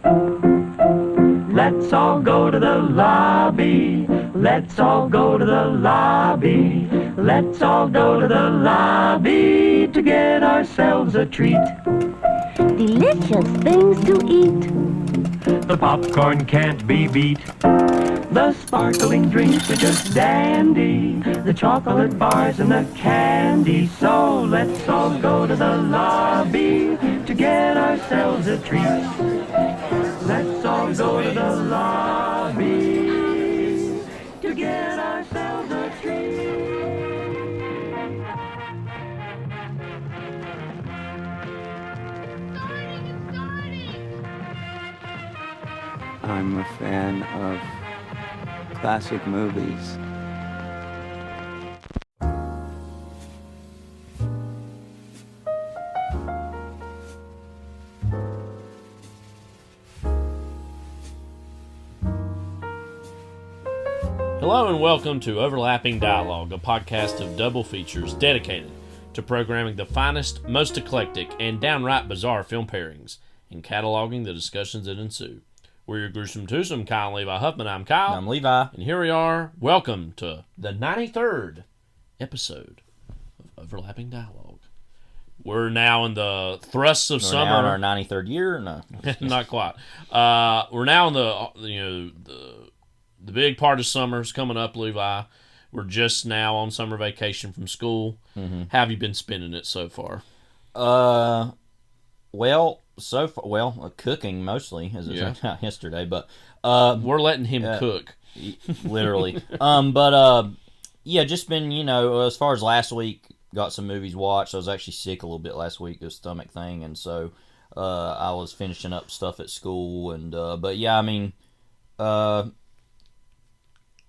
Let's all go to the lobby. Let's all go to the lobby. Let's all go to the lobby to get ourselves a treat. Delicious things to eat. The popcorn can't be beat. The sparkling drinks are just dandy. The chocolate bars and the candy. So let's all go to the lobby to get ourselves a treat. Let's all go to the lobby to get ourselves a treat. I'm a fan of classic movies. Hello and welcome to Overlapping Dialogue, a podcast of double features dedicated to programming the finest, most eclectic, and downright bizarre film pairings and cataloging the discussions that ensue. We're your gruesome twosome, Kyle and Levi Huffman. I'm Kyle. I'm Levi. And here we are. Welcome to the 93rd episode of Overlapping Dialogue. We're now in the thrusts of summer. Now in our 93rd year? No. Not quite. We're now in the big part of summer's coming up, Levi. We're just now on summer vacation from school. Mm-hmm. How have you been spending it so far? Cooking mostly, as it turned out yesterday, but we're letting him cook, literally. Just been, as far as last week, got some movies watched. I was actually sick a little bit last week, a stomach thing, and so I was finishing up stuff at school, and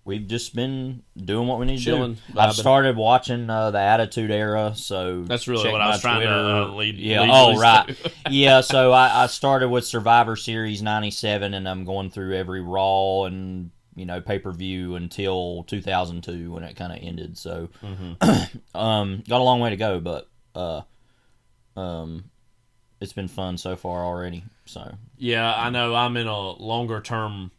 we've just been doing what we need to do. I've started watching the Attitude Era, so that's really what I was trying to lead. Yeah, so I started with Survivor Series 97, and I'm going through every Raw and pay-per-view until 2002 when it kind of ended. So, got a long way to go, but it's been fun so far already. So yeah, I know I'm in a longer-term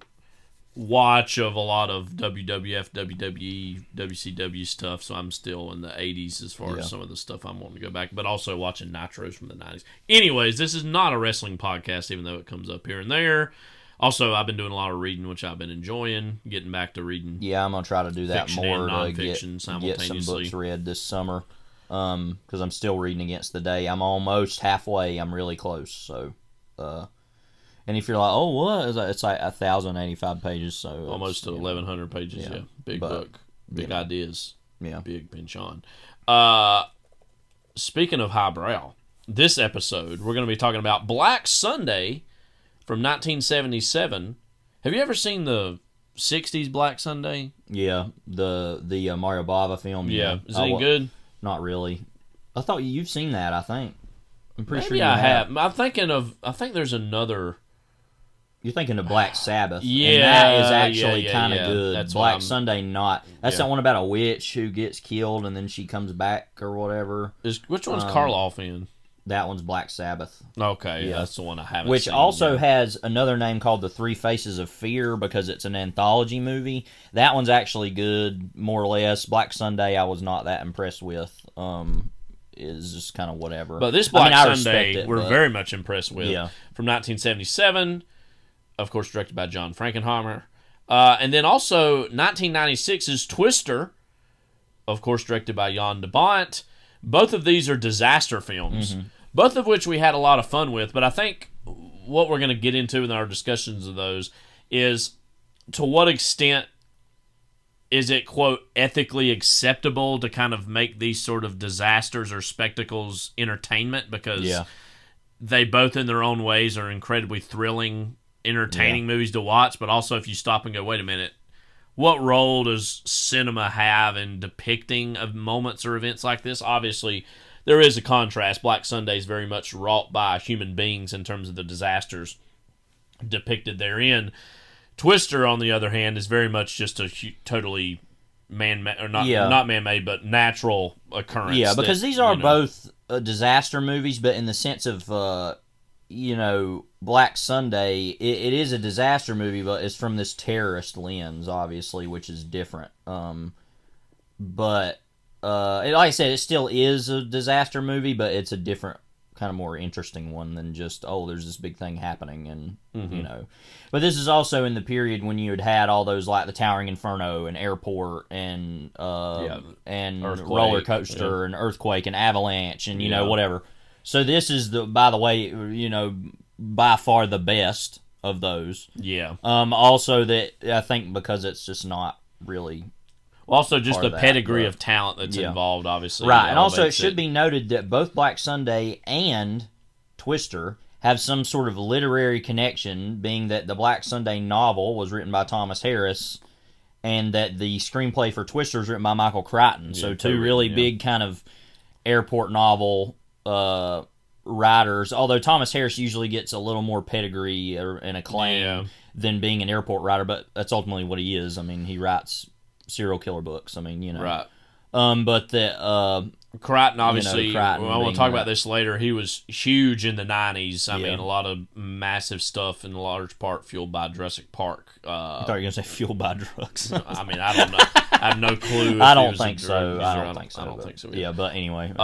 watch of a lot of WWF, WWE, WCW stuff, so I'm still in the 80s as far as some of the stuff I'm wanting to go back, but also watching Nitros from the 90s. Anyways, this is not a wrestling podcast, even though it comes up here and there. Also, I've been doing a lot of reading, which I've been enjoying, getting back to reading. Yeah, I'm going to try to do that more to get some books read this summer, because I'm still reading Against the Day. I'm almost halfway. I'm really close, so... And if you're like, oh, what? It's like 1,085 pages, so... Almost to 1,100 pages, yeah. Big book. Big ideas. Yeah. Big pinch on. Speaking of highbrow, this episode, we're going to be talking about Black Sunday from 1977. Have you ever seen the 60s Black Sunday? Yeah, the Mario Bava film. Yeah. Is it any good? Not really. I thought you've seen that, I think. I'm pretty sure you have. I think there's another... You're thinking of Black Sabbath. Yeah. And that is actually kind of good. That's Black Sunday, not. That's that one about a witch who gets killed and then she comes back or whatever. Which one's Karloff in? That one's Black Sabbath. Okay, that's the one I haven't Which seen. Which also has another name called The Three Faces of Fear because it's an anthology movie. That one's actually good, more or less. Black Sunday I was not that impressed with. Is just kind of whatever. But this Black Sunday we're very much impressed with. Yeah. From 1977, of course directed by John Frankenheimer. And then also 1996's Twister, of course directed by Jan de Bont. Both of these are disaster films, both of which we had a lot of fun with. But I think what we're going to get into in our discussions of those is to what extent is it, quote, ethically acceptable to kind of make these sort of disasters or spectacles entertainment? Because they both in their own ways are incredibly thrilling, entertaining movies to watch. But also if you stop and go, wait a minute, what role does cinema have in depicting of moments or events like this? Obviously, there is a contrast. Black Sunday is very much wrought by human beings in terms of the disasters depicted therein. Twister, on the other hand, is very much just a totally man-made, or not man-made, but natural occurrence. Yeah, because these are both disaster movies, but in the sense of Black Sunday, it is a disaster movie, but it's from this terrorist lens, obviously, which is different. But like I said, it still is a disaster movie, but it's a different, kind of more interesting one than just, there's this big thing happening, and But this is also in the period when you had all those, like the Towering Inferno and Airport and Earthquake, Roller Coaster and Earthquake and Avalanche and whatever. So this is by the way, by far the best of those. Yeah. Also, that I think because it's just not really. Also, just the pedigree of talent that's involved, obviously. Right, and also it should be noted that both Black Sunday and Twister have some sort of literary connection, being that the Black Sunday novel was written by Thomas Harris, and that the screenplay for Twister was written by Michael Crichton. So two really big kind of airport novel writers, although Thomas Harris usually gets a little more pedigree and acclaim than being an airport writer, but that's ultimately what he is. I mean, he writes serial killer books. I mean, Right. But that Crichton, obviously, I want to talk about this later. He was huge in the 90s. I mean, a lot of massive stuff, in large part fueled by Jurassic Park. I thought you were going to say fueled by drugs. I mean, I don't know. I have no clue. I don't think so. I don't think so. Either. Yeah, but anyway.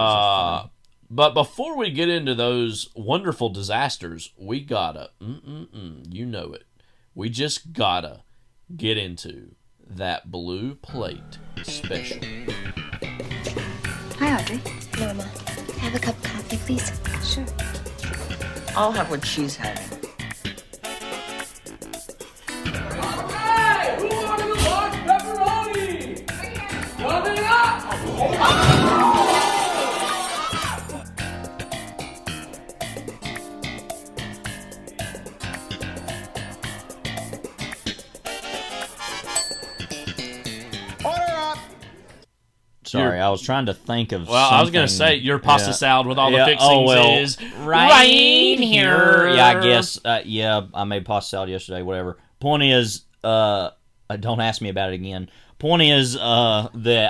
But before we get into those wonderful disasters, we gotta, you know it, we just gotta get into that Blue Plate special. Hi, Audrey. Norma, can I have a cup of coffee, please? Sure. I'll have what she's having. Hey, who wanted a large pepperoni? Coming up! Sorry, I was trying to think of Well, I was going to say, your pasta salad with all the fixings is right here. Yeah, I guess. I made pasta salad yesterday, whatever. Point is, don't ask me about it again. Point is that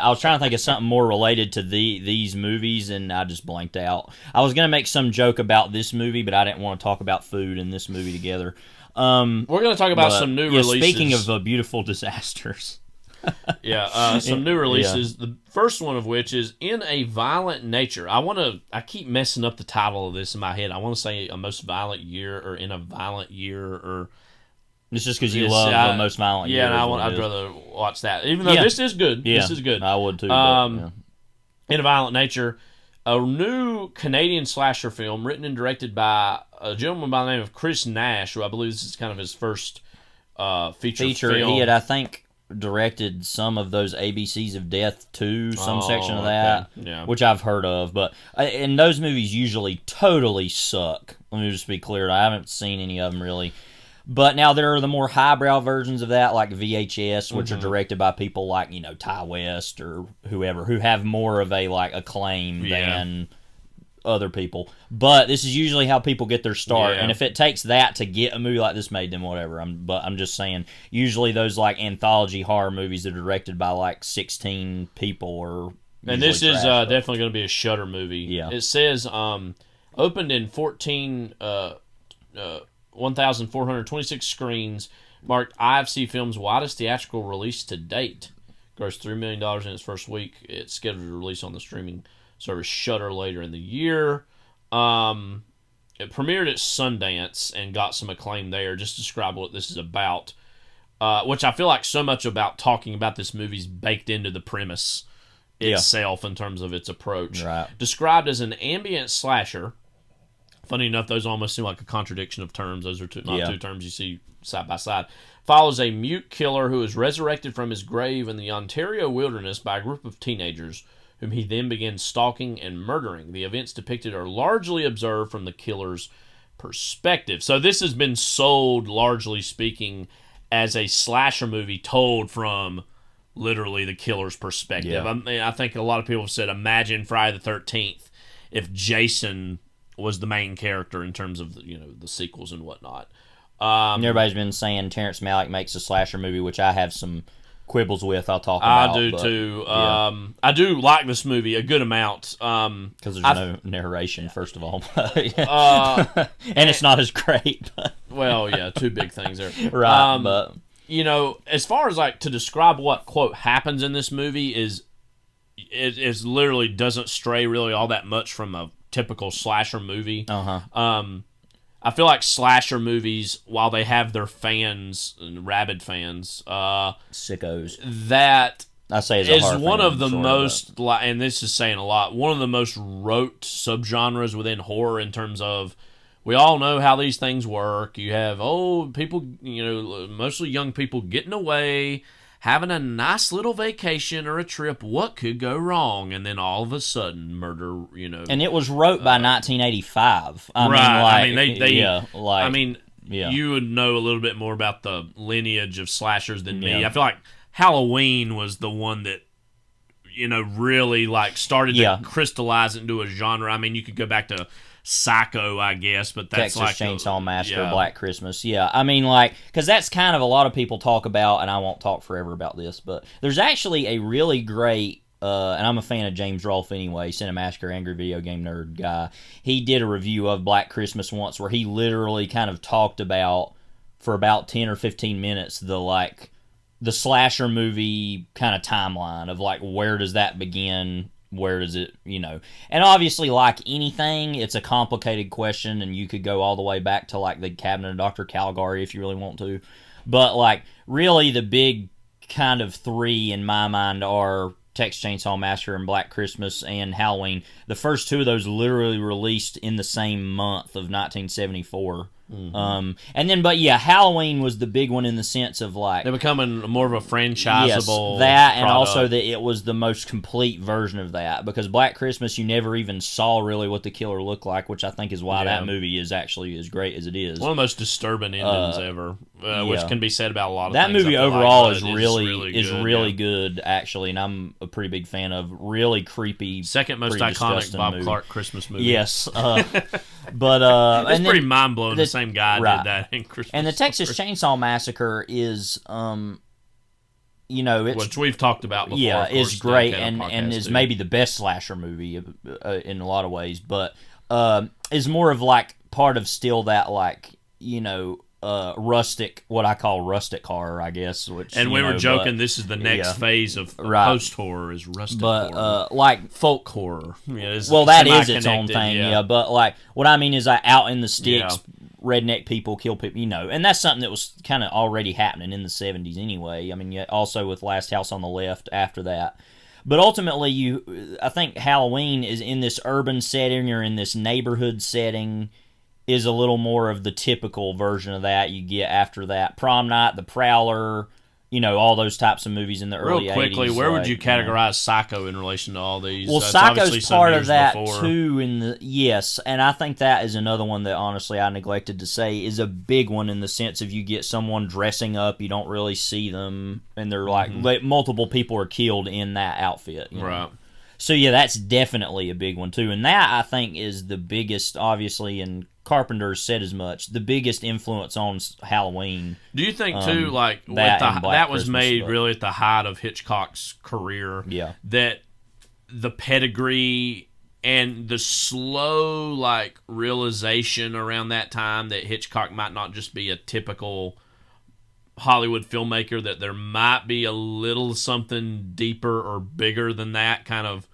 I was trying to think of something more related to these movies, and I just blanked out. I was going to make some joke about this movie, but I didn't want to talk about food and this movie together. We're going to talk about some new releases. Speaking of beautiful disasters. Some new releases. The first one of which is In a Violent Nature. I keep messing up the title of this in my head. I want to say A Most Violent Year or In a Violent Year or. It's just because you love The Most Violent Year. Yeah, and I'd rather watch that. Even though this is good. Yeah, this is good. I would too. In a Violent Nature, a new Canadian slasher film written and directed by a gentleman by the name of Chris Nash, who I believe this is kind of his first feature film. He had, I think, directed some of those ABCs of Death too, some section of that, which I've heard of, but and those movies usually totally suck. Let me just be clear, I haven't seen any of them really. But now there are the more highbrow versions of that, like VHS, which are directed by people like, Ty West or whoever, who have more of a acclaim than other people. But this is usually how people get their start, and if it takes that to get a movie like this made, then whatever. I'm just saying, usually those anthology horror movies that are directed by 16 people are. And this is definitely going to be a Shudder movie. Yeah. It says opened in 1,426 screens, marked IFC Films' widest theatrical release to date. Grossed $3 million in its first week. It's scheduled to release on the streaming service Shudder later in the year. It premiered at Sundance and got some acclaim there. Just describe what this is about, which I feel like so much about talking about this movie is baked into the premise itself in terms of its approach. Right. Described as an ambient slasher. Funny enough, those almost seem like a contradiction of terms. Those are two terms you see side by side. Follows a mute killer who is resurrected from his grave in the Ontario wilderness by a group of teenagers whom he then begins stalking and murdering. The events depicted are largely observed from the killer's perspective. So this has been sold, largely speaking, as a slasher movie told from literally the killer's perspective. Yeah. I mean, I think a lot of people have said, imagine Friday the 13th if Jason was the main character in terms of the sequels and whatnot. Everybody's been saying Terrence Malick makes a slasher movie, which I have some quibbles with, I'll talk about. I do too. Yeah. I do like this movie a good amount. Because there's no narration, first of all. And it's not as great. But. Well, yeah, two big things there. Right, but... You know, as far as like to describe what, quote, happens in this movie is literally doesn't stray really all that much from a typical slasher movie. I feel like slasher movies, while they have their fans, rabid fans, sickos, that I say is one of the most, and this is saying a lot, one of the most rote subgenres within horror in terms of, we all know how these things work. You have people, mostly young people getting away, having a nice little vacation or a trip. What could go wrong? And then all of a sudden, murder. And it was wrote by 1985. You would know a little bit more about the lineage of slashers than me. I feel like Halloween was the one that really like started to crystallize into a genre. I mean, you could go back to Psycho, I guess, but that's Texas Chainsaw Massacre, Black Christmas. Yeah, I mean, because that's kind of a lot of people talk about, and I won't talk forever about this, but there's actually a really great, and I'm a fan of James Rolfe anyway, Cinemassacre, Angry Video Game Nerd guy. He did a review of Black Christmas once where he literally kind of talked about, for about 10 or 15 minutes, the slasher movie kind of timeline of where does that begin, where does it, and obviously like anything, it's a complicated question, and you could go all the way back to the Cabinet of Dr. Caligari if you really want to, but really the big kind of three in my mind are Texas Chainsaw Massacre and Black Christmas and Halloween. The first two of those literally released in the same month of 1974. And then, but yeah, Halloween was the big one in the sense of they're becoming more of a franchisable. Yes, that product. And also that it was the most complete version of that, because Black Christmas you never even saw really what the killer looked like, which I think is why that movie is actually as great as it is. One of the most disturbing endings ever, which can be said about a lot of that things. That movie overall is really good actually, and I'm a pretty big fan of. Really creepy, second most iconic Bob Clark Christmas movie. Yes. But it's pretty mind blowing. The same guy did that in Christmas. And the Texas Chainsaw Massacre is, it's which we've talked about before. Yeah, is great and is maybe the best slasher movie in a lot of ways, but is more of part of still that rustic, what I call rustic horror, I guess. Which we were joking. This is the next phase of post horror is rustic horror, folk horror. That is its own thing. Yeah, but what I mean is out in the sticks, redneck people kill people. And that's something that was kind of already happening in the 70s anyway. I mean, also with Last House on the Left after that. But ultimately, I think Halloween is in this urban setting or in this neighborhood setting. Is a little more of the typical version of that you get after that. Prom Night, The Prowler, all those types of movies in the early 80s. Real quickly, where would you categorize Psycho in relation to all these? Well, Psycho's part of that, too. Yes, and I think that is another one that, honestly, I neglected to say is a big one in the sense of you get someone dressing up, you don't really see them, and they're multiple people are killed in that outfit. Right. So, yeah, that's definitely a big one, too. And that, I think, is the biggest, obviously, and Carpenter said as much, the biggest influence on Halloween. Do you think, too, that was made really at the height of Hitchcock's career? Yeah. That the pedigree and the slow, realization around that time that Hitchcock might not just be a typical Hollywood filmmaker, that there might be a little something deeper or bigger than that, kind of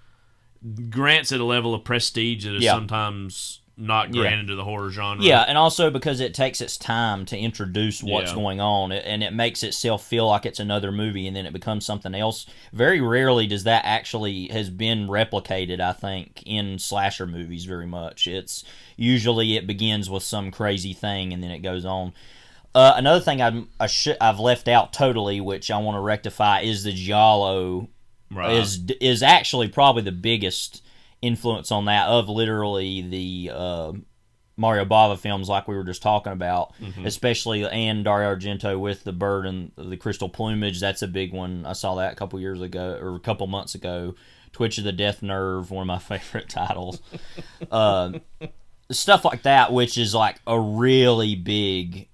grants it a level of prestige that is sometimes not granted to the horror genre. Yeah, and also because it takes its time to introduce what's going on, and it makes itself feel like it's another movie, and then it becomes something else. Very rarely does that actually has been replicated, I think, in slasher movies very much. It's usually it begins with some crazy thing, and then it goes on. Another thing I've left out totally, which I want to rectify, is the giallo. Right. Is actually probably the biggest influence on that of literally the Mario Bava films like we were just talking about, especially and Dario Argento with The Bird and the Crystal Plumage. That's a big one. I saw that a couple years ago or a couple months ago. Twitch of the Death Nerve, one of my favorite titles. Stuff like that, which is a really big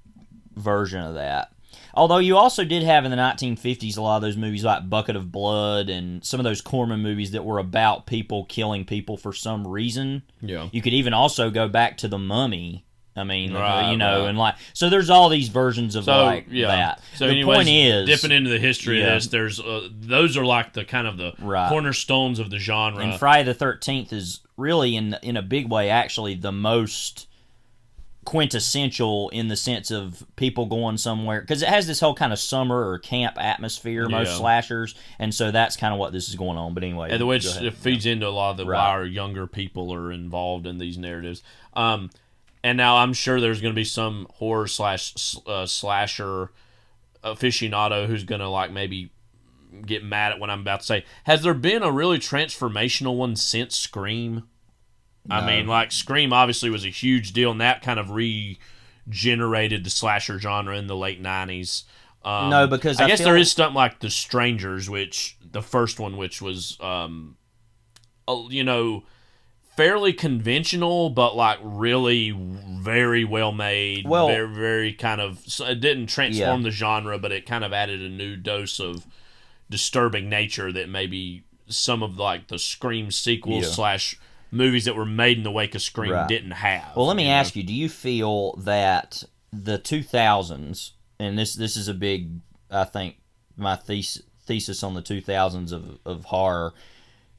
version of that. Although you also did have in the 1950s a lot of those movies like Bucket of Blood and some of those Corman movies that were about people killing people for some reason. Yeah. You could even also go back to The Mummy. I mean, Right, and like, so there's all these versions of that. So the point is, dipping into the history of this, there's those are like the kind of the cornerstones of the genre. And Friday the 13th is really in a big way actually the most quintessential in the sense of people going somewhere, because it has this whole kind of summer or camp atmosphere, most slashers, and so that's kind of what this is going on. But anyway, and which it feeds into a lot of the why our younger people are involved in these narratives. And now I'm sure there's going to be some horror slasher aficionado who's going to like maybe get mad at what I'm about to say. Has there been a really transformational one since Scream? No. I mean, like, Scream obviously was a huge deal, and that kind of regenerated the slasher genre in the late 90s. No, because I guess there is something like The Strangers, which the first one, which was, fairly conventional, but like really very well made. Well, very, very kind of. It didn't transform the genre, but it kind of added a new dose of disturbing nature that maybe some of like the Scream sequels / movies that were made in the wake of Scream didn't have. Well, let me ask you: do you feel that the 2000s, and this is a big, I think, my thesis on the 2000s of horror.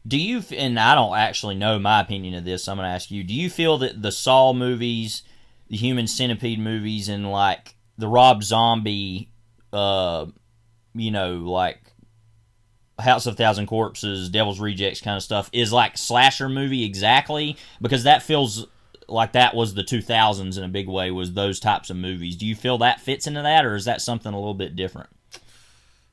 Do you, and I don't actually know my opinion of this, so I'm going to ask you, do you feel that the Saw movies, the Human Centipede movies, and like the Rob Zombie, like House of Thousand Corpses, Devil's Rejects kind of stuff is like slasher movie exactly? Because that feels like that was the 2000s in a big way, was those types of movies. Do you feel that fits into that, or is that something a little bit different?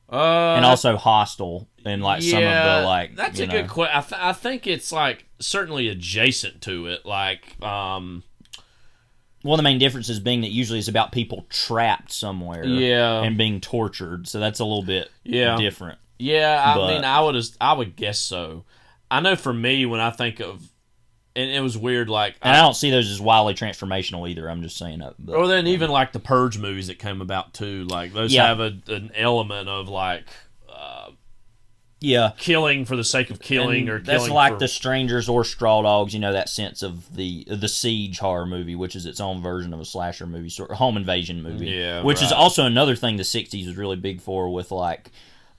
And also Hostel and like some of the like. That's a good question. I think it's like certainly adjacent to it. Like, one of the main differences being that usually it's about people trapped somewhere, and being tortured. So that's a little bit different. Yeah, I mean, I would guess so. I know for me when I think of. And it was weird, like... And I don't see those as wildly transformational either, I'm just saying that. Or then even, like, the Purge movies that came about, too. Like, those have an element of, like... killing for the sake of killing, or killing that's like The Strangers or Straw Dogs, that sense of the Siege horror movie, which is its own version of a slasher movie, sort of home invasion movie. Which is also another thing the 60s was really big for, with, like...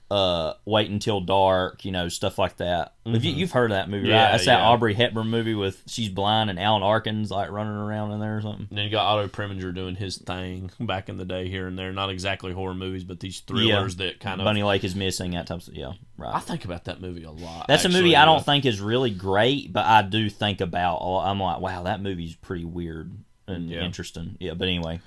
Wait Until Dark, stuff like that. Mm-hmm. You've heard of that movie, right? That's that Aubrey Hepburn movie with she's blind and Alan Arkin's like running around in there or something. And then you got Otto Preminger doing his thing back in the day here and there. Not exactly horror movies, but these thrillers that kind of... Bunny Lake is Missing, that type of... right. I think about that movie a lot. That's actually a movie I don't think is really great, but I do think about... I'm like, wow, that movie's pretty weird and interesting. Yeah, but anyway.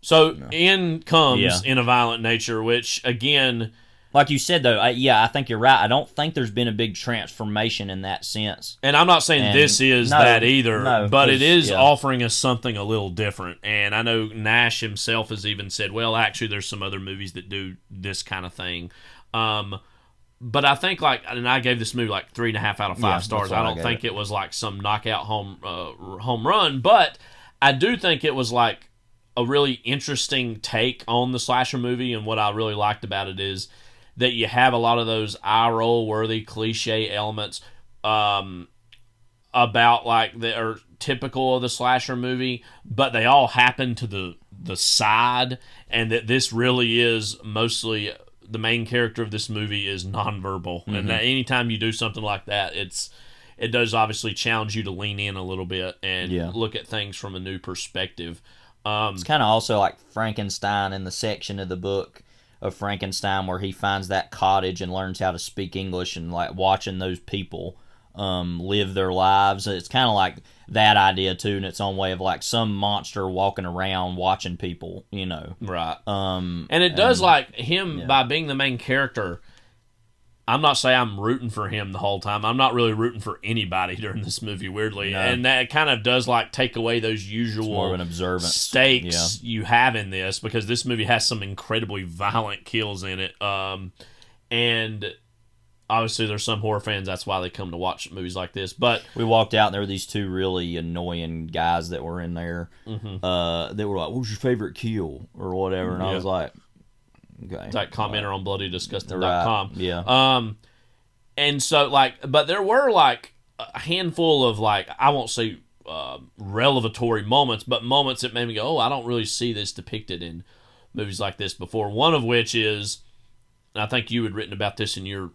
So, in comes In a Violent Nature, which, again... Like you said, though, I think you're right. I don't think there's been a big transformation in that sense. And I'm not saying this is that either, but it is offering us something a little different. And I know Nash himself has even said, well, actually, there's some other movies that do this kind of thing. But I think, like, and I gave this movie like 3.5 out of 5 stars. I don't think it was like some knockout home run, but I do think it was like a really interesting take on the slasher movie. And what I really liked about it is that you have a lot of those eye-roll worthy cliche elements about like that are typical of the slasher movie, but they all happen to the side, and that this really is mostly the main character of this movie is nonverbal, and that anytime you do something like that, it does obviously challenge you to lean in a little bit and look at things from a new perspective. It's kind of also like Frankenstein in the section of the book of Frankenstein where he finds that cottage and learns how to speak English, and like watching those people live their lives. It's kind of like that idea too, in its own way, of like some monster walking around watching people, Right. And it does like him by being the main character. I'm not saying I'm rooting for him the whole time. I'm not really rooting for anybody during this movie, weirdly. No. And that kind of does like take away those usual more of an observance stakes you have in this, because this movie has some incredibly violent kills in it. And obviously there's some horror fans, that's why they come to watch movies like this. But we walked out and there were these two really annoying guys that were in there that were like, what was your favorite kill? Or whatever. And I was like... Okay. It's like commenter on bloodydisgusting.com. Right. Yeah. And so, like, but there were, like, a handful of, like, I won't say revelatory moments, but moments that made me go, oh, I don't really see this depicted in movies like this before. One of which is, and I think you had written about this in your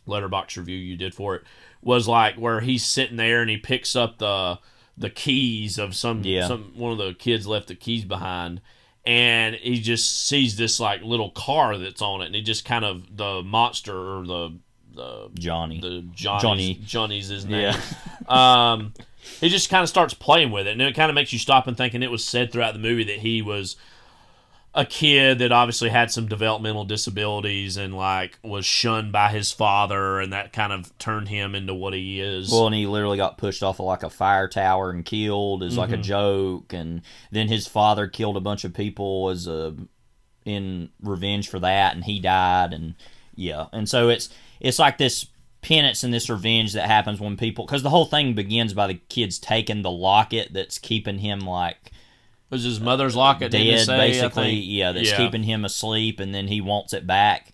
letterbox review you did for it, was like where he's sitting there and he picks up the keys of some one of the kids left the keys behind, and he just sees this like little car that's on it, and he just kind of, the monster, or Johnny's his name. Yeah. He just kind of starts playing with it, and it kind of makes you stop and think, and it was said throughout the movie that he was a kid that obviously had some developmental disabilities and like was shunned by his father, and that kind of turned him into what he is. Well, and he literally got pushed off of like a fire tower and killed as like a joke, and then his father killed a bunch of people as in revenge for that, and he died, and and so it's like this penance and this revenge that happens when people, because the whole thing begins by the kids taking the locket that's keeping him like, was his mother's locket dead, basically, that's keeping him asleep, and then he wants it back,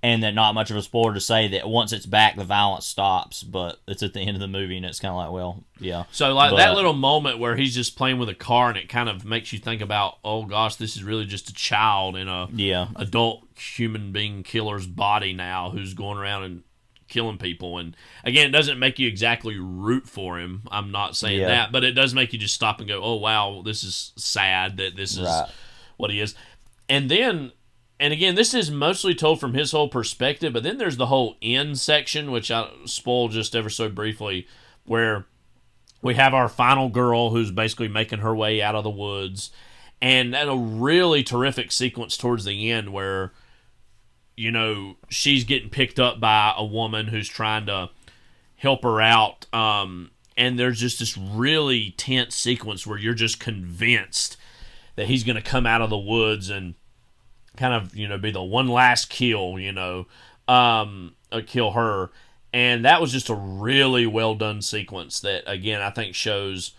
and that not much of a spoiler to say that once it's back, the violence stops, but it's at the end of the movie, and it's kind of like, well, So like that little moment where he's just playing with a car, and it kind of makes you think about, oh gosh, this is really just a child in a adult human being killer's body now, who's going around and killing people. And again, it doesn't make you exactly root for him, I'm not saying that, but it does make you just stop and go, oh wow, this is sad that this is what he is. And then, and again, this is mostly told from his whole perspective, but then there's the whole end section, which I spoil just ever so briefly, where we have our final girl who's basically making her way out of the woods, and a really terrific sequence towards the end where, you know, she's getting picked up by a woman who's trying to help her out, and there's just this really tense sequence where you're just convinced that he's going to come out of the woods and kind of, you know, be the one last kill, you know, kill her. And that was just a really well done sequence that, again, I think shows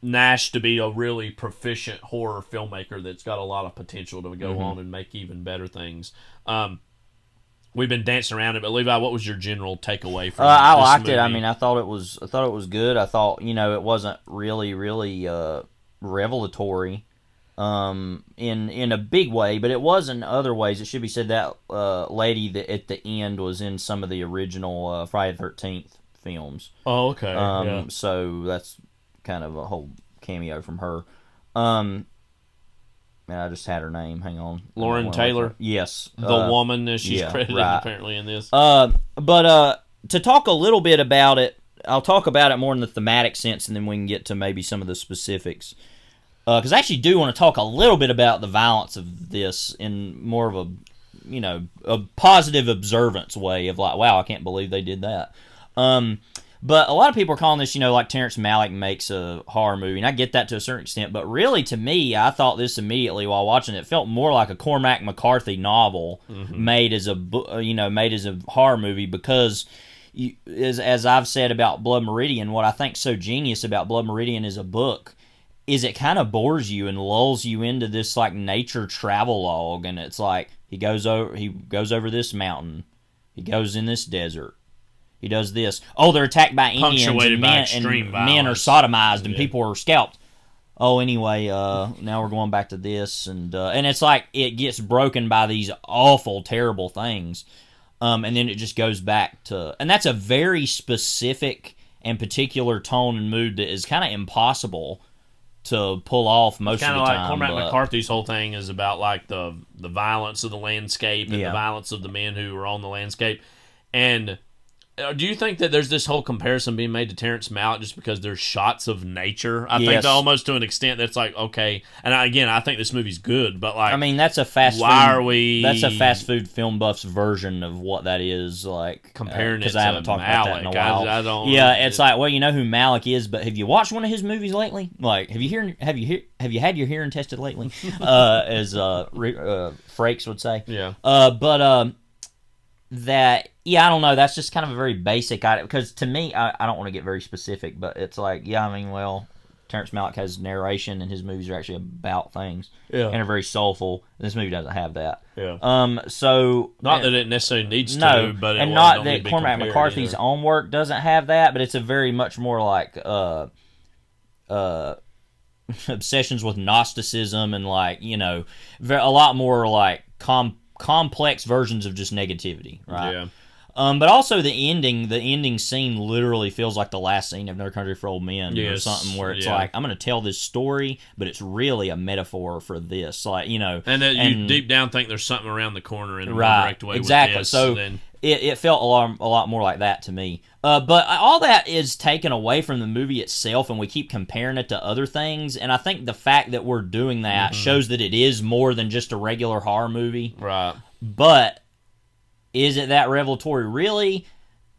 Nash to be a really proficient horror filmmaker that's got a lot of potential to go on and make even better things. We've been dancing around it, but Levi, what was your general takeaway from I liked movie? it. I mean, I thought it was good. I thought, you know, it wasn't really revelatory in a big way, but it was in other ways. It should be said that lady that at the end was in some of the original Friday the 13th films. Oh, okay. So that's kind of a whole cameo from her. Man, I just had her name. Hang on. Lauren Taylor? Yes. The woman that she's credited apparently in this. But to talk a little bit about it, I'll talk about it more in the thematic sense, and then we can get to maybe some of the specifics. Because I actually do want to talk a little bit about the violence of this in more of a, you know, a positive observance way of like, wow, I can't believe they did that. But a lot of people are calling this, you know, like Terrence Malick makes a horror movie, and I get that to a certain extent. But really, to me, I thought this immediately while watching it. It felt more like a Cormac McCarthy novel made as a horror movie, because, as I've said about Blood Meridian, what I think's so genius about Blood Meridian as a book is it kind of bores you and lulls you into this like nature travelogue, and it's like he goes over this mountain, he goes in this desert. He does this. Oh, they're attacked by Indians, and men are sodomized, and people are scalped. Oh, anyway, now we're going back to this, and it's like it gets broken by these awful, terrible things, and then it just goes back to, and that's a very specific and particular tone and mood that is kind of impossible to pull off most of the time. Kind of like Cormac McCarthy's whole thing is about like the violence of the landscape and the violence of the men who are on the landscape, and do you think that there's this whole comparison being made to Terrence Malick just because there's shots of nature? I think that almost to an extent that's like, okay, and I think this movie's good, but like, I mean, that's a fast food film buff's version of what that is, like comparing it to I haven't talked about that in a while. I don't. Yeah, it's like, well, you know who Malick is, but have you watched one of his movies lately? Like, have you had your hearing tested lately? As Frakes would say. Yeah. That, I don't know, that's just kind of a very basic item, because to me, I don't want to get very specific, but it's like, I mean, well, Terrence Malick has narration, and his movies are actually about things. Yeah. And are very soulful. This movie doesn't have that. Yeah. So not that it necessarily needs no, to, but and not that Cormac McCarthy's own work doesn't have that, but it's a very much more like obsessions with Gnosticism and like, you know, a lot more like complex versions of just negativity, right? Yeah. But also the ending scene literally feels like the last scene of No Country for Old Men or something, where it's like, I'm going to tell this story, but it's really a metaphor for this, like, you know. And that you deep down think there's something around the corner in a more direct way. Exactly. With this, so it felt a lot more like that to me. But all that is taken away from the movie itself, and we keep comparing it to other things. And I think the fact that we're doing that shows that it is more than just a regular horror movie. Right. But is it that revelatory? Really?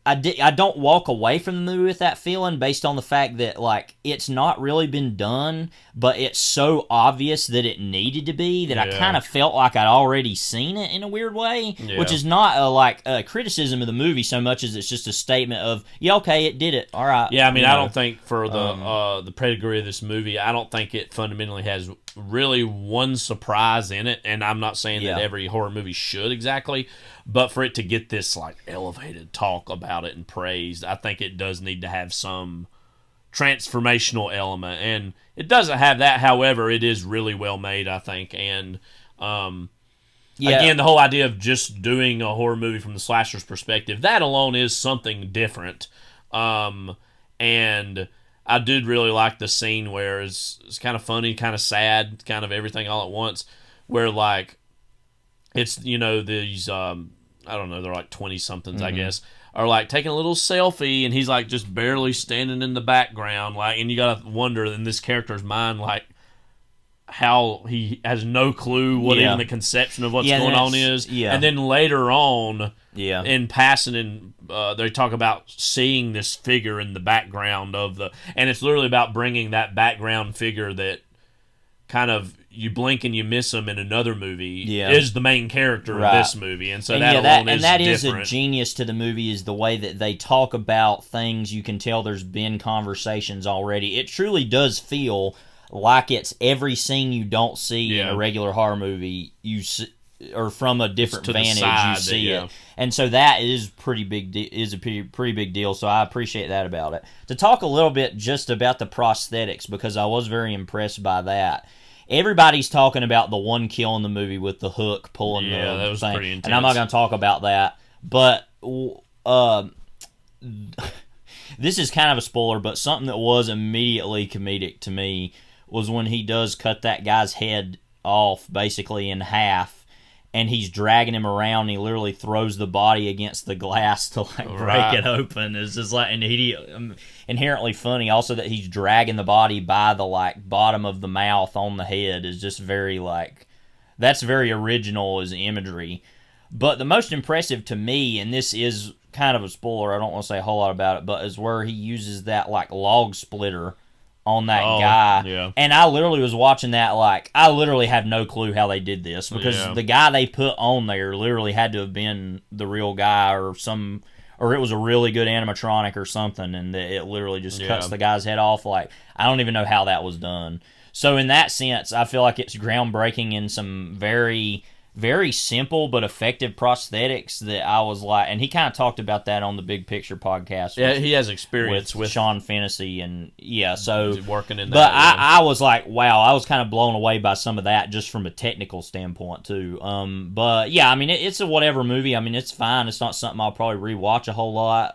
I don't walk away from the movie with that feeling based on the fact that, like, it's not really been done, but it's so obvious that it needed to be that I kind of felt like I'd already seen it in a weird way, which is not a criticism of the movie so much as it's just a statement of, okay, it did it. All right. Yeah, I mean, I don't think for the pedigree of this movie, I don't think it fundamentally has really one surprise in it, and I'm not saying that every horror movie should exactly, but for it to get this like elevated talk about it and praised, I think it does need to have some transformational element, and it doesn't have that. However, it is really well made, I think, and again, the whole idea of just doing a horror movie from the slasher's perspective, that alone is something different, and I did really like the scene where it's kind of funny, kind of sad, kind of everything all at once, where like it's, you know, these I don't know, they're like 20-somethings, I guess, are like taking a little selfie, and he's like just barely standing in the background, like, and you gotta wonder in this character's mind, like, how he has no clue what even the conception of what's going on is. And then later on, in passing, and they talk about seeing this figure in the background of and it's literally about bringing that background figure that kind of you blink and you miss him in another movie is the main character of this movie, and so and that alone is different. Is a genius to the movie, is the way that they talk about things. You can tell there's been conversations already. It truly does feel like it's every scene you don't see in a regular horror movie, you see, or from a different vantage you see it, and so that is pretty big. Is a pretty big deal. So I appreciate that about it. To talk a little bit just about the prosthetics, because I was very impressed by that. Everybody's talking about the one kill in the movie with the hook pulling the that was thing, pretty intense. and I'm not going to talk about that. But this is kind of a spoiler, but something that was immediately comedic to me was when he does cut that guy's head off basically in half, and he's dragging him around, and he literally throws the body against the glass to like break it open. It's just like inherently funny. Also that he's dragging the body by the like bottom of the mouth on the head is just very like, that's very original as imagery. But the most impressive to me, and this is kind of a spoiler, I don't want to say a whole lot about it, but is where he uses that like log splitter on that guy. Yeah. And I literally was watching that, like, I literally had no clue how they did this, because the guy they put on there literally had to have been the real guy, or it was a really good animatronic or something, and it literally just cuts the guy's head off. Like, I don't even know how that was done. So in that sense, I feel like it's groundbreaking in some very, very simple but effective prosthetics that I was like, and he kind of talked about that on the Big Picture podcast. Yeah, he has experience with Sean Fennessy, and so working in that. But I was like, wow, I was kind of blown away by some of that just from a technical standpoint too. But yeah, I mean, it's a whatever movie. I mean, it's fine. It's not something I'll probably rewatch a whole lot.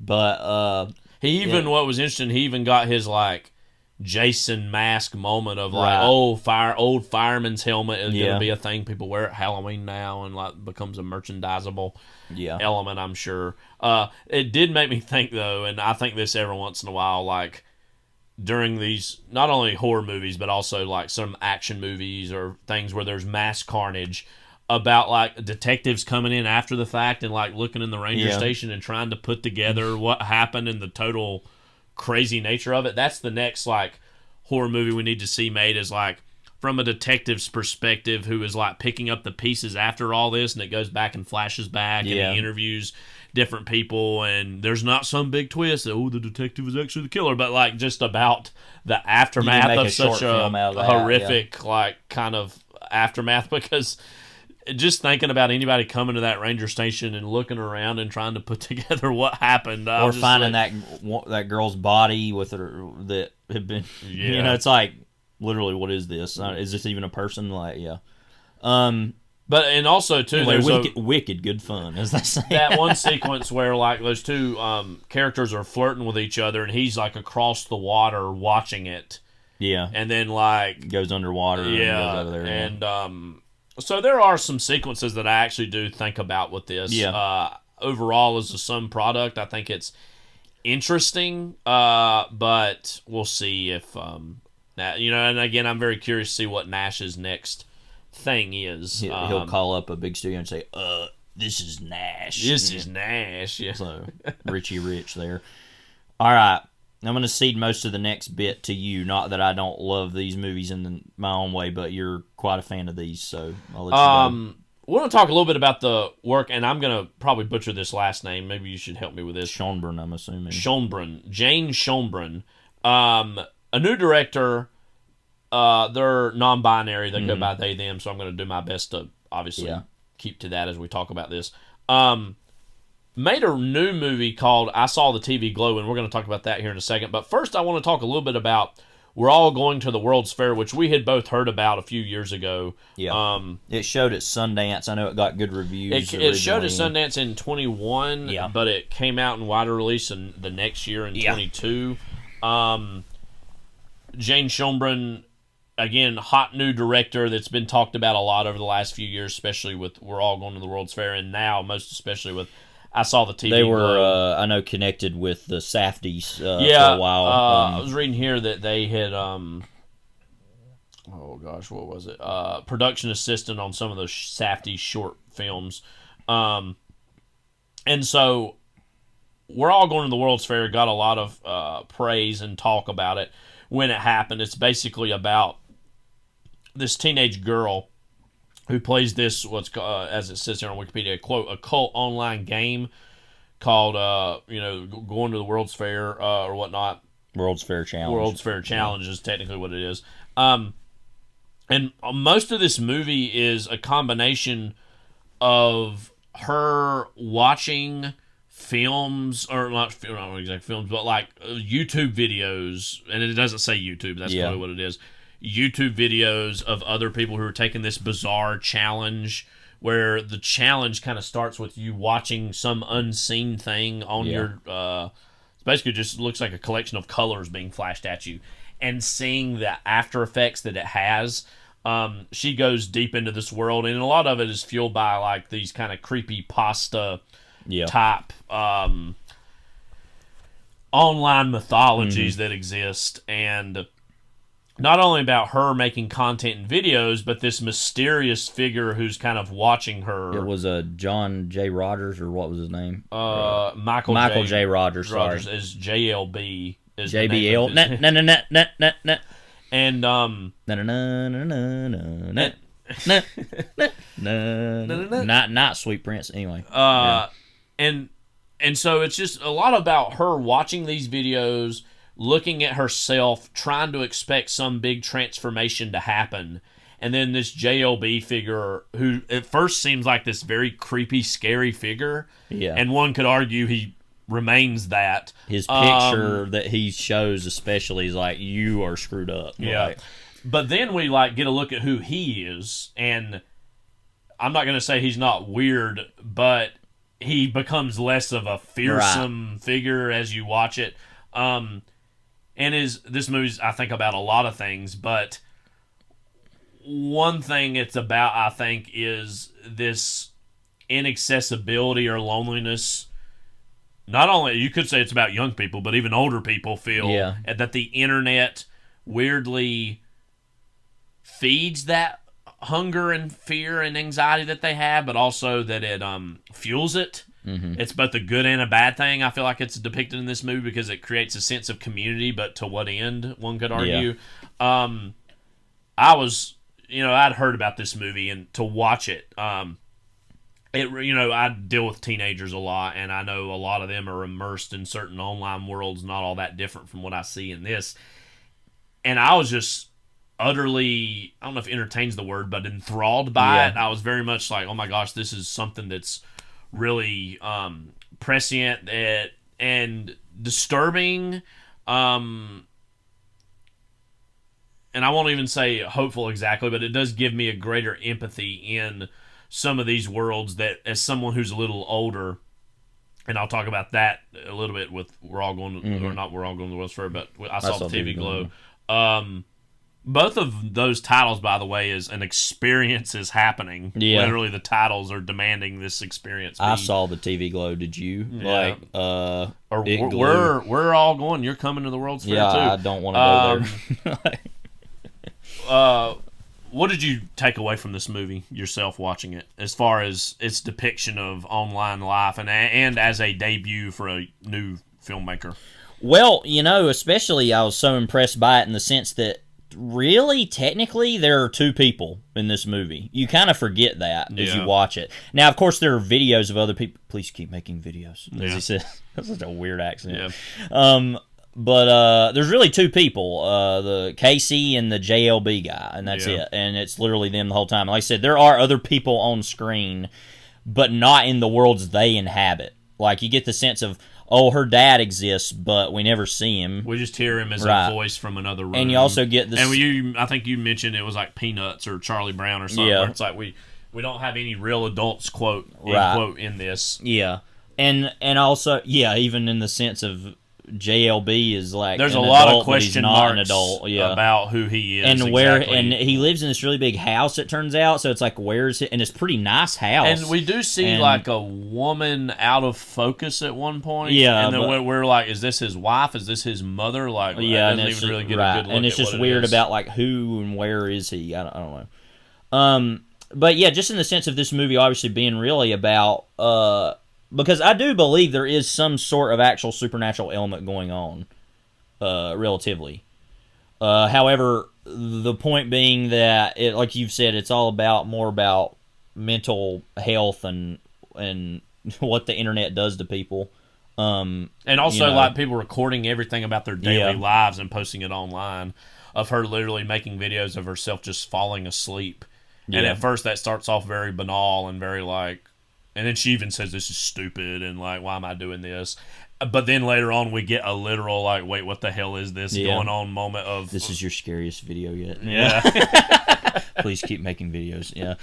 But he even what was interesting, he even got his like Jason mask moment of like, old fireman's helmet is going to be a thing people wear at Halloween now, and like becomes a merchandisable element, I'm sure. It did make me think though, and I think this every once in a while, like during these not only horror movies but also like some action movies or things where there's mass carnage, about like detectives coming in after the fact and like looking in the ranger station and trying to put together what happened and the total crazy nature of it. That's the next like horror movie we need to see made, is like from a detective's perspective who is like picking up the pieces after all this, and it goes back and flashes back and he interviews different people, and there's not some big twist that, the detective is actually the killer, but like just about the aftermath of such a horrific like kind of aftermath, because just thinking about anybody coming to that ranger station and looking around and trying to put together what happened, or finding that girl's body with her that had been, it's like literally, what is this? Is this even a person? Like, but and also too, anyway, there's wicked good fun, as they say. That one sequence where like those two characters are flirting with each other, and he's like across the water watching it. Yeah, and then like goes underwater. Yeah, and goes over there, and so there are some sequences that I actually do think about with this. Yeah. Overall, as a sum product, I think it's interesting, but we'll see if and again, I'm very curious to see what Nash's next thing is. He'll call up a big studio and say, this is Nash. This is Nash. Yeah. So, Richie Rich there. All right. I'm going to cede most of the next bit to you. Not that I don't love these movies in my own way, but you're quite a fan of these, so I'll let you go. We're going to talk a little bit about the work, and I'm going to probably butcher this last name. Maybe you should help me with this. Schoenbrun, I'm assuming. Schoenbrun. Jane Schoenbrun. A new director. They're non-binary. They go by they, them, so I'm going to do my best to obviously keep to that as we talk about this. Made a new movie called I Saw the TV Glow, and we're going to talk about that here in a second. But first, I want to talk a little bit about We're All Going to the World's Fair, which we had both heard about a few years ago. Yeah. It showed at Sundance. I know it got good reviews. It showed at Sundance in 21, but it came out in wider release in the next year in 22. Jane Schoenbrun, again, hot new director that's been talked about a lot over the last few years, especially with We're All Going to the World's Fair, and now most especially with I Saw the TV. They were, I know, connected with the Safdies for a while. I was reading here that they had, what was it? Production assistant on some of those Safdie short films. And so, We're All Going to the World's Fair got a lot of praise and talk about it when it happened. It's basically about this teenage girl who plays this, as it says here on Wikipedia, quote, a cult online game called, going to the World's Fair or whatnot. World's Fair Challenge. World's Fair Challenge is technically what it is. And most of this movie is a combination of her watching films, or not exactly films, but like YouTube videos, and it doesn't say YouTube, that's probably what it is. YouTube videos of other people who are taking this bizarre challenge, where the challenge kind of starts with you watching some unseen thing on your it basically just looks like a collection of colors being flashed at you, and seeing the after effects that it has. She goes deep into this world, and a lot of it is fueled by like these kind of creepy pasta type online mythologies that exist, and not only about her making content and videos, but this mysterious figure who's kind of watching her. It was John J. Rogers, or what was his name? Michael J. Rogers. Rogers is JLB. Is JBL. And not Sweet Prince. Anyway. And so it's just a lot about her watching these videos, looking at herself, trying to expect some big transformation to happen. And then this JLB figure, who at first seems like this very creepy, scary figure. Yeah. And one could argue he remains that. His picture that he shows especially is like, you are screwed up. Yeah. Like, but then we like get a look at who he is. And I'm not going to say he's not weird, but he becomes less of a fearsome figure as you watch it. And this movie's, I think, about a lot of things, but one thing it's about, I think, is this inaccessibility or loneliness. Not only, you could say it's about young people, but even older people feel that the internet weirdly feeds that hunger and fear and anxiety that they have, but also that it fuels it. Mm-hmm. It's both a good and a bad thing. I feel like it's depicted in this movie because it creates a sense of community, but to what end, one could argue. I was, I'd heard about this movie, and to watch it, I deal with teenagers a lot, and I know a lot of them are immersed in certain online worlds, not all that different from what I see in this. And I was just utterly, I don't know if entertain's the word, but enthralled by it. I was very much like, oh my gosh, this is something that's really prescient and disturbing. And I won't even say hopeful exactly, but it does give me a greater empathy in some of these worlds that, as someone who's a little older, and I'll talk about that a little bit with We're All Going to, or not We're All Going to the World's Fair, but I saw the TV Globe. Both of those titles, by the way, is an experience is happening. Yeah. Literally, the titles are demanding this experience. I saw the TV Globe. Did you? Yeah. Or we're all going. You're coming to the World's Fair, too. Yeah, I don't want to go there. What did you take away from this movie yourself watching it, as far as its depiction of online life and as a debut for a new filmmaker? Well, especially I was so impressed by it in the sense that really, technically, there are two people in this movie. You kind of forget that as you watch it. Now, of course, there are videos of other people. Please keep making videos, as he said. That's such a weird accent. Yeah. But there's really two people, the Casey and the JLB guy, and that's it. And it's literally them the whole time. Like I said, there are other people on screen, but not in the worlds they inhabit. Like, you get the sense of, oh, her dad exists, but we never see him. We just hear him as a voice from another room. And you also get this... And I think you mentioned it was like Peanuts or Charlie Brown or something, where it's like we don't have any real adults, quote, in this. Yeah. And also, even in the sense of JLB is like there's a lot of question marks about who he is and exactly. And he lives in this really big house, it turns out, so it's like, where's it? And it's a pretty nice house, and we do see like a woman out of focus at one point, and then we're like, is this his wife, is this his mother? Like, and doesn't even really get a good look, and it's just weird about like who and where is he. I don't know. But just in the sense of this movie obviously being really about because I do believe there is some sort of actual supernatural element going on, relatively. However, the point being that, like you've said, it's all more about mental health and what the internet does to people. And also, like, people recording everything about their daily lives and posting it online, of her literally making videos of herself just falling asleep. And at first that starts off very banal and very like... And then she even says, this is stupid, and like, why am I doing this? But then later on, we get a literal, like, wait, what the hell is this going on moment of... This is your scariest video yet. Yeah. Please keep making videos. Yeah.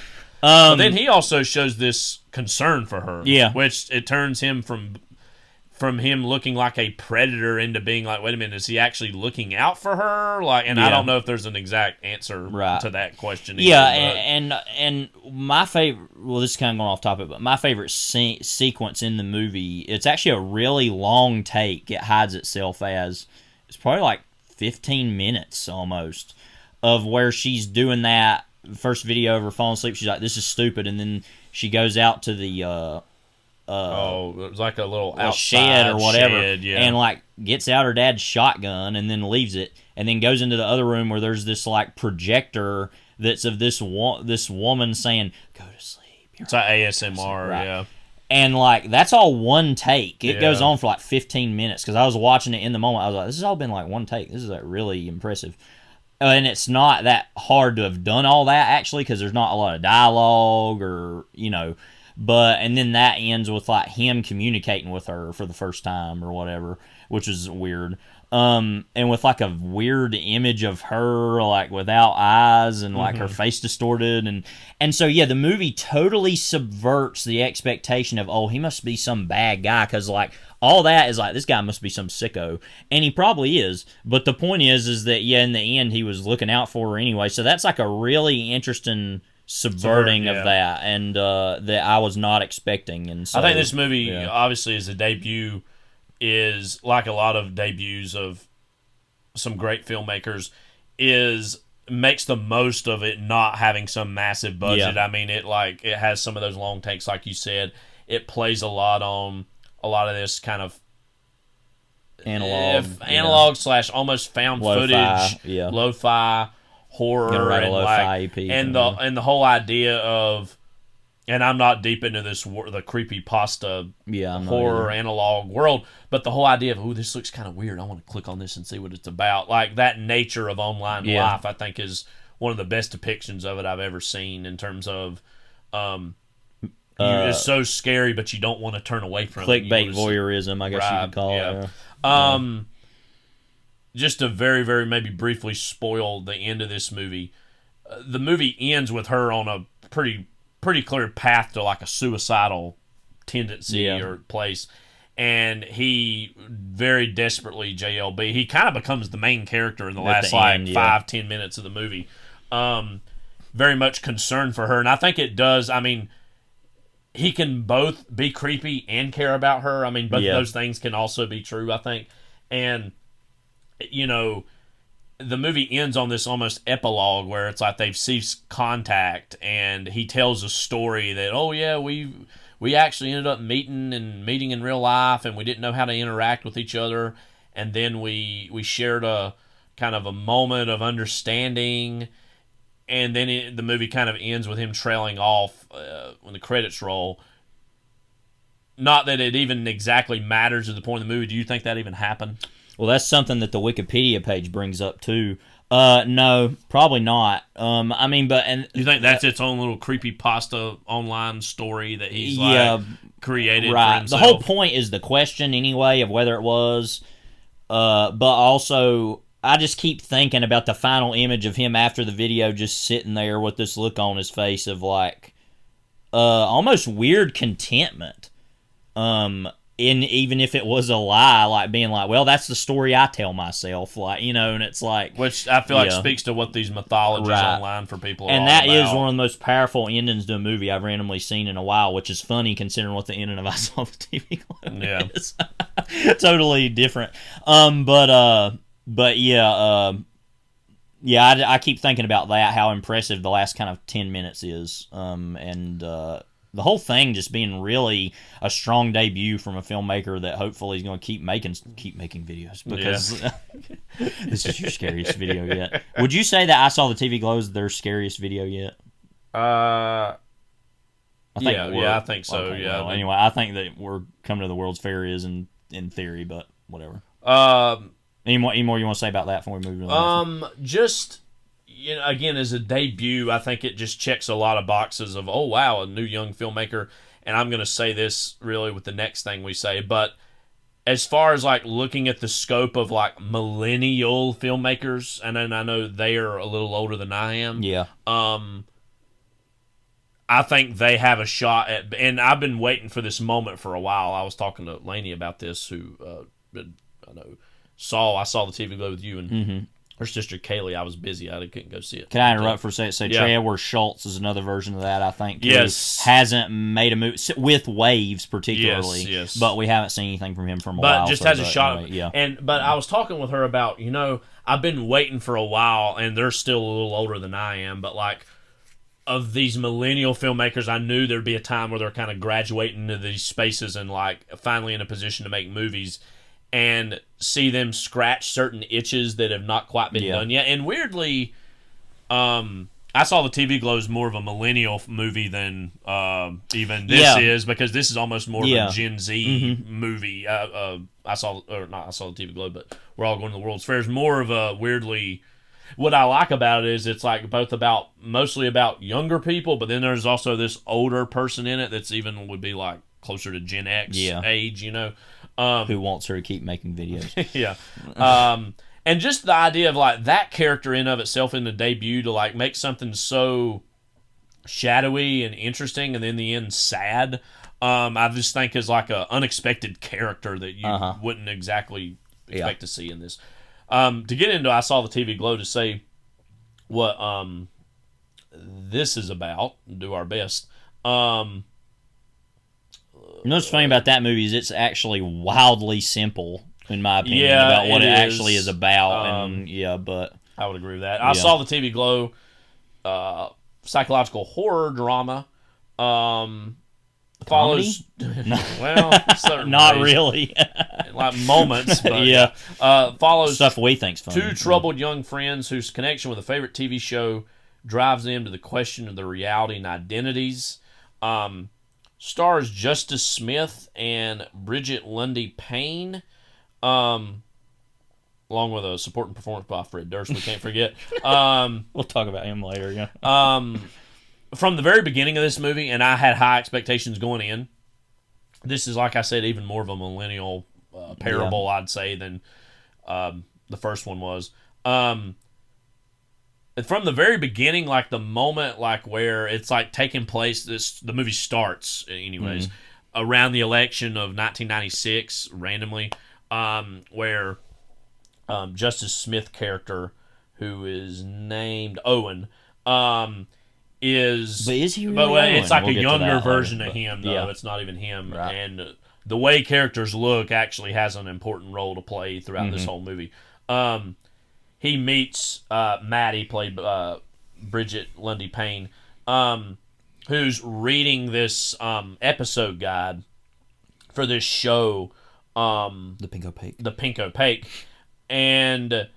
But then he also shows this concern for her. Yeah. Which it turns him from him looking like a predator into being like, wait a minute, is he actually looking out for her? Like, and I don't know if there's an exact answer to that question. Yeah, and my favorite, well, this is kind of going off topic, but my favorite sequence in the movie, it's actually a really long take. It hides itself as, it's probably like 15 minutes almost, of where she's doing that first video of her falling asleep. She's like, this is stupid, and then she goes out to the... it was like a little shed or whatever, yeah. And like gets out her dad's shotgun and then leaves it, and then goes into the other room where there's this like projector that's of this woman saying, "Go to sleep." It's like ASMR, yeah. And like that's all one take. It goes on for like 15 minutes because I was watching it in the moment. I was like, "This has all been like one take. This is like really impressive." And it's not that hard to have done all that actually because there's not a lot of dialogue or But, and then that ends with, like, him communicating with her for the first time or whatever, which is weird. And with, like, a weird image of her, like, without eyes and, like, her face distorted. And so, the movie totally subverts the expectation of, oh, he must be some bad guy, because, like, all that is, like, this guy must be some sicko. And he probably is. But the point is that, in the end, he was looking out for her anyway. So that's, like, a really interesting... subverting of that, and that I was not expecting. And so, I think this movie, obviously, as a debut, is like a lot of debuts of some great filmmakers, makes the most of it not having some massive budget. I mean, it has some of those long takes, like you said. It plays a lot on a lot of this kind of analog / almost found footage, lo-fi horror, and the whole idea of and I'm not deep into the creepypasta horror either. analog world, but the whole idea of, oh, this looks kind of weird, I want to click on this and see what it's about. Like, that nature of online life, I think, is one of the best depictions of it I've ever seen in terms of it's so scary, but you don't want to turn away from it. Clickbait voyeurism, I guess you could call it. Yeah. Just to very, very maybe briefly spoil the end of this movie, the movie ends with her on a pretty clear path to like a suicidal tendency or place, and he very desperately, JLB, he kind of becomes the main character in the last 5-10 minutes of the movie. Very much concerned for her, and I think it does. I mean, he can both be creepy and care about her. I mean, both of those things can also be true, I think. And, you know, the movie ends on this almost epilogue where it's like they've ceased contact, and he tells a story that, oh yeah, we actually ended up meeting in real life, and we didn't know how to interact with each other, and then we shared a kind of a moment of understanding, and then the movie kind of ends with him trailing off when the credits roll. Not that it even exactly matters at the point of the movie. Do you think that even happened? Well, that's something that the Wikipedia page brings up too. No, probably not. I mean, you think that's its own little creepypasta online story that he's created right. for himself? The whole point is the question anyway of whether it was, but also I just keep thinking about the final image of him after the video, just sitting there with this look on his face of like, almost weird contentment. Even if it was a lie, like being like, well, that's the story I tell myself, like, you know, and it's like, which I feel like speaks to what these mythologies online for people are and all that about. is one of the most powerful endings to a movie I've randomly seen in a while, which is funny considering what the ending of I Saw the TV Globe is. Totally different. But yeah, I keep thinking about that, how impressive the last kind of 10 minutes is, and the whole thing just being really a strong debut from a filmmaker that hopefully is going to keep making videos, because this is your scariest video yet. Would you say that I Saw the TV Glow is their scariest video yet? I think so. Okay, yeah. Well, anyway, I think that we're coming to the World's Fair is in theory, but whatever. Any more you want to say about that before we move on? Just, you know, again, as a debut, I think it just checks a lot of boxes of, oh wow, a new young filmmaker. And I'm going to say this really with the next thing we say, but as far as like looking at the scope of like millennial filmmakers, and then I know they are a little older than I am. Yeah. I think they have a shot at, and I've been waiting for this moment for a while. I was talking to Lainey about this, who I saw the TV Glow with you, and her sister Kaylee. I was busy. I couldn't go see it. Can I interrupt for a second? So Trey Edward Schultz is another version of that, I think. Yes. Hasn't made a movie with Waves particularly. Yes. But we haven't seen anything from him for a while. But just has a shot. Anyway, But I was talking with her about, you know, I've been waiting for a while, and they're still a little older than I am, but like, of these millennial filmmakers, I knew there'd be a time where they're kind of graduating into these spaces and like finally in a position to make movies, and see them scratch certain itches that have not quite been done yet. And weirdly, I Saw the TV Glow is more of a millennial movie than even this is, because this is almost more of a Gen Z movie. I Saw the TV Glow, but We're All Going to the World's Fair is more of a weirdly. What I like about it is it's like both mostly about younger people, but then there's also this older person in it that's even would be like closer to Gen X age, you know. Who wants her to keep making videos. And just the idea of like that character in of itself in the debut to like make something so shadowy and interesting and then in the end sad, I just think is like a unexpected character that you wouldn't exactly expect to see in this. To get into I Saw the TV Glow, to say what this is about, do our best. You know what's funny about that movie is it's actually wildly simple, in my opinion, about what it actually is about. But I would agree with that. I Saw the TV Glow, psychological horror drama. Follows not really like moments, but follows stuff we think's funny. Two troubled young friends whose connection with a favorite TV show drives them to the question of their reality and identities. Stars Justice Smith and Bridget Lundy-Paine, along with a supporting performance by Fred Durst, we can't forget. We'll talk about him later, yeah. From the very beginning of this movie, and I had high expectations going in, this is, like I said, even more of a millennial parable, I'd say, than the first one was. From the very beginning, like the moment, like where it's like taking place, the movie starts, anyways, around the election of 1996, randomly, where Justice Smith character, who is named Owen, is. But is he really Owen? It's like a younger version of him, though. Yeah. It's not even him, right. And the way characters look actually has an important role to play throughout this whole movie. He meets Maddie, played Bridget Lundy-Paine, who's reading this episode guide for this show, The Pink Opaque. The Pink Opaque, and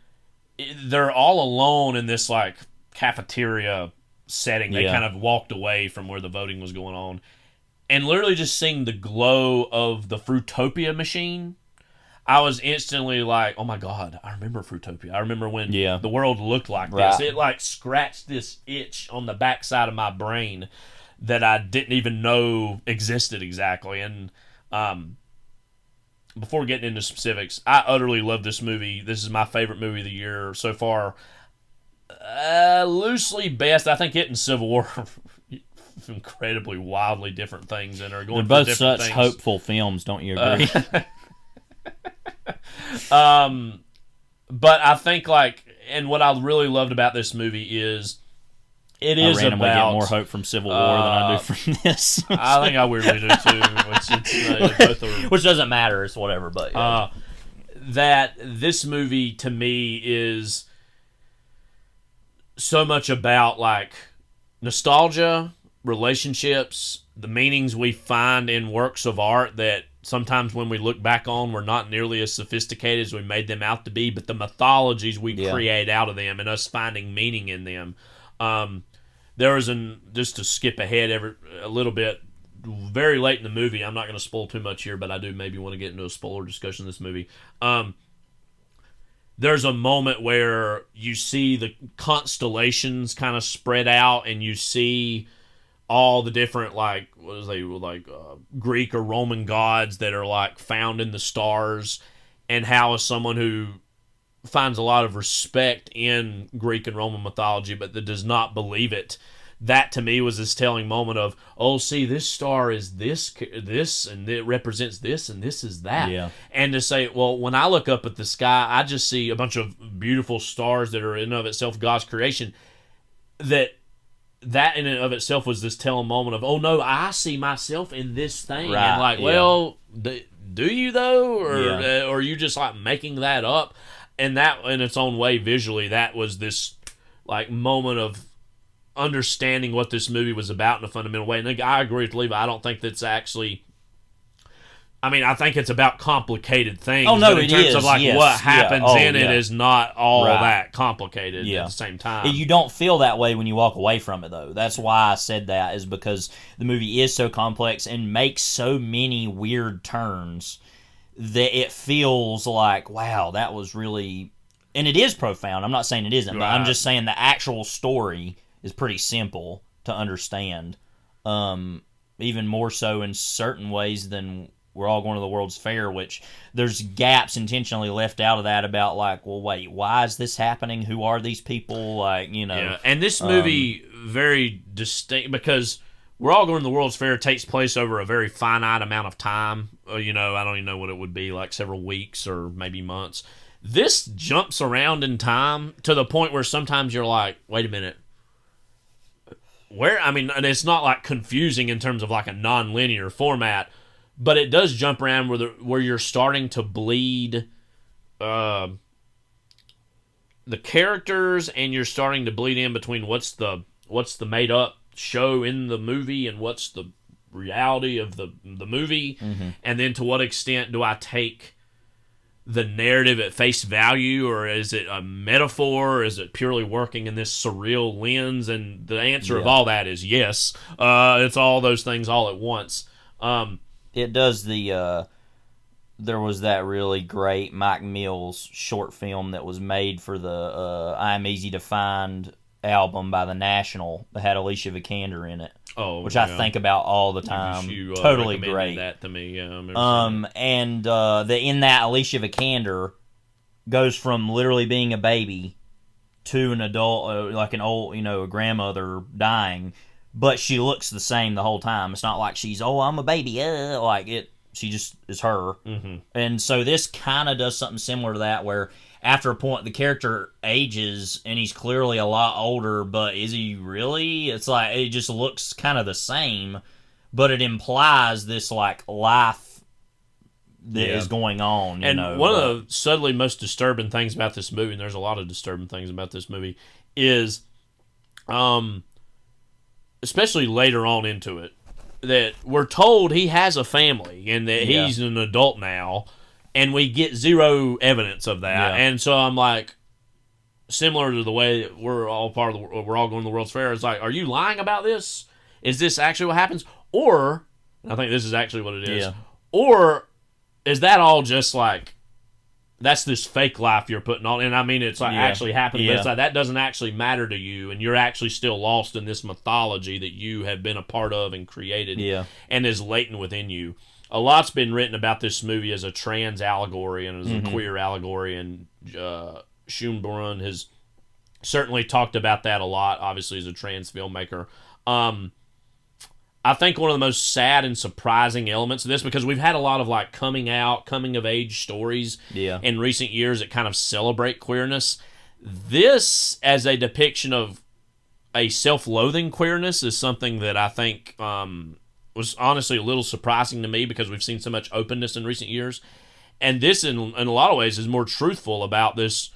they're all alone in this like cafeteria setting. They kind of walked away from where the voting was going on, and literally just seeing the glow of the Fruitopia machine. I was instantly like, oh my God, I remember Fruitopia. I remember when the world looked like this. It like scratched this itch on the backside of my brain that I didn't even know existed exactly. And before getting into specifics, I utterly love this movie. This is my favorite movie of the year so far. Loosely best, I think it and Civil War incredibly wildly different things and are going They're both for such things. Hopeful films, don't you agree? But I think like, and what I really loved about this movie is it is I randomly about get more hope from Civil War than I do from this. I think I weirdly do too. Which doesn't matter. It's whatever. But that this movie to me is so much about like nostalgia, relationships, the meanings we find in works of art that sometimes when we look back on, we're not nearly as sophisticated as we made them out to be, but the mythologies we create out of them and us finding meaning in them. There was just to skip ahead a little bit, very late in the movie, I'm not going to spoil too much here, but I do maybe want to get into a spoiler discussion of this movie. There's a moment where you see the constellations kind of spread out and you see all the different Greek or Roman gods that are like found in the stars, and how as someone who finds a lot of respect in Greek and Roman mythology but that does not believe it, that to me was this telling moment of, oh, see, this star is this and it represents this and this is that. And to say, well, when I look up at the sky, I just see a bunch of beautiful stars that are in and of itself God's creation. That in and of itself was this telling moment of, oh no, I see myself in this thing. Right, and like, well, do you though? Or are you just like making that up? And that in its own way, visually, that was this like moment of understanding what this movie was about in a fundamental way. And I agree with Levi. I don't think that's actually, I mean, I think it's about complicated things. Oh, no, but in terms of like what happens in it is not all that complicated at the same time. You don't feel that way when you walk away from it, though. That's why I said that, is because the movie is so complex and makes so many weird turns that it feels like, wow, that was really... And it is profound. I'm not saying it isn't, but I'm just saying the actual story is pretty simple to understand. Even more so in certain ways than We're All Going to the World's Fair, which there's gaps intentionally left out of that about like, well, wait, why is this happening? Who are these people? Like, you know. Yeah. And this movie very distinct because We're All Going to the World's Fair takes place over a very finite amount of time. I don't even know what it would be, like several weeks or maybe months. This jumps around in time to the point where sometimes you're like, wait a minute. And it's not like confusing in terms of like a non-linear format, but it does jump around where you're starting to bleed the characters, and you're starting to bleed in between what's the made up show in the movie and what's the reality of the movie, and then to what extent do I take the narrative at face value, or is it a metaphor, or is it purely working in this surreal lens? And the answer of all that is yes. It's all those things all at once. It does the... there was that really great Mike Mills short film that was made for the I'm Easy to Find album by The National that had Alicia Vikander in it. Which I think about all the time. You totally great. That to me, yeah. And in that, Alicia Vikander goes from literally being a baby to an adult, like an old, a grandmother dying, but she looks the same the whole time. It's not like she's, I'm a baby, she just is her. Mm-hmm. And so this kind of does something similar to that, where after a point the character ages and he's clearly a lot older, but is he really? It's like it just looks kind of the same, but it implies this like life that is going on. One of the subtly most disturbing things about this movie, and there's a lot of disturbing things about this movie, is especially later on into it, that we're told he has a family and that he's an adult now, and we get zero evidence of that. And so I'm like, similar to the way that we're all going to the World's Fair, it's like, are you lying about this? Is this actually what happens? Or, I think this is actually what it is, or is that all just like, that's this fake life you're putting on? And I mean, it's like actually happening, but it's like that doesn't actually matter to you, and you're actually still lost in this mythology that you have been a part of and created and is latent within you. A lot's been written about this movie as a trans allegory and as a queer allegory, and Schoenbrun has certainly talked about that a lot, obviously, as a trans filmmaker. I think one of the most sad and surprising elements of this, because we've had a lot of like coming of age stories in recent years that kind of celebrate queerness. This, as a depiction of a self-loathing queerness, is something that I think was honestly a little surprising to me, because we've seen so much openness in recent years. And this, in a lot of ways, is more truthful about this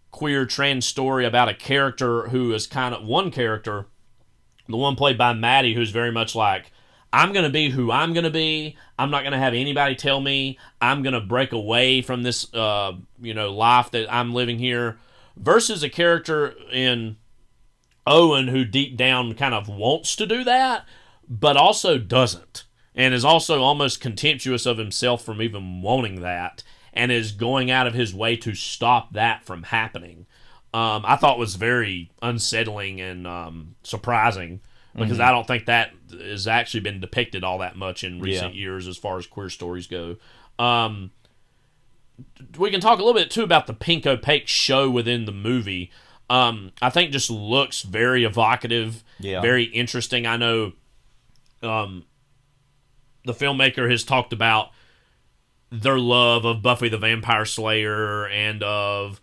queer trans story about a character who is kind of one character, the one played by Maddie, who's very much like, I'm going to be who I'm going to be. I'm not going to have anybody tell me. I'm going to break away from this, life that I'm living here. Versus a character in Owen who deep down kind of wants to do that, but also doesn't. And is also almost contemptuous of himself from even wanting that, and is going out of his way to stop that from happening. I thought was very unsettling and surprising, because I don't think that has actually been depicted all that much in recent years as far as queer stories go. We can talk a little bit, too, about the pink opaque show within the movie. I think just looks very evocative, very interesting. I know the filmmaker has talked about their love of Buffy the Vampire Slayer and of...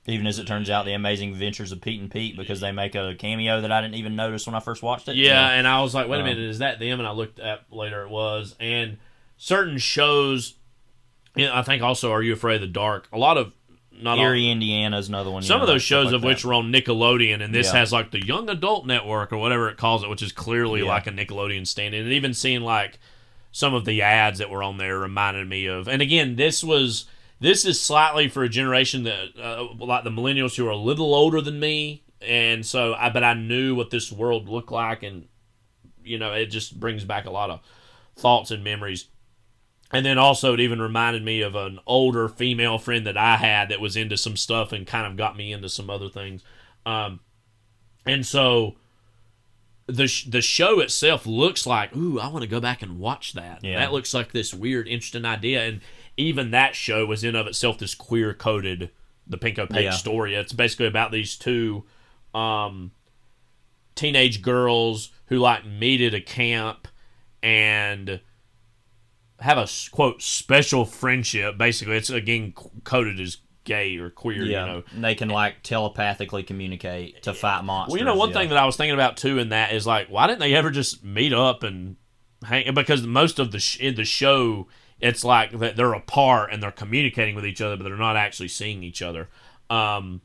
even as it turns out, The Amazing Adventures of Pete and Pete, because they make a cameo that I didn't even notice when I first watched it. Yeah, and I was like, wait a minute, is that them? And I looked up later, it was. And certain shows, I think also Are You Afraid of the Dark? A lot of... Erie, Indiana is another one. Some of those shows of which were on Nickelodeon, and this has like the Young Adult Network or whatever it calls it, which is clearly like a Nickelodeon stand-in. And even seeing like some of the ads that were on there reminded me of... And again, this is slightly for a generation that, like the millennials who are a little older than me, and so, but I knew what this world looked like, and, it just brings back a lot of thoughts and memories. And then also it even reminded me of an older female friend that I had that was into some stuff and kind of got me into some other things. And so the show itself looks like, ooh, I want to go back and watch that. Yeah. That looks like this weird, interesting idea, and even that show was in of itself this queer-coded, the Pink Opaque story. It's basically about these two teenage girls who, like, meet at a camp and have a, quote, special friendship. Basically, it's, again, coded as gay or queer, And they can, like, telepathically communicate to fight monsters. Well, one thing that I was thinking about, too, in that is, like, why didn't they ever just meet up and hang? Because most of the show... It's like that they're apart and they're communicating with each other, but they're not actually seeing each other. And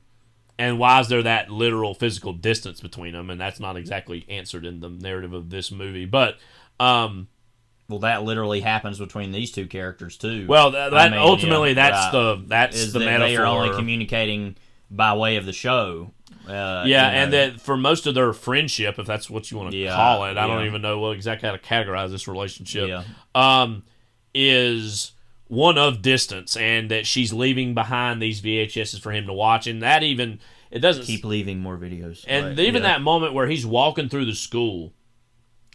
why is there that literal physical distance between them? And that's not exactly answered in the narrative of this movie. But Well, that literally happens between these two characters too. Well, ultimately that's the metaphor. They are only communicating by way of the show. And that for most of their friendship, if that's what you want to call it, I don't even know exactly how to categorize this relationship. Is one of distance, and that she's leaving behind these VHSs for him to watch, and that even it doesn't keep leaving more videos. And even that moment where he's walking through the school,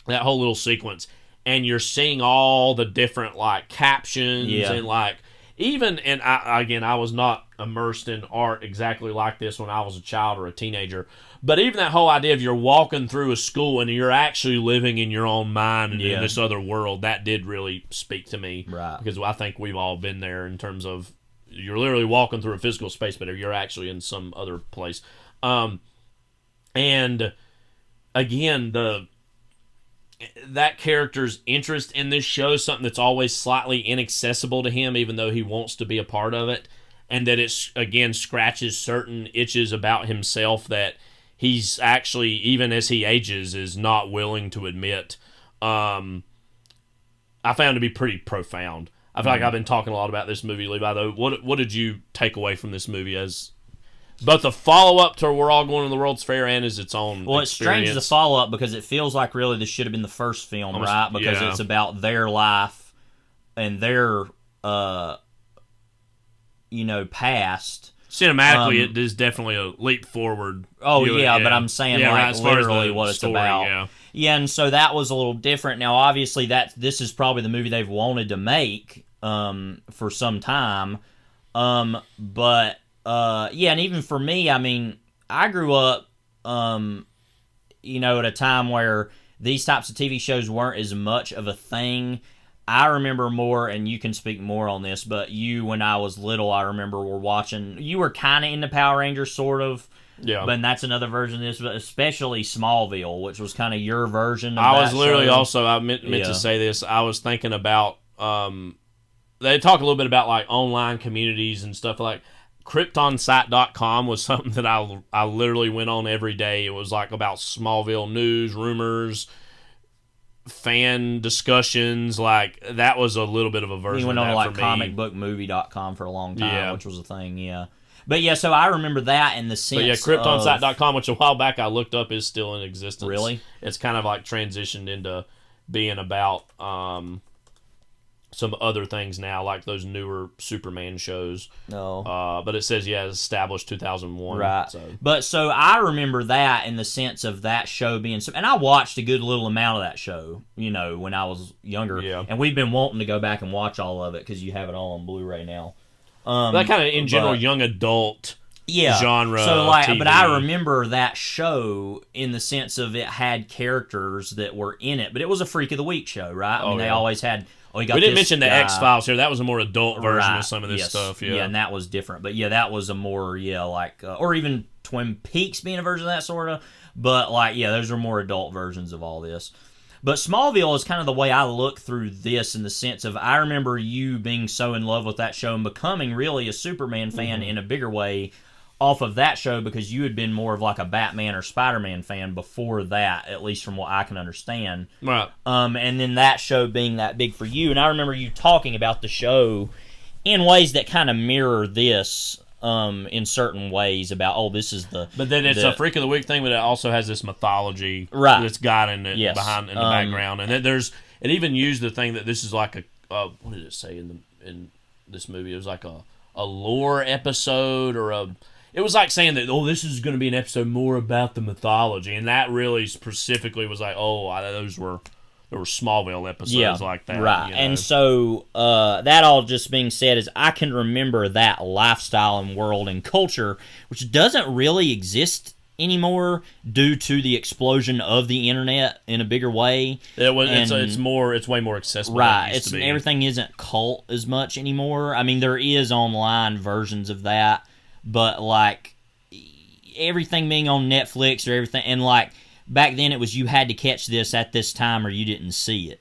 that whole little sequence. And you're seeing all the different like captions and like I was not immersed in art exactly like this when I was a child or a teenager, but even that whole idea of you're walking through a school and you're actually living in your own mind and in this other world, that did really speak to me, right? Because I think we've all been there in terms of you're literally walking through a physical space, but you're actually in some other place. And again, that character's interest in this show is something that's always slightly inaccessible to him, even though he wants to be a part of it, and that it, again, scratches certain itches about himself that he's actually, even as he ages, is not willing to admit. I found to be pretty profound. I feel like I've been talking a lot about this movie, Levi, though. What did you take away from this movie as both the follow-up to We're All Going to the World's Fair and as its own experience? It's strange the follow-up because it feels like really this should have been the first film, right? Because it's about their life and their, past. Cinematically, it is definitely a leap forward. Oh, but I'm saying literally what it's about. Yeah, and so that was a little different. Now, obviously, this is probably the movie they've wanted to make for some time. But... and even for me, I mean, I grew up, at a time where these types of TV shows weren't as much of a thing. I remember more, and you can speak more on this, but when I was little, I remember you were kind of into Power Rangers, sort of. Yeah. But that's another version of this, but especially Smallville, which was kind of your version of I was literally show. Also, I meant to say this, I was thinking about, they talk a little bit about, like, online communities and stuff like KryptonSite.com was something that I literally went on every day. It was like about Smallville news, rumors, fan discussions. Like that was a little bit of a version. You went on to like comicbookmovie.com for a long time, which was a thing. But so I remember that in the sense. But KryptonSite.com, which a while back I looked up, is still in existence. Really? It's kind of like transitioned into being about some other things now, like those newer Superman shows. No. But it says, established 2001. Right. So I remember that in the sense of that show being... And I watched a good little amount of that show, when I was younger. Yeah. And we've been wanting to go back and watch all of it because you have it all on Blu-ray now. That kind of, in general, young adult genre TV. But I remember that show in the sense of it had characters that were in it. But it was a Freak of the Week show, right? I mean, they always had... we didn't mention the X-Files here. That was a more adult version of some of this stuff. Yeah, and that was different. But that was a more or even Twin Peaks being a version of that sort of. But those are more adult versions of all this. But Smallville is kind of the way I look through this in the sense of I remember you being so in love with that show and becoming really a Superman fan in a bigger way off of that show because you had been more of like a Batman or Spider-Man fan before that, at least from what I can understand. Right. And then that show being that big for you. And I remember you talking about the show in ways that kind of mirror this in certain ways about, this is the... But then it's a Freak of the Week thing, but it also has this mythology that's guiding it behind in the background. And then it even used the thing that this is like what did it say in this movie? It was like a lore episode or it was like saying that, this is going to be an episode more about the mythology, and that really specifically was like, there were Smallville episodes like that. Right, and so that all just being said is I can remember that lifestyle and world and culture, which doesn't really exist anymore due to the explosion of the internet in a bigger way. It's way more accessible. Right, everything isn't cult as much anymore. I mean, there is online versions of that. But, everything being on Netflix or everything, and, back then it was you had to catch this at this time or you didn't see it,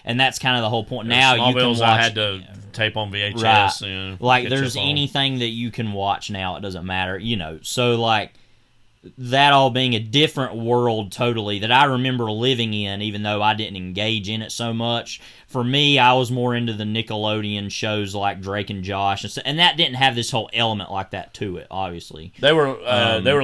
and that's kind of the whole point. Now you can watch... I had to tape on VHS. Right. There's anything that you can watch now, it doesn't matter, So, that all being a different world totally that I remember living in, even though I didn't engage in it so much. For me, I was more into the Nickelodeon shows like Drake and Josh, and that didn't have this whole element like that to it, obviously. They were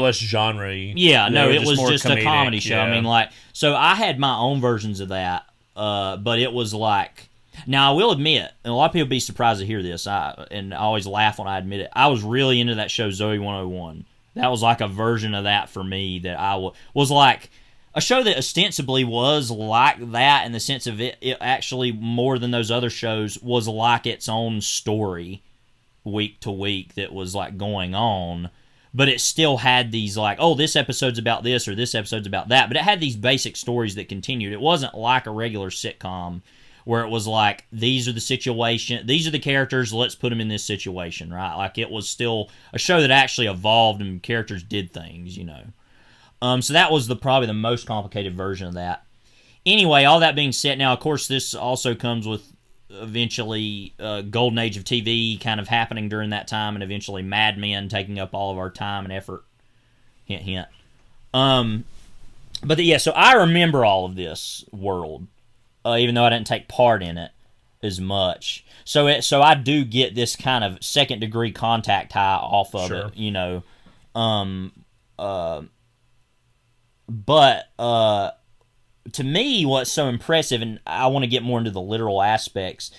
less genre-y. Yeah, no, it was just comedic, a comedy show. Yeah. I mean, like, so I had my own versions of that, but it was like... Now, I will admit, and a lot of people be surprised to hear this, and I always laugh when I admit it, I was really into that show, Zoe 101. That was like a version of that for me that I was like a show that ostensibly was like that in the sense of it actually more than those other shows was like its own story week to week that was like going on, but it still had these like, oh, this episode's about this or this episode's about that, but it had these basic stories that continued. It wasn't like a regular sitcom where it was like, these are the situation, these are the characters, let's put them in this situation, right? Like, it was still a show that actually evolved and characters did things, you know. So that was probably the most complicated version of that. Anyway, all that being said, now, of course, this also comes with eventually golden age of TV kind of happening during that time, and eventually Mad Men taking up all of our time and effort. Hint, hint. But yeah, so I remember all of this world. Even though I didn't take part in it as much. So I do get this kind of second-degree contact high off of it, you know. But to me, what's so impressive, and I want to get more into the literal aspects,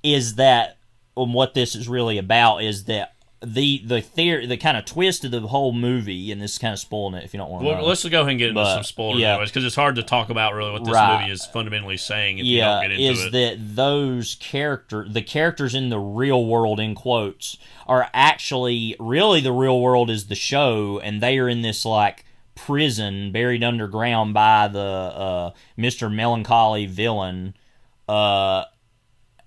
is that what this is really about is that the theory, the kind of twist of the whole movie, and this is kind of spoiling it if you don't want to know. Let's go ahead and get into some spoilers, because it's hard to talk about really what this movie is fundamentally saying if you don't get into it. Is that those the characters in the real world, in quotes, are actually, really the real world is the show, and they are in this, like, prison buried underground by the Mr. Melancholy villain,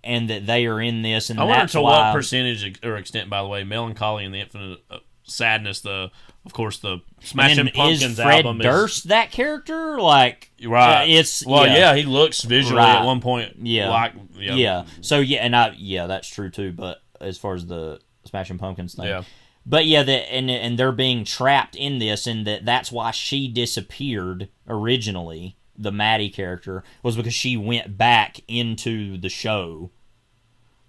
and that they are in this, and I wonder that's to why, what percentage or extent, by the way, Melancholy and the Infinite Sadness, of course, the Smashing Pumpkins is Fred album Durst that character? Like, right? It's he looks visually at one point, So that's true too. But as far as the Smashing Pumpkins thing, but and they're being trapped in this, and that's why she disappeared originally. The Maddie character was because she went back into the show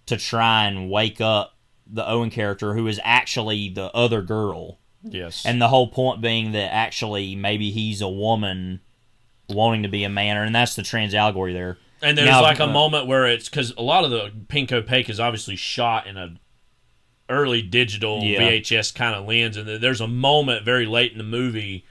to try and wake up the Owen character, who is actually the other girl. Yes. And the whole point being that actually maybe he's a woman wanting to be a man, and that's the trans allegory there. And there's a moment where it's, because a lot of the Pink Opaque is obviously shot in a early digital VHS kind of lens, and there's a moment very late in the movie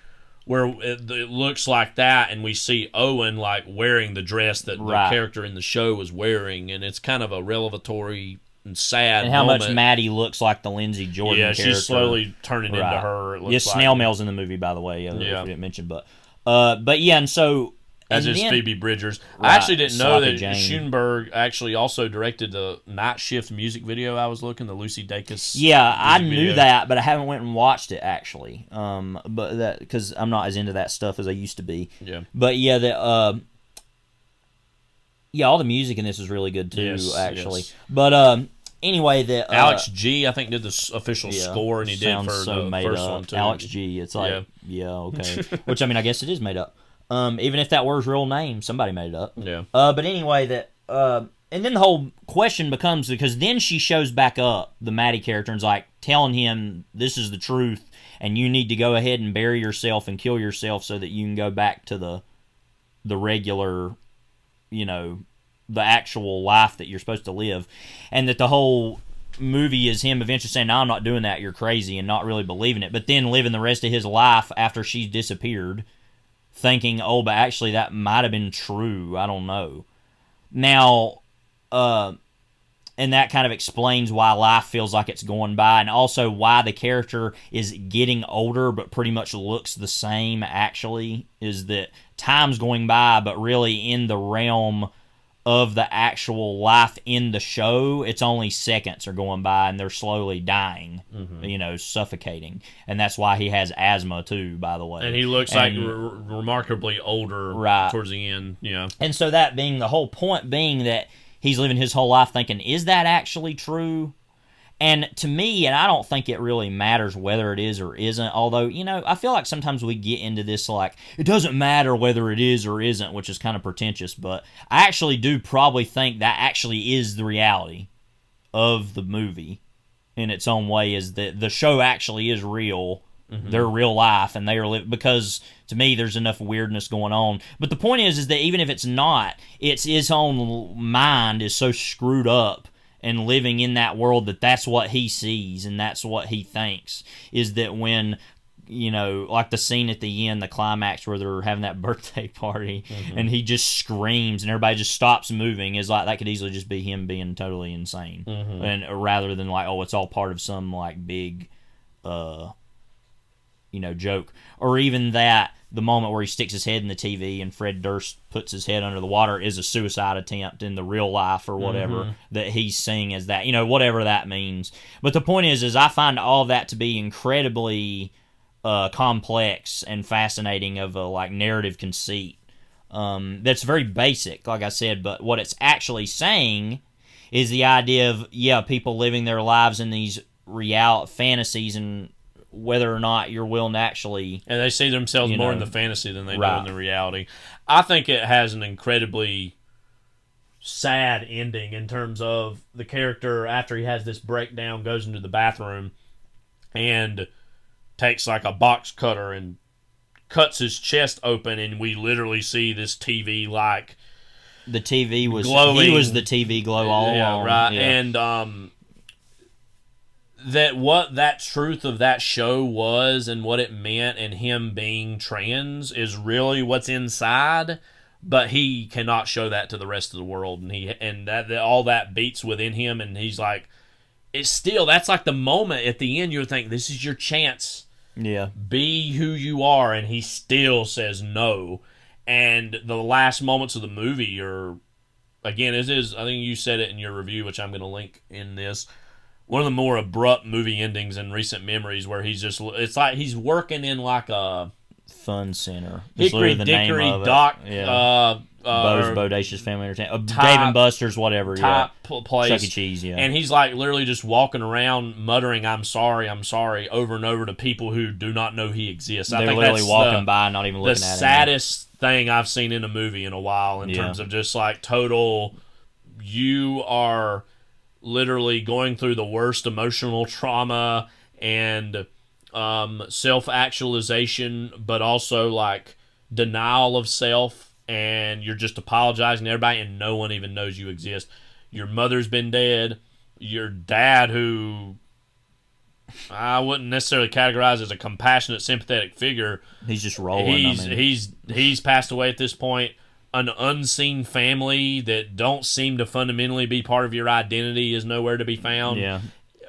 where it looks like that, and we see Owen like wearing the dress that the character in the show was wearing, and it's kind of a revelatory and sad and how moment. much Maddie looks like the Lindsay Jordan character. Yeah, she's slowly turning into her. It looks Snail Mail's in the movie, by the way. We didn't mention, but yeah, and so... As is Phoebe Bridgers. I actually didn't know that Schoenbrun actually also directed the Night Shift music video. I was looking, the Lucy Dacus. Yeah, I knew that, but I haven't went and watched it actually. But that, because I'm not as into that stuff as I used to be. Yeah. But all the music in this is really good too. Actually, but anyway, Alex G, I think, did the official score, and he did for the first one too. Alex G, it's like okay. Which, I mean, I guess it is made up. Even if that were his real name, somebody made it up. Yeah. But anyway, and then the whole question becomes, because then she shows back up, the Maddie character, and is like telling him this is the truth, and you need to go ahead and bury yourself and kill yourself so that you can go back to the regular, the actual life that you're supposed to live, and that the whole movie is him eventually saying, "No, I'm not doing that. You're crazy," and not really believing it, but then living the rest of his life after she's disappeared, thinking, oh, but actually that might have been true. I don't know. Now, and that kind of explains why life feels like it's going by, and also why the character is getting older but pretty much looks the same, actually, is that time's going by, but really in the realm of the actual life in the show, it's only seconds are going by, and they're slowly dying, suffocating. And that's why he has asthma, too, by the way. And he looks remarkably older towards the end, And so that being the whole point being that he's living his whole life thinking, is that actually true? And to me, and I don't think it really matters whether it is or isn't, although, I feel like sometimes we get into this, like, it doesn't matter whether it is or isn't, which is kind of pretentious, but I actually do probably think that actually is the reality of the movie in its own way, is that the show actually is real. They're real life, and they are because to me there's enough weirdness going on. But the point is that even if it's not, it's his own mind is so screwed up and living in that world that's what he sees and that's what he thinks. Is that when, like the scene at the end, the climax where they're having that birthday party, and he just screams and everybody just stops moving, is like that could easily just be him being totally insane, and rather than like, oh, it's all part of some like big joke. Or even that the moment where he sticks his head in the TV and Fred Durst puts his head under the water is a suicide attempt in the real life or whatever, that he's seeing as that, whatever that means. But the point is I find all that to be incredibly complex and fascinating of a like narrative conceit that's very basic, like I said, but what it's actually saying is the idea of people living their lives in these real fantasies, and whether or not you're willing to actually... And they see themselves more in the fantasy than they do in the reality. I think it has an incredibly sad ending in terms of the character, after he has this breakdown, goes into the bathroom and takes like a box cutter and cuts his chest open, and we literally see this TV like... The TV was... glowing. He was the TV glow all along. Right. Yeah. And that what that truth of that show was and what it meant, and him being trans is really what's inside, but he cannot show that to the rest of the world, and that all that beats within him, and he's like, it's still, that's like the moment at the end you would think, this is your chance. Yeah. Be who you are, and he still says no. And the last moments of the movie are, again, I think you said it in your review, which I'm going to link in this, one of the more abrupt movie endings in recent memories, where it's like he's working in like a fun center. Hickory Dickory Dock, Bo's Bodacious Family Entertainment, Dave and Buster's, whatever, type place, Chuck E. Cheese, and he's like literally just walking around muttering I'm sorry," over and over to people who do not know he exists. They're I think literally that's walking by, not even looking at him. The saddest thing I've seen in a movie in a while, in terms of just like total, you are literally going through the worst emotional trauma and self-actualization, but also like denial of self, and you're just apologizing to everybody, and no one even knows you exist. Your mother's been dead. Your dad, who I wouldn't necessarily categorize as a compassionate, sympathetic figure, he's just rolling. He's passed away at this point. An unseen family that don't seem to fundamentally be part of your identity is nowhere to be found. Yeah.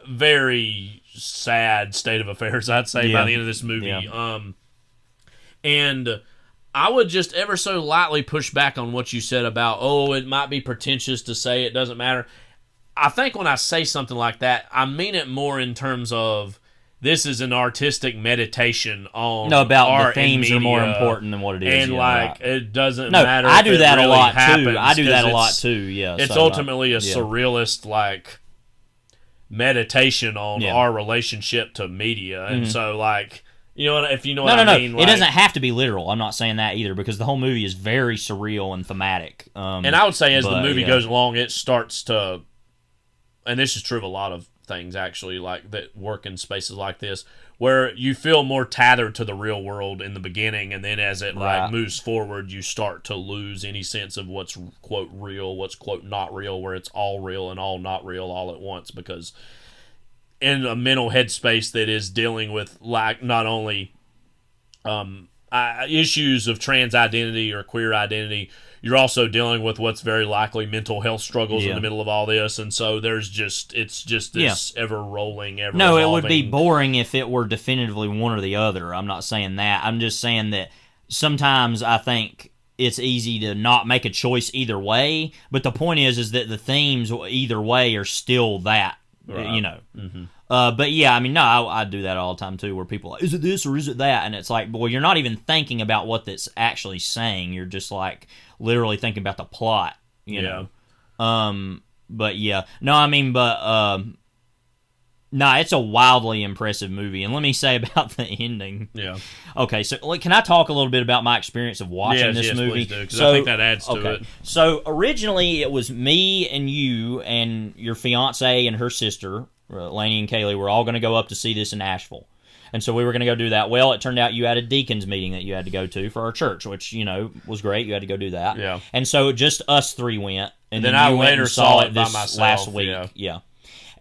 Very sad state of affairs, I'd say, by the end of this movie. Yeah. And I would just ever so lightly push back on what you said about, it might be pretentious to say it doesn't matter. I think when I say something like that, I mean it more in terms of, this is an artistic meditation on about art, the themes and media, are more important than what it is. And it doesn't no, matter. I do if that it really a lot happens, too. I do that a lot too. Yeah, it's ultimately a surrealist like meditation on our relationship to media, and so like, if you know what I mean. It doesn't have to be literal. I'm not saying that either, because the whole movie is very surreal and thematic. And I would say as the movie goes along, it starts to, and this is true of a lot of things actually, like that work in spaces like this, where you feel more tethered to the real world in the beginning, and then as it like moves forward, you start to lose any sense of what's quote real, what's quote not real, where it's all real and all not real all at once, because in a mental headspace that is dealing with like not only issues of trans identity or queer identity, you're also dealing with what's very likely mental health struggles in the middle of all this, and so it's just this ever rolling, ever evolving. It would be boring if it were definitively one or the other. I'm not saying that. I'm just saying that sometimes I think it's easy to not make a choice either way, but the point is that the themes either way are still that, But yeah, I mean, no, I do that all the time too, where people are like, is it this or is it that? And it's like, well, you're not even thinking about what that's actually saying. You're just like literally thinking about the plot, you know. But yeah, no, I mean, but Nah, it's a wildly impressive movie, and let me say about the ending. Yeah. Okay, so can I talk a little bit about my experience of watching this movie? Please do, because I think that adds to it. So originally, it was me and you and your fiance and her sister, Lainey and Kaylee, were all going to go up to see this in Nashville. And so we were going to go do that. Well, it turned out you had a deacon's meeting that you had to go to for our church, which, was great. You had to go do that. Yeah. And so just us three went. And then I you later saw it by this myself, last week. Yeah.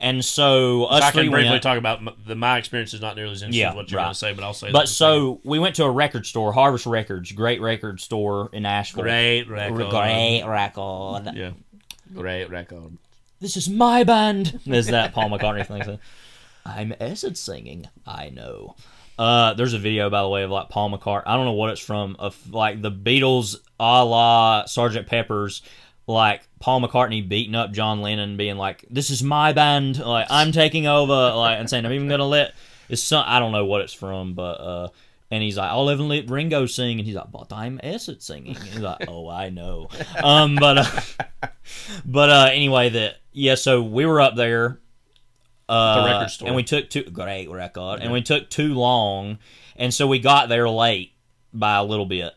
And so us I three can briefly went. talk about my experience is not nearly as interesting as what you're going to say, but I'll say that. But so we went to a record store, Harvest Records, great record store in Nashville. Great record. Great record. Yeah. Great record. This is my band. Is that Paul McCartney thing? I'm acid singing. I know. There's a video, by the way, of like Paul McCartney. I don't know what it's from. Of like the Beatles, a la Sgt. Pepper's. Like Paul McCartney beating up John Lennon, being like, "This is my band. Like I'm taking over." Like and saying, "I'm even gonna let." It's some. I don't know what it's from, but and he's like, "I'll even let Ringo sing," and he's like, "But I'm acid singing." And he's like, "Oh, I know." But anyway, so we were up there. The record store. And we took great record, and we took too long, and so we got there late by a little bit,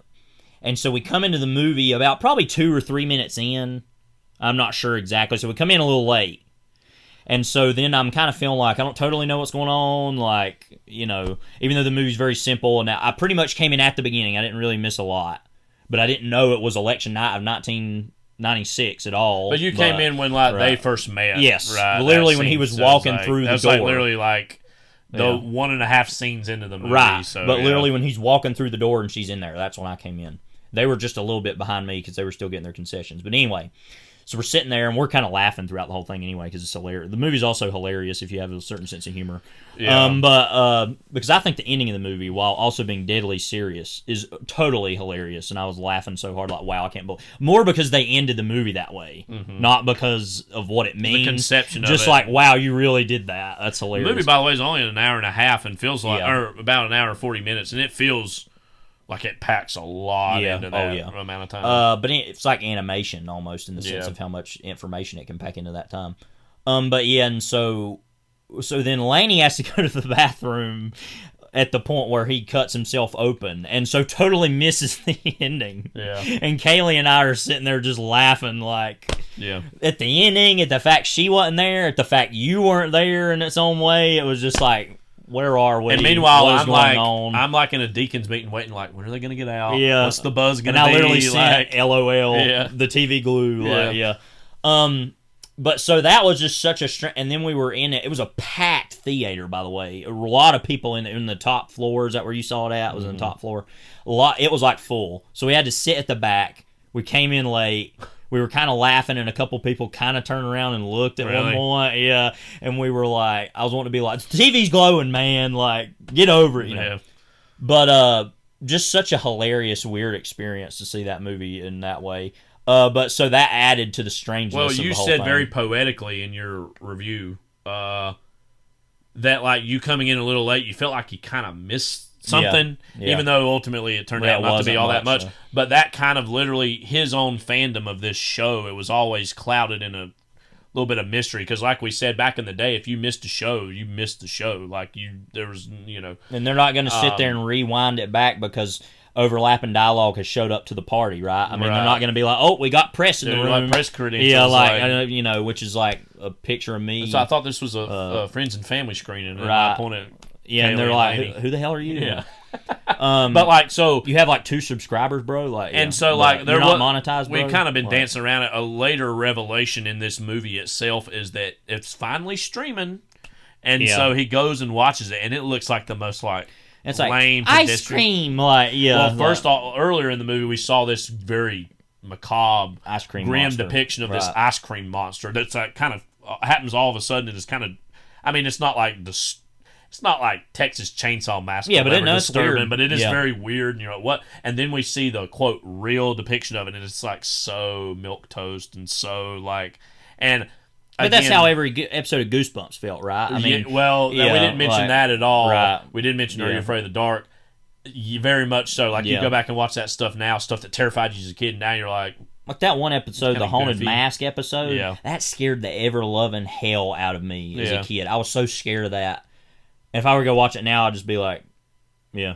and so we come into the movie about probably 2 or 3 minutes in. I'm not sure exactly, so we come in a little late, and so then I'm kind of feeling like I don't totally know what's going on, like even though the movie's very simple, and I pretty much came in at the beginning. I didn't really miss a lot, but I didn't know it was election night of 1996 at all. But you came in when they first met. Yes, right? literally when he was walking through the door. That's like literally like the 1.5 scenes into the movie. Right, so, but literally when he's walking through the door and she's in there, that's when I came in. They were just a little bit behind me because they were still getting their concessions. But anyway, so we're sitting there and we're kind of laughing throughout the whole thing anyway because it's hilarious. The movie's also hilarious if you have a certain sense of humor. Yeah. But because I think the ending of the movie, while also being deadly serious, is totally hilarious, and I was laughing so hard, like, wow, I can't believe. More because they ended the movie that way, not because of what it means. The conception of just it. like, wow, you really did that. That's hilarious. The movie, by the way, is only an hour and a half and feels like, or about an hour and 40 minutes, and it feels like it packs a lot into that amount of time. But it's like animation almost in the sense of how much information it can pack into that time. But yeah, and so then Laney has to go to the bathroom at the point where he cuts himself open, and so totally misses the ending. Yeah. And Kaylee and I are sitting there just laughing, like, at the ending, at the fact she wasn't there, at the fact you weren't there in its own way. It was just like, where are we? And meanwhile, I'm like in a deacon's meeting, waiting, like, when are they going to get out? Yeah. What's the buzz going to be? And I literally sent LOL, Yeah. the TV glue. But so that was just such a and then we were in it. It was a packed theater, by the way. A lot of people in the top floor. Is that where you saw it at? It was in the top floor. It was like full. So we had to sit at the back. We came in late. We were kind of laughing, and a couple people kind of turned around and looked at one point. Yeah, and we were like, I was wanting to be like, the TV's glowing, man. Like, get over it, you know. But just such a hilarious, weird experience to see that movie in that way. But so that added to the strangeness of the whole thing. Well, you said very poetically in your review that, like, you coming in a little late, you felt like you kind of missed something, even though ultimately it turned out not to be all that much. But that kind of literally his own fandom of this show, it was always clouded in a little bit of mystery. Because, like we said back in the day, if you missed a show, you missed the show. Like, there was, And they're not going to sit there and rewind it back because overlapping dialogue has showed up to the party, right? I mean, they're not going to be like, "Oh, we got press in the room." Like press credentials. Yeah, like which is like a picture of me. So I thought this was a friends and family screening. And right. I pointed and they're like, "Who the hell are you?" Yeah. But like, so you have like 2 subscribers, bro. Like, and so like they're not monetized. Bro? We've kind of been dancing around it. A later revelation in this movie itself is that it's finally streaming, and so he goes and watches it, and it looks like the most like. It's like lame ice cream, Well, first off, earlier in the movie, we saw this very macabre, ice cream grim monster. depiction of this ice cream monster. That's like kind of happens all of a sudden, and it's kind of. I mean, it's not like Texas Chainsaw Massacre. But it's disturbing, weird. But it is very weird. And you're like, what? And then we see the quote real depiction of it, and it's like so milquetoast and so like and. But that's how every episode of Goosebumps felt, right? I mean, we didn't mention that at all. Right. We didn't mention Are You Afraid of the Dark? Very much so. Like, you go back and watch that stuff now, stuff that terrified you as a kid, and now you're like, Like that one episode, the Haunted goofy. Mask episode, Yeah. that scared the ever-loving hell out of me as Yeah. a kid. I was so scared of that. And if I were to go watch it now, I'd just be like, yeah,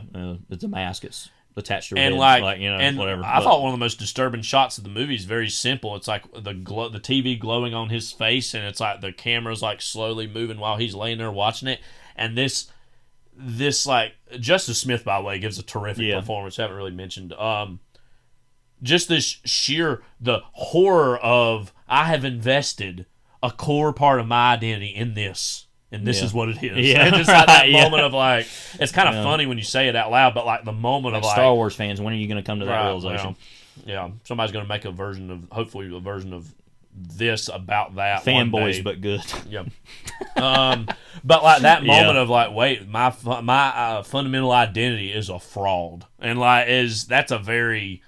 it's a mask. It's attached to her And head. and whatever. I thought one of the most disturbing shots of the movie is very simple. It's like the TV glowing on his face, and it's like the camera's like slowly moving while he's laying there watching it. And this like Justice Smith, by the way, gives a terrific performance. I haven't really mentioned. Just this the horror of, I have invested a core part of my identity in this. And this is what it is. Yeah. And just like that moment of like, it's kind of funny when you say it out loud, but like the moment of like, Star Wars fans, when are you going to come to that realization? Yeah, somebody's going to make hopefully a version of this about that. Fanboys, but good. Yeah. But like that moment of like, wait, my fundamental identity is a fraud, and like that's a very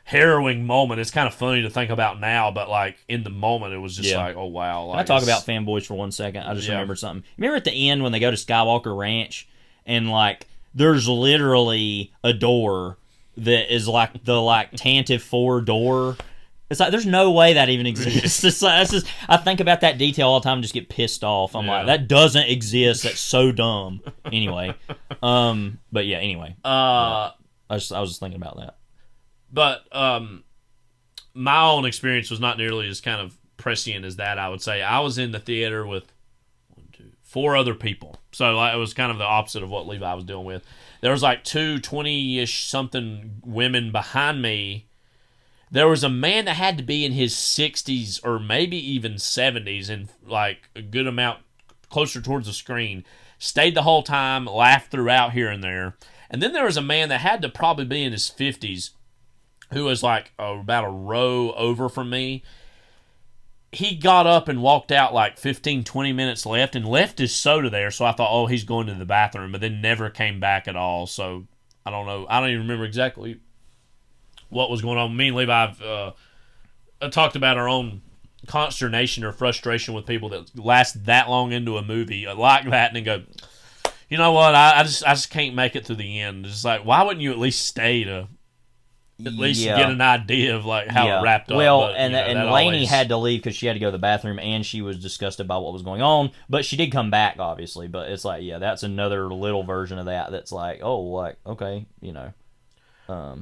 harrowing moment. It's kind of funny to think about now, but like in the moment, it was just like, oh wow. Like, Can I talk about fanboys for 1 second? I just remembered something. Remember at the end when they go to Skywalker Ranch and like there's literally a door that is like the Tantive 4 door. It's like there's no way that even exists. It's like, that's just, I think about that detail all the time and just get pissed off. I'm like, that doesn't exist. That's so dumb. Anyway, but yeah. Anyway, I was just thinking about that. But my own experience was not nearly as kind of prescient as that, I would say. I was in the theater with 4 other people. So like, it was kind of the opposite of what Levi was dealing with. There was like 2 20-ish something women behind me. There was a man that had to be in his 60s or maybe even 70s and like a good amount closer towards the screen. Stayed the whole time, laughed throughout here and there. And then there was a man that had to probably be in his 50s who was like about a row over from me. He got up and walked out like 15, 20 minutes left and left his soda there. So I thought, oh, he's going to the bathroom, but then never came back at all. So I don't know. I don't even remember exactly what was going on. Me and Levi talked about our own consternation or frustration with people that last that long into a movie like that and then go, you know what, I just can't make it through the end. It's like, why wouldn't you at least stay to at least get an idea of like how it wrapped up? Well, but, and Lainey had to leave because she had to go to the bathroom and she was disgusted by what was going on. But she did come back, obviously. But it's like, that's another little version of that. That's like, oh, like okay,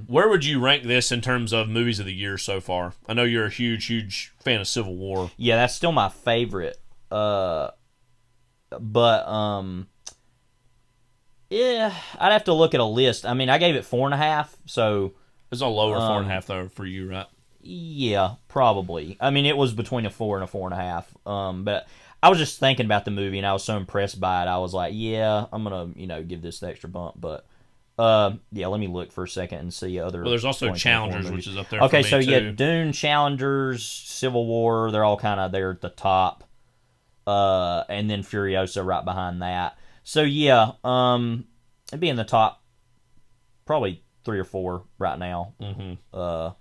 Where would you rank this in terms of movies of the year so far? I know you're a huge fan of Civil War. Yeah, that's still my favorite. But yeah, I'd have to look at a list. I mean, I gave it 4.5, so it's a lower 4.5 though for you, right? Yeah, probably. I mean, it was between a 4 and a 4.5. But I was just thinking about the movie, and I was so impressed by it. I was like, yeah, I'm gonna give this the extra bump. But let me look for a second and see other. Well, there's also Challengers, which is up there. Okay, for me so too. Dune, Challengers, Civil War, they're all kind of there at the top. And then Furiosa right behind that. So yeah, it'd be in the top, probably 3 or 4 right now. Mm-hmm.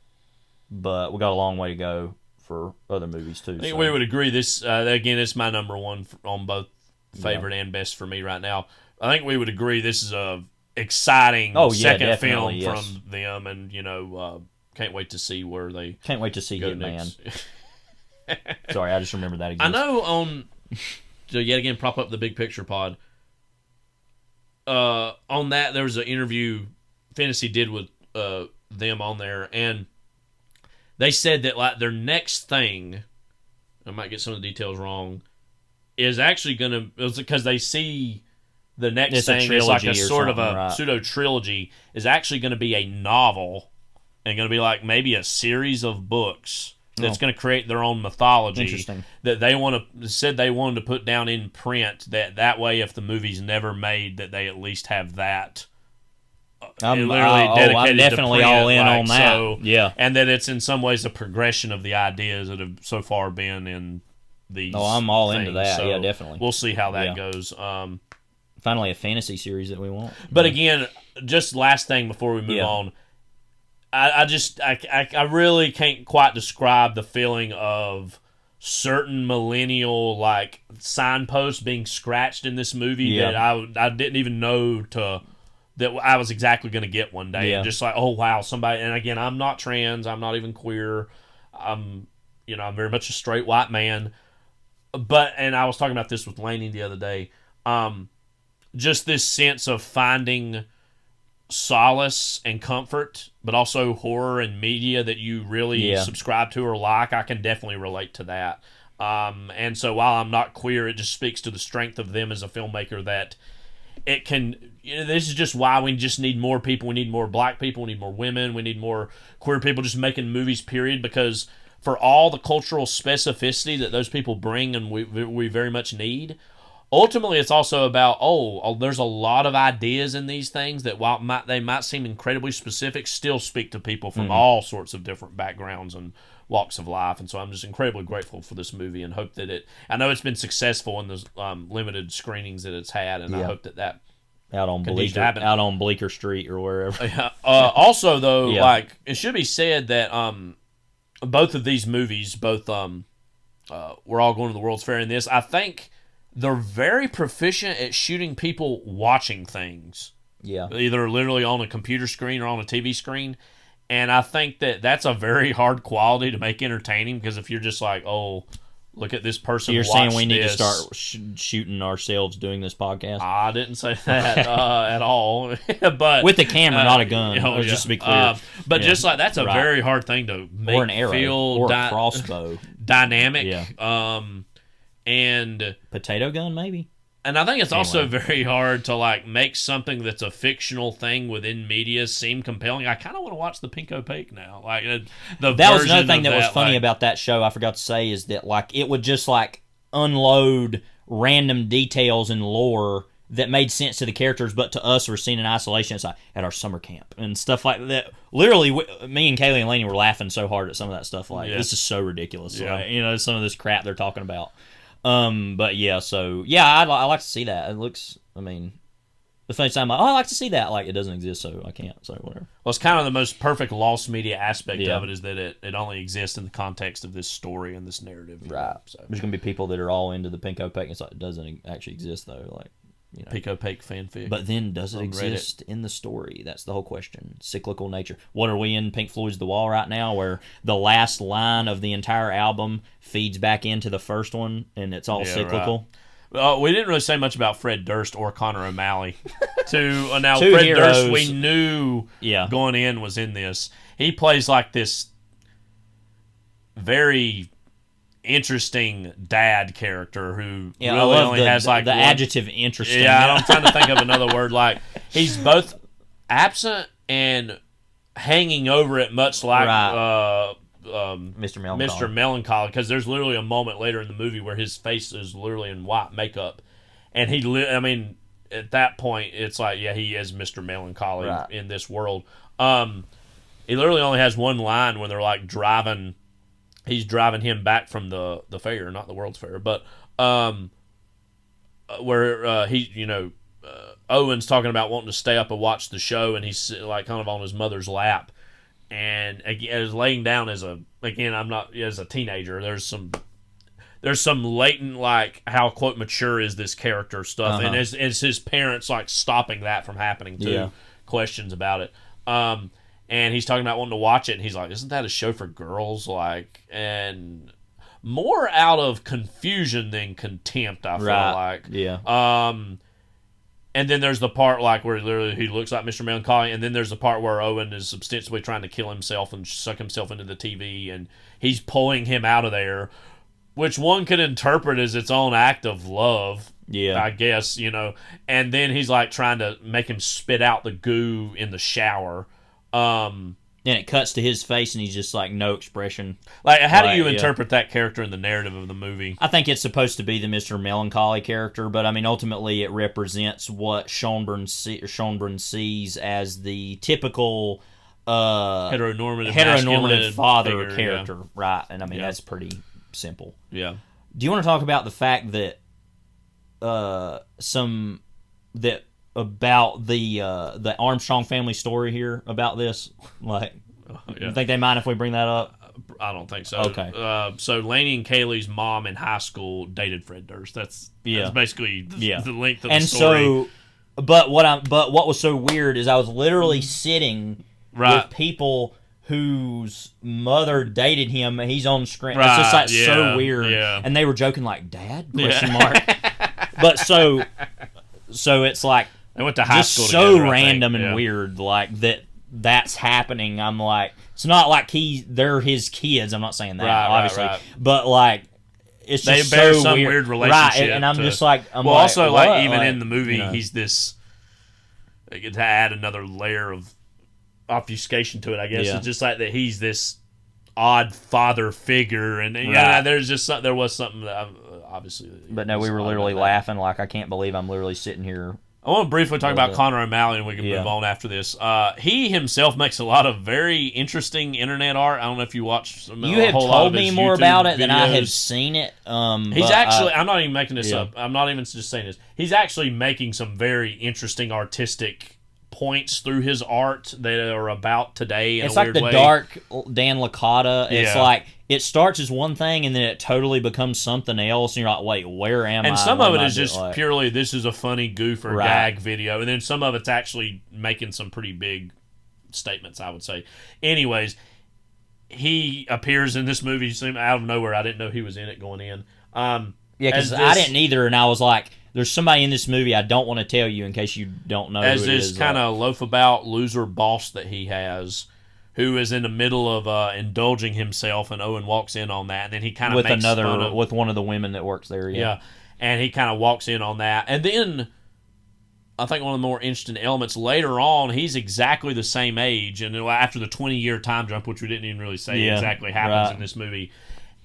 But we got a long way to go for other movies too. I think we would agree. This again, it's my number one on both favorite and best for me right now. I think we would agree this is a exciting second film from them, and can't wait to see where they go next. Sorry, I just remember that again. I know so yet again prop up the big picture pod. On that, there was an interview Fantasy did with them on there, and they said that like their next thing, I might get some of the details wrong, is actually going to, because they see the next thing is like a sort of a pseudo trilogy, is actually going to be a novel and going to be like maybe a series of books that's going to create their own mythology. Interesting. That they said they wanted to put down in print, that way if the movie's never made, that they at least have that. I'm dedicated definitely to print, all in on that. So, yeah, and that it's in some ways a progression of the ideas that have so far been in these. Oh, I'm all things. into that. So yeah, definitely. We'll see how that goes. Finally, a fantasy series that we want. But again, just last thing before we move on. I really can't quite describe the feeling of certain millennial like signposts being scratched in this movie that I didn't even know to that I was exactly going to get one day. Yeah. And just like, oh, wow, somebody... And again, I'm not trans. I'm not even queer. I'm very much a straight white man. But, and I was talking about this with Laney the other day, just this sense of finding solace and comfort, but also horror and media that you really subscribe to or like. I can definitely relate to that. And so while I'm not queer, it just speaks to the strength of them as a filmmaker that it can... this is just why we just need more people. We need more black people. We need more women. We need more queer people just making movies, period, because for all the cultural specificity that those people bring and we very much need, ultimately it's also about, there's a lot of ideas in these things that while they might seem incredibly specific, still speak to people from all sorts of different backgrounds and walks of life. And so I'm just incredibly grateful for this movie and hope that I know it's been successful in the limited screenings that it's had, and I hope that out on Bleecker Street or wherever. Also, though, like, it should be said that both of these movies, We're All Going to the World's Fair in this, I think they're very proficient at shooting people watching things. Yeah. Either literally on a computer screen or on a TV screen. And I think that's a very hard quality to make entertaining, because if you're just like, look at this person. So you're saying we need to start shooting ourselves doing this podcast? I didn't say that at all. But with a camera, not a gun. Just to be clear. But just like that's a very hard thing to make or an arrow, feel or a crossbow, dynamic. Yeah. And potato gun maybe. And I think it's also very hard to like make something that's a fictional thing within media seem compelling. I kind of want to watch The Pink Opaque now. Like that was another thing that was funny about that show. I forgot to say is that like it would just like unload random details and lore that made sense to the characters, but to us were seen in isolation. It's like at our summer camp and stuff like that. Literally, me and Kaylee and Laney were laughing so hard at some of that stuff. Like this is so ridiculous. Yeah. Like, some of this crap they're talking about. But yeah, so yeah, I like to see that. It looks, the funny time, I like to see that. Like, it doesn't exist, so I can't. So whatever. Well, it's kind of the most perfect lost media aspect of it is that it only exists in the context of this story and this narrative. Right. So there's gonna be people that are all into the Pink Opaque. It's like it doesn't actually exist though. Like, Pink Opaque fanfic. But then, does it exist in the story? That's the whole question. Cyclical nature. What are we in Pink Floyd's The Wall right now, where the last line of the entire album feeds back into the first one, and it's all cyclical? Right. We didn't really say much about Fred Durst or Connor O'Malley. Now, Two Fred heroes. Durst, we knew going in was in this. He plays like this very interesting dad character who really only has like the adjective interesting. Yeah, I'm trying to think of another word. Like, he's both absent and hanging over it, much like Mr. Melancholy, because there's literally a moment later in the movie where his face is literally in white makeup, and at that point it's like, yeah, he is Mr. Melancholy in this world. He literally only has one line when they're like driving. He's driving him back from the fair, not the World's Fair, but where Owen's talking about wanting to stay up and watch the show, and he's like kind of on his mother's lap, and again, is laying down as a teenager. There's some latent like how quote mature is this character stuff, and it's his parents like stopping that from happening too. Questions about it. And he's talking about wanting to watch it, and he's like, isn't that a show for girls? Like, and more out of confusion than contempt, I feel like. Yeah. And then there's the part like where literally he looks like Mr. Melancholy, and then there's the part where Owen is ostensibly trying to kill himself and suck himself into the TV, and he's pulling him out of there, which one could interpret as its own act of love. Yeah, I guess, And then he's like trying to make him spit out the goo in the shower. And it cuts to his face, and he's just like no expression. Like, how do you interpret that character in the narrative of the movie? I think it's supposed to be the Mr. Melancholy character, but ultimately it represents what Schoenbrun sees as the typical heteronormative father figure, character, right? And that's pretty simple. Yeah. Do you want to talk about the fact that about the Armstrong family story here about this? Like, you think they mind if we bring that up? I don't think so. Okay. So Laney and Kaylee's mom in high school dated Fred Durst. That's basically the length of the story. And so But what was so weird is I was literally sitting with people whose mother dated him. And he's on screen. It's just like so weird. Yeah. And they were joking like, "Dad?" ? But so it's like they went to high just school so together, random and weird, like that's happening. I'm like, it's not like they're his kids. I'm not saying that, obviously, but like. It's just they bear so some weird relationship, right? And I'm just like, also what? Even in the movie, he's this. To add another layer of obfuscation to it, I guess it's just like that he's this odd father figure, and there's just there was something that obviously. But no, we were literally laughing like I can't believe I'm literally sitting here. I want to briefly talk about Conor O'Malley, and we can move on after this. He himself makes a lot of very interesting internet art. I don't know if you watch some. You have told me more about it than I have seen it. He's actually. I'm not even making this up. I'm not even just saying this. He's actually making some very interesting artistic points through his art that are about today. It's like the dark Dan Licata. It's like it starts as one thing and then it totally becomes something else, and you're like, wait, where am I? And some of it is just purely this is a funny goof or gag video, and then some of it's actually making some pretty big statements, I would say. Anyways, he appears in this movie out of nowhere. I didn't know he was in it going in. Because I didn't either, and I was like, there's somebody in this movie I don't want to tell you in case you don't know who it is. As this kind of loaf-about loser boss that he has, who is in the middle of indulging himself, and Owen walks in on that, and then he kind of makes fun of... with one of the women that works there, yeah. And he kind of walks in on that. And then, I think one of the more interesting elements, later on, he's exactly the same age, and after the 20-year time jump, which we didn't even really say exactly happens in this movie,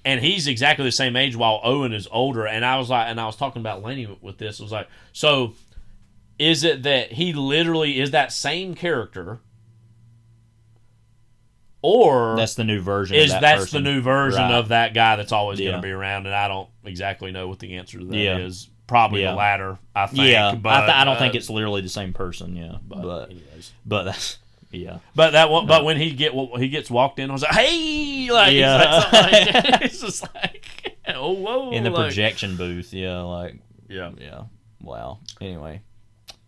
and he's exactly the same age while Owen is older. And I was like, and I was talking about Laney with this. I was like, so is it that he literally is that same character, or that's the new version? That's the new version of that guy that's always going to be around? And I don't exactly know what the answer to that is. Probably the latter, I think. Yeah, but I don't think it's literally the same person. Yeah, but that's. Yeah, but when he gets walked in, I was like, "Hey!" Like, it's just like, "Oh, whoa!" In the projection booth, yeah. Wow. Anyway,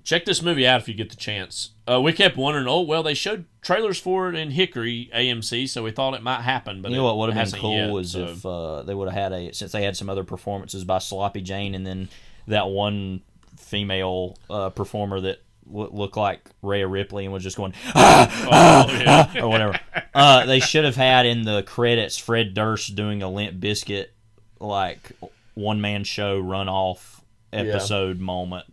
check this movie out if you get the chance. We kept wondering, they showed trailers for it in Hickory AMC, so we thought it might happen. But you know what would have been cool is if they would have had since they had some other performances by Sloppy Jane, and then that one female performer that looked like Rhea Ripley and was just going or whatever. They should have had in the credits Fred Durst doing a Limp Bizkit like one man show run off webisode moment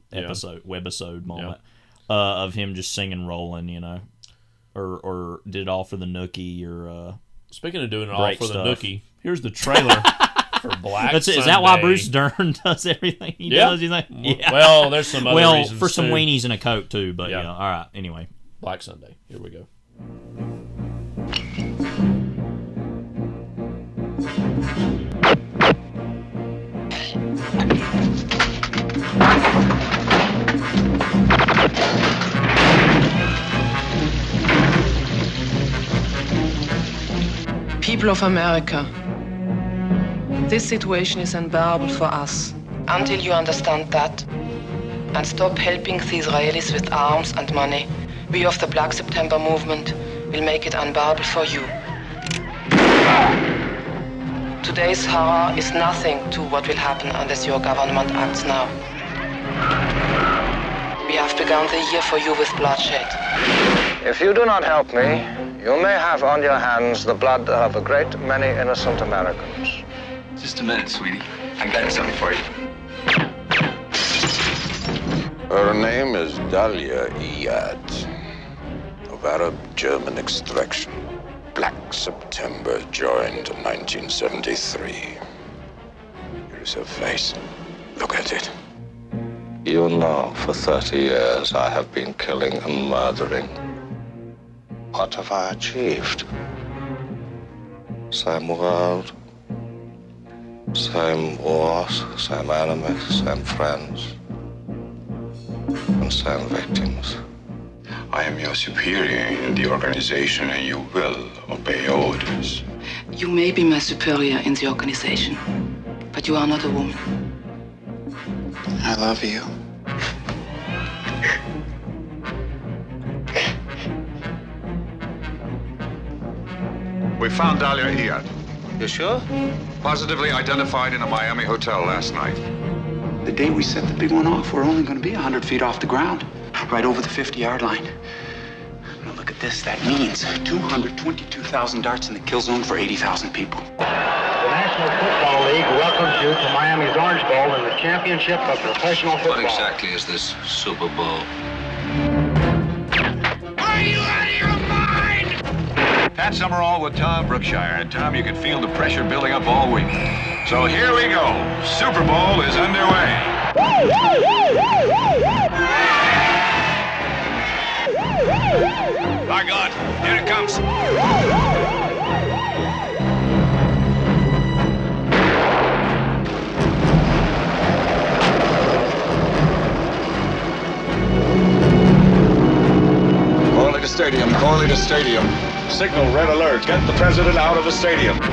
of him just singing Rollin', or did it all for the Nookie, or speaking of doing it all for the Nookie, here's the trailer. For Black Sunday. Is that why Bruce Dern does everything he does? You think? Yeah. Well, there's some other reasons for some weenies and a Coke too, but all right. Anyway, Black Sunday. Here we go. People of America. This situation is unbearable for us. Until you understand that and stop helping the Israelis with arms and money, we of the Black September movement will make it unbearable for you. Today's horror is nothing to what will happen unless your government acts now. We have begun the year for you with bloodshed. If you do not help me, you may have on your hands the blood of a great many innocent Americans. Just a minute, sweetie. I got something for you. Her name is Dahlia Iyad, of Arab-German extraction. Black September joined in 1973. Here's her face. Look at it. You know, for 30 years I have been killing and murdering. What have I achieved? Same world. Same wars, same enemies, same friends, and same victims. I am your superior in the organization, and you will obey orders. You may be my superior in the organization, but you are not a woman. I love you. We found Dahlia Iyad. You sure? Positively identified in a Miami hotel last night. The day we set the big one off, we're only going to be 100 feet off the ground, right over the 50-yard line. Now look at this. That means 222,000 darts in the kill zone for 80,000 people. The National Football League welcomes you to Miami's Orange Bowl in the championship of professional football. What exactly is this Super Bowl? Are you out of your mind? Pat Summerall with Tom Brookshire. And Tom, you can feel the pressure building up all week. So here we go. Super Bowl is underway. By God, here it comes. Corley to stadium, Corley to stadium. Signal red alert. Get the president out of the stadium. All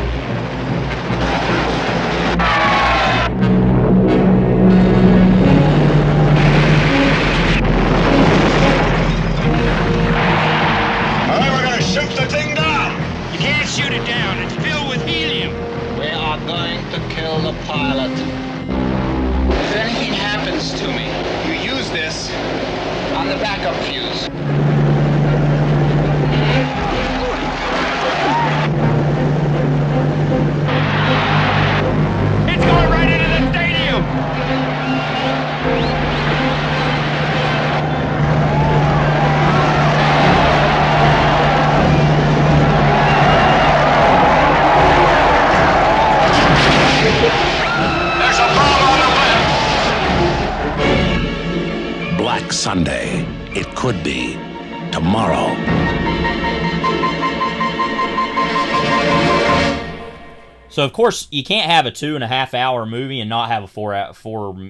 right, we're gonna shoot the thing down. You can't shoot it down. It's filled with helium. We are going to kill the pilot. If anything happens to me, you use this on the backup fuse. It's going right into the stadium. There's a bomb on the way. Black Sunday. It could be tomorrow. So of course you can't have a 2.5 hour movie and not have a 4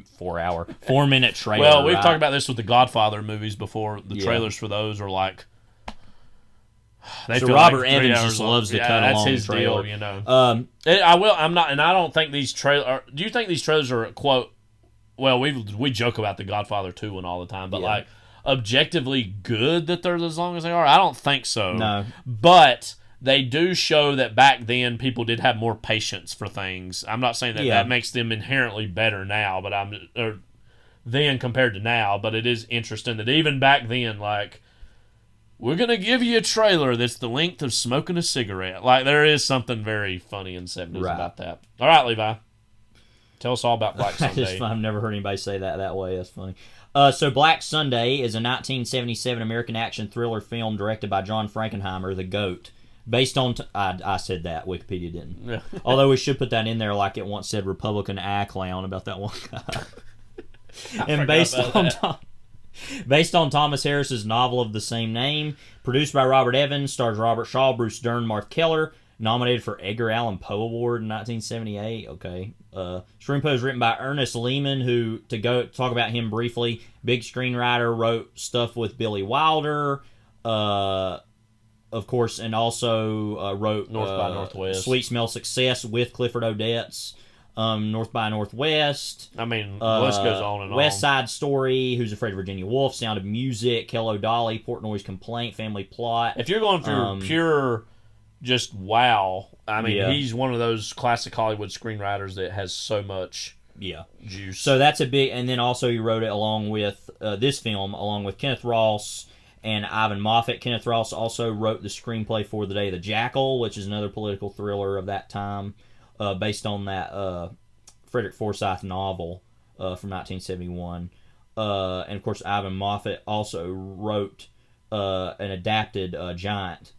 minute trailer. Well, we've right? talked about this with the Godfather movies before. The trailers for those are like. So Robert Evans just loves to cut along. That's his trailer. deal, you know. I'm not, and I don't think these trailers. Do you think these trailers are quote? Well, we joke about the Godfather 2 one all the time, but like objectively good that they're as long as they are. I don't think so. No, but they do show that back then people did have more patience for things. I'm not saying that that makes them inherently better now, but then compared to now. But it is interesting that even back then, like, we're going to give you a trailer that's the length of smoking a cigarette. Like, there is something very funny in the 70s about that. All right, Levi. Tell us all about Black Sunday. I've never heard anybody say that way. That's funny. So Black Sunday is a 1977 American action thriller film directed by John Frankenheimer, the GOAT. Based on... I said that. Wikipedia didn't. Yeah. Although we should put that in there like it once said Republican clown about that one guy. And based on Thomas Harris's novel of the same name, produced by Robert Evans, stars Robert Shaw, Bruce Dern, Mark Keller, nominated for Edgar Allan Poe Award in 1978. Okay. Screenplay was written by Ernest Lehman, who, to go talk about him briefly, big screenwriter, wrote stuff with Billy Wilder, of course, and also wrote North by Northwest, Sweet Smell Success with Clifford Odets, North by Northwest. I mean, the list goes on and on. West Side Story, Who's Afraid of Virginia Woolf, Sound of Music, Hello Dolly, Portnoy's Complaint, Family Plot. If you're going through pure, just wow, I mean, he's one of those classic Hollywood screenwriters that has so much juice. So that's a big, and then also he wrote it along with this film, along with Kenneth Ross and Ivan Moffat. Kenneth Ross also wrote the screenplay for The Day of the Jackal, which is another political thriller of that time, based on that Frederick Forsyth novel from 1971. And of course, Ivan Moffat also wrote an adapted Giant.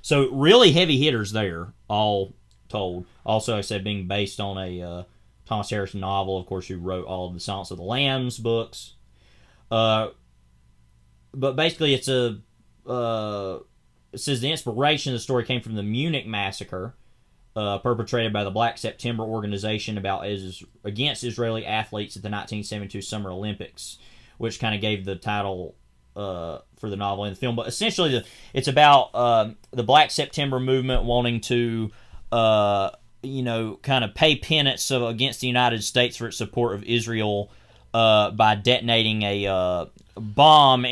So really heavy hitters there, all told. Also, I said being based on a Thomas Harris novel, of course, who wrote all of the Silence of the Lambs books. But basically, it says the inspiration of the story came from the Munich massacre, perpetrated by the Black September organization against Israeli athletes at the 1972 Summer Olympics, which kind of gave the title for the novel and the film. But essentially, it's about the Black September movement wanting to, kind of pay penance against the United States for its support of Israel by detonating a bomb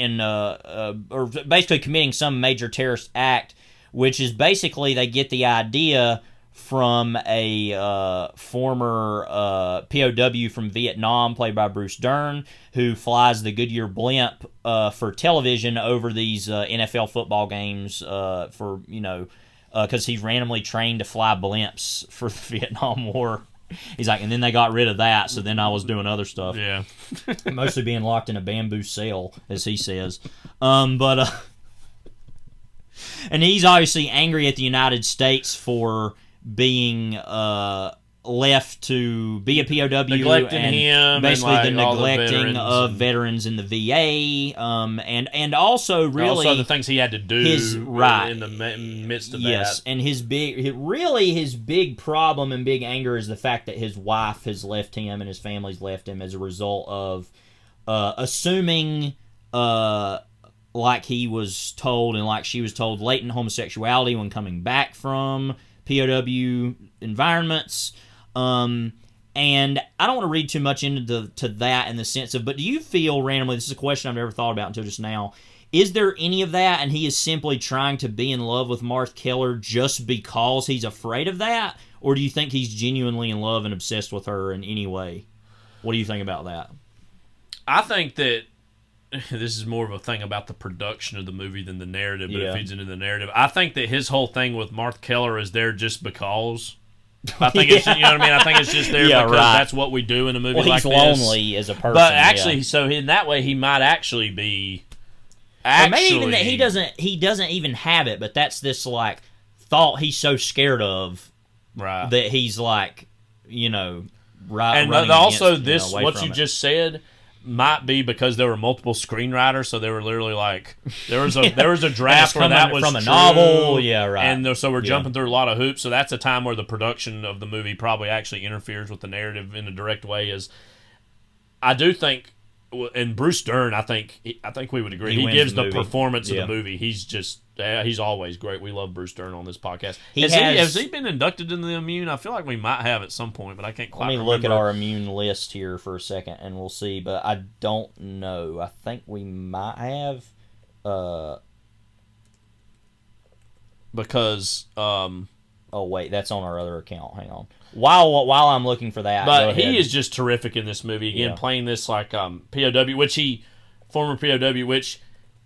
or basically committing some major terrorist act which is basically they get the idea from a former POW from Vietnam, played by Bruce Dern, who flies the Goodyear blimp for television over these NFL football games for, because he's randomly trained to fly blimps for the Vietnam War. He's like, and then they got rid of that, so then I was doing other stuff. Yeah. Mostly being locked in a bamboo cell, as he says. And he's obviously angry at the United States for being left to be a POW, neglecting and him, basically and the neglecting of veterans in the VA, and also really also the things he had to do in the midst of that. Yes, and his big problem and big anger is the fact that his wife has left him and his family's left him as a result of assuming like he was told and like she was told latent homosexuality when coming back from POW environments. And I don't want to read too much into that in the sense of, but do you feel randomly, this is a question I've never thought about until just now, is there any of that and he is simply trying to be in love with Marth Keller just because he's afraid of that? Or do you think he's genuinely in love and obsessed with her in any way? What do you think about that? I think that this is more of a thing about the production of the movie than the narrative, but it feeds into the narrative. I think that his whole thing with Marth Keller is there just because. I think it's, you know what I mean? I think it's just there because that's what we do in a movie like this. He's lonely as a person. But actually, so in that way, he might actually be... Or maybe even that he doesn't even have it, but that's this, like, thought he's so scared of that he's, like, and also this, what you just said... might be because there were multiple screenwriters, so they were literally like there was a draft where that was from a novel, and so we're jumping through a lot of hoops. So that's a time where the production of the movie probably actually interferes with the narrative in a direct way. Is I do think, and Bruce Dern, I think we would agree. He gives the performance of the movie. He's just he's always great. We love Bruce Dern on this podcast. Has he been inducted into the Immune? I feel like we might have at some point, but I can't quite remember. Let me look at our Immune list here for a second, and we'll see. But I don't know. I think we might have. Because oh wait, that's on our other account. Hang on. While I'm looking for that, but he is just terrific in this movie. Again, playing this like POW, former POW, which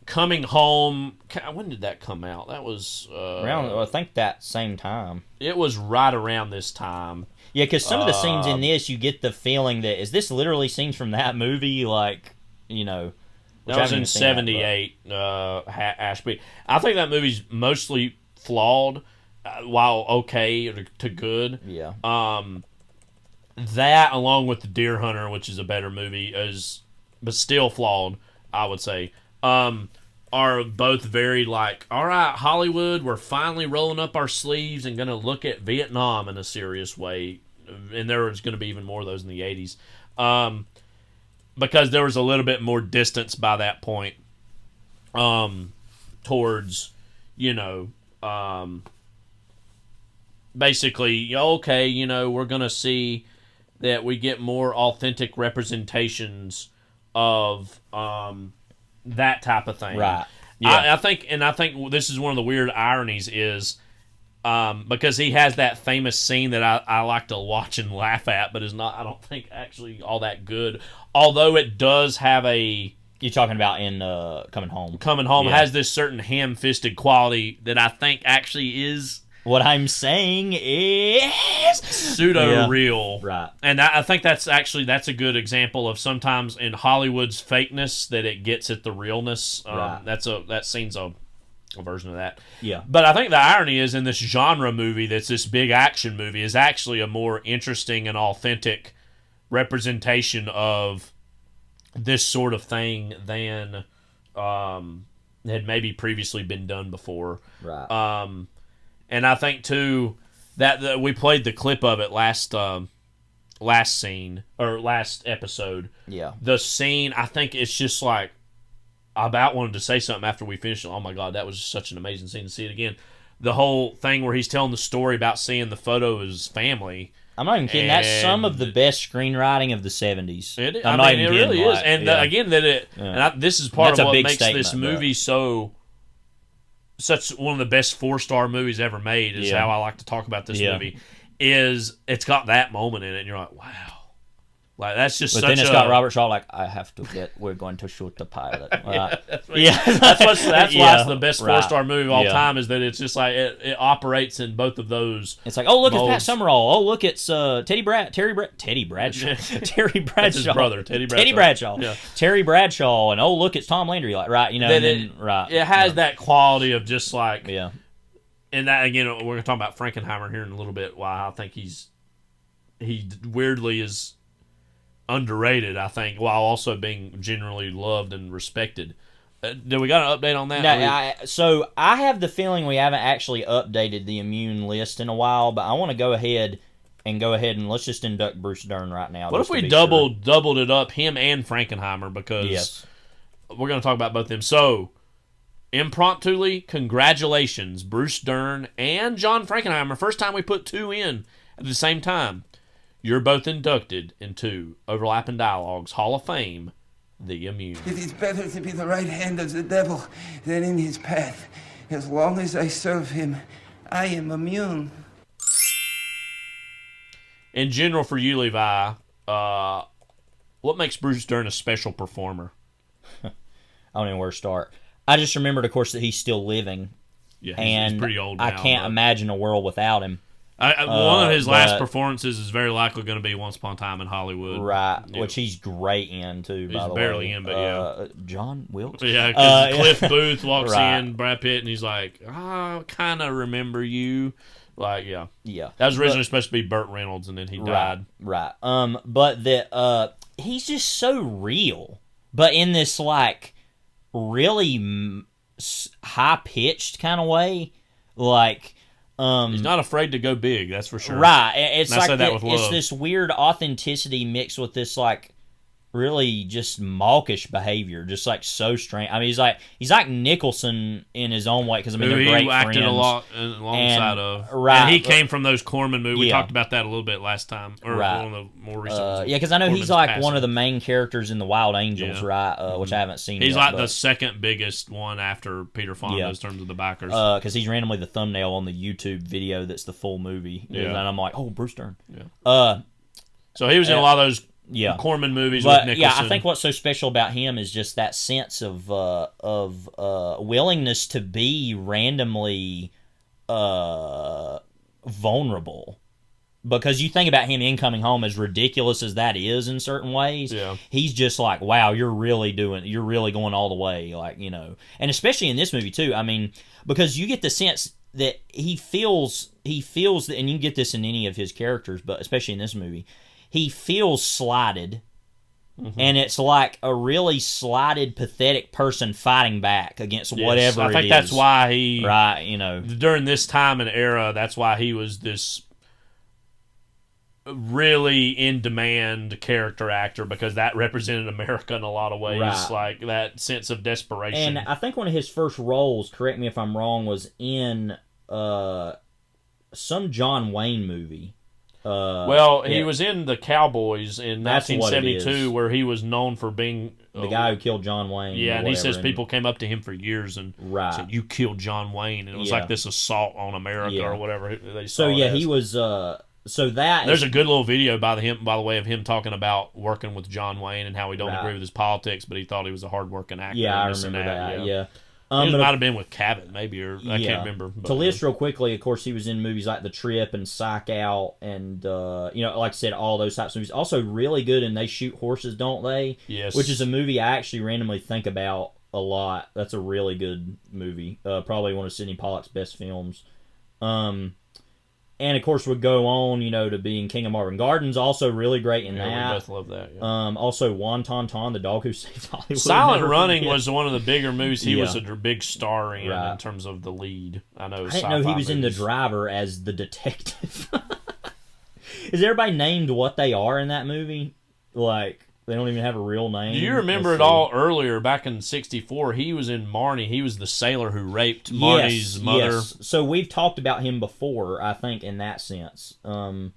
Coming Home. When did that come out? That was around. I think that same time. It was right around this time. Yeah, because some of the scenes in this, you get the feeling that is this literally scenes from that movie, like That was in '78. Ashby. I think that movie's mostly flawed. While okay to good, that along with The Deer Hunter, which is a better movie, but still flawed, I would say, are both very like, all right, Hollywood, we're finally rolling up our sleeves and going to look at Vietnam in a serious way, and there was going to be even more of those in the '80s, because there was a little bit more distance by that point, towards, basically, okay, we're going to see that we get more authentic representations of that type of thing. Right. Yeah. I think this is one of the weird ironies is because he has that famous scene that I like to watch and laugh at, but is not, I don't think, actually all that good. Although it does have a... You're talking about in Coming Home. Coming Home has this certain ham-fisted quality that I think actually is... What I'm saying is pseudo-real. Right. And I think that's a good example of sometimes in Hollywood's fakeness that it gets at the realness. Right. That scene's a version of that. Yeah. But I think the irony is in this genre movie that's this big action movie is actually a more interesting and authentic representation of this sort of thing than had maybe previously been done before. Right. And I think too that we played the clip of it last episode. Yeah. The scene, I think it's just like I about wanted to say something after we finished. Oh my god, that was just such an amazing scene to see it again. The whole thing where he's telling the story about seeing the photo of his family. I'm not even kidding. That's some of the best screenwriting of the 70s. It really is. And again, this is part of what makes this movie so such one of the best 4-star movies ever made is how I like to talk about this movie. Is it's got that moment in it, and you're like, wow. Like that's just. But then it's got Robert Shaw like, we're going to shoot the pilot. That's why it's the best 4-star movie of all time. Is that it's just like it operates in both of those. It's like, oh look, it's Pat Summerall. Oh look, it's Terry Bradshaw. Terry Bradshaw. That's his brother, Teddy Bradshaw. Yeah. Terry Bradshaw, and oh look, it's Tom Landry. Like right, It has that quality of just like And that again, we're going to talk about Frankenheimer here in a little bit. Why I think he weirdly is underrated, I think, while also being generally loved and respected. Do we got an update on that? No, so I have the feeling we haven't actually updated the immune list in a while, but I want to go ahead and let's just induct Bruce Dern right now. What if we doubled it up, him and Frankenheimer, because we're going to talk about both of them. So, impromptuly, congratulations, Bruce Dern and John Frankenheimer. First time we put two in at the same time. You're both inducted into Overlapping Dialogues Hall of Fame, The Immune. It is better to be the right hand of the devil than in his path. As long as I serve him, I am immune. In general, for you, Levi, what makes Bruce Dern a special performer? I don't even know where to start. I just remembered, of course, that he's still living. Yeah, he's pretty old now. I can't imagine a world without him. One of his last performances is very likely going to be Once Upon a Time in Hollywood. Right, which he's great in, too, by the way. He's barely in, but John Wilkes? Yeah, because Cliff Booth walks in, Brad Pitt, and he's like, I kind of remember you. Like, yeah. That was originally supposed to be Burt Reynolds, and then he died. Right. But that he's just so real. But in this, like, really high-pitched kind of way. Like... he's not afraid to go big, that's for sure. Right. It's like it's this weird authenticity mixed with this like really just mawkish behavior, just like so strange. I mean, he's like Nicholson in his own way because I mean they're great friends. Acted a lot alongside of. Right. And he came from those Corman movies. We talked about that a little bit last time, or one of the more recent ones. Yeah, because I know he's like one of the main characters in the Wild Angels, right? Which I haven't seen. He's like the second biggest one after Peter Fonda in terms of the backers. Because he's randomly the thumbnail on the YouTube video that's the full movie. Yeah. And I'm like, oh, Bruce Dern. Yeah. So he was in a lot of those. Corman movies with Nicholson. Yeah, I think what's so special about him is just that sense of willingness to be randomly vulnerable. Because you think about him in Coming Home, as ridiculous as that is in certain ways, he's just like, wow, you're really going all the way, like, you know. And especially in this movie too. I mean, because you get the sense that he feels that, and you get this in any of his characters, but especially in this movie. He feels slighted, and it's like a really slighted, pathetic person fighting back against whatever it is. I think that's why he... Right, you know. During this time and era, that's why he was this really in-demand character actor, because that represented America in a lot of ways. Right. Like, that sense of desperation. And I think one of his first roles, correct me if I'm wrong, was in some John Wayne movie. He was in The Cowboys in 1972, where he was known for being the guy who killed John Wayne. Yeah, and he says people came up to him for years and said, "You killed John Wayne," and it was like this assault on America or whatever they saw. He was. There's a good little video by the way, of him talking about working with John Wayne and how he don't agree with his politics, but he thought he was a hardworking actor. Yeah, I remember that. Yeah. It might have been with Cabot, maybe, or I can't remember. But, to list real quickly, of course, he was in movies like The Trip and Psych Out, and like I said, all those types of movies. Also, really good in They Shoot Horses, Don't They? Yes. Which is a movie I actually randomly think about a lot. That's a really good movie. Probably one of Sidney Pollack's best films. And of course, would go on, to being King of Marvin Gardens. Also, really great in that. We both love that. Yeah. Also, Wonton, The Dog Who Saved Hollywood. Silent Running was one of the bigger movies. He was a big star in terms of the lead. I didn't know he was in The Driver as the detective. Is everybody named what they are in that movie? Like, they don't even have a real name. Do you remember all earlier, back in '64, he was in Marnie. He was the sailor who raped Marnie's mother. Yes. So we've talked about him before, I think, in that sense. I'm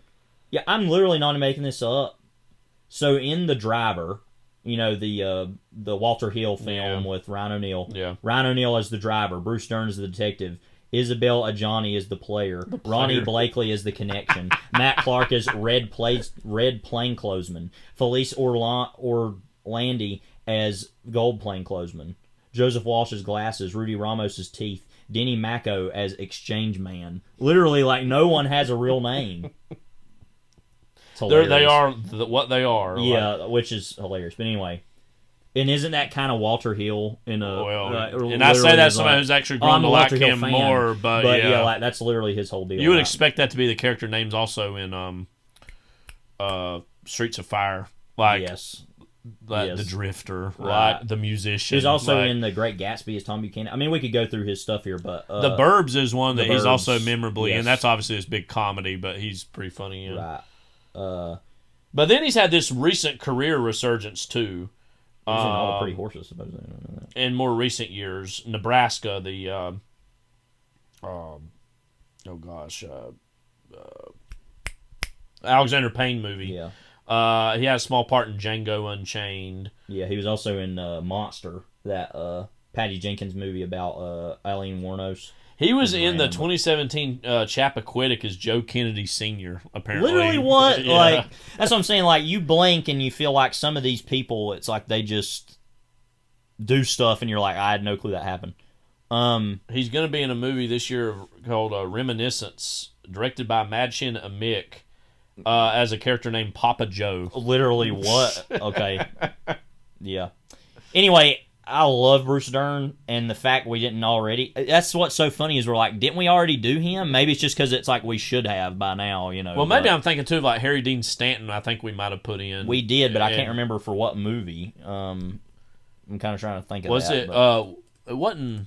literally not making this up. So in The Driver, the Walter Hill film with Ryan O'Neal. Yeah. Ryan O'Neal as the driver, Bruce Dern as the detective, Isabel Adjani as the player, Ronnie Blakely as the connection, Matt Clark as red plainclothesman, Felice Orlandi as gold plainclothesman, Joseph Walsh as glasses, Rudy Ramos as teeth, Denny Macco as exchange man. Literally, like, no one has a real name. They are what they are. Yeah, like, which is hilarious. But anyway, and isn't that kind of Walter Hill in a? And I say that somebody who's actually grown to like him more, but yeah, like, that's literally his whole deal. You would expect that to be the character names also in Streets of Fire, like the Drifter, right? Like the musician. He's also in The Great Gatsby as Tom Buchanan. I mean, we could go through his stuff here, but The Burbs is one that he's also memorably in. That's obviously his big comedy, but he's pretty funny in. Right. But then he's had this recent career resurgence too. He's in All the Pretty Horses, supposedly. In more recent years, Nebraska, Alexander Payne movie. Yeah. He had a small part in Django Unchained. Yeah, he was also in Monster, that Patty Jenkins movie about Eileen Wuornos. He was in the 2017 Chappaquiddick as Joe Kennedy Sr., apparently. Literally what? Yeah. Like, that's what I'm saying. Like, you blink and you feel like some of these people, it's like they just do stuff and you're like, I had no clue that happened. He's going to be in a movie this year called Reminiscence, directed by Madchen Amick, as a character named Papa Joe. Literally what? Okay. Yeah. Anyway, I love Bruce Dern, and the fact we didn't already... That's what's so funny is we're like, didn't we already do him? Maybe it's just because it's like we should have by now, Well, maybe I'm thinking, too, of like Harry Dean Stanton, I think we might have put in. We did, but I can't remember for what movie. I'm kind of trying to think of Was that. It wasn't...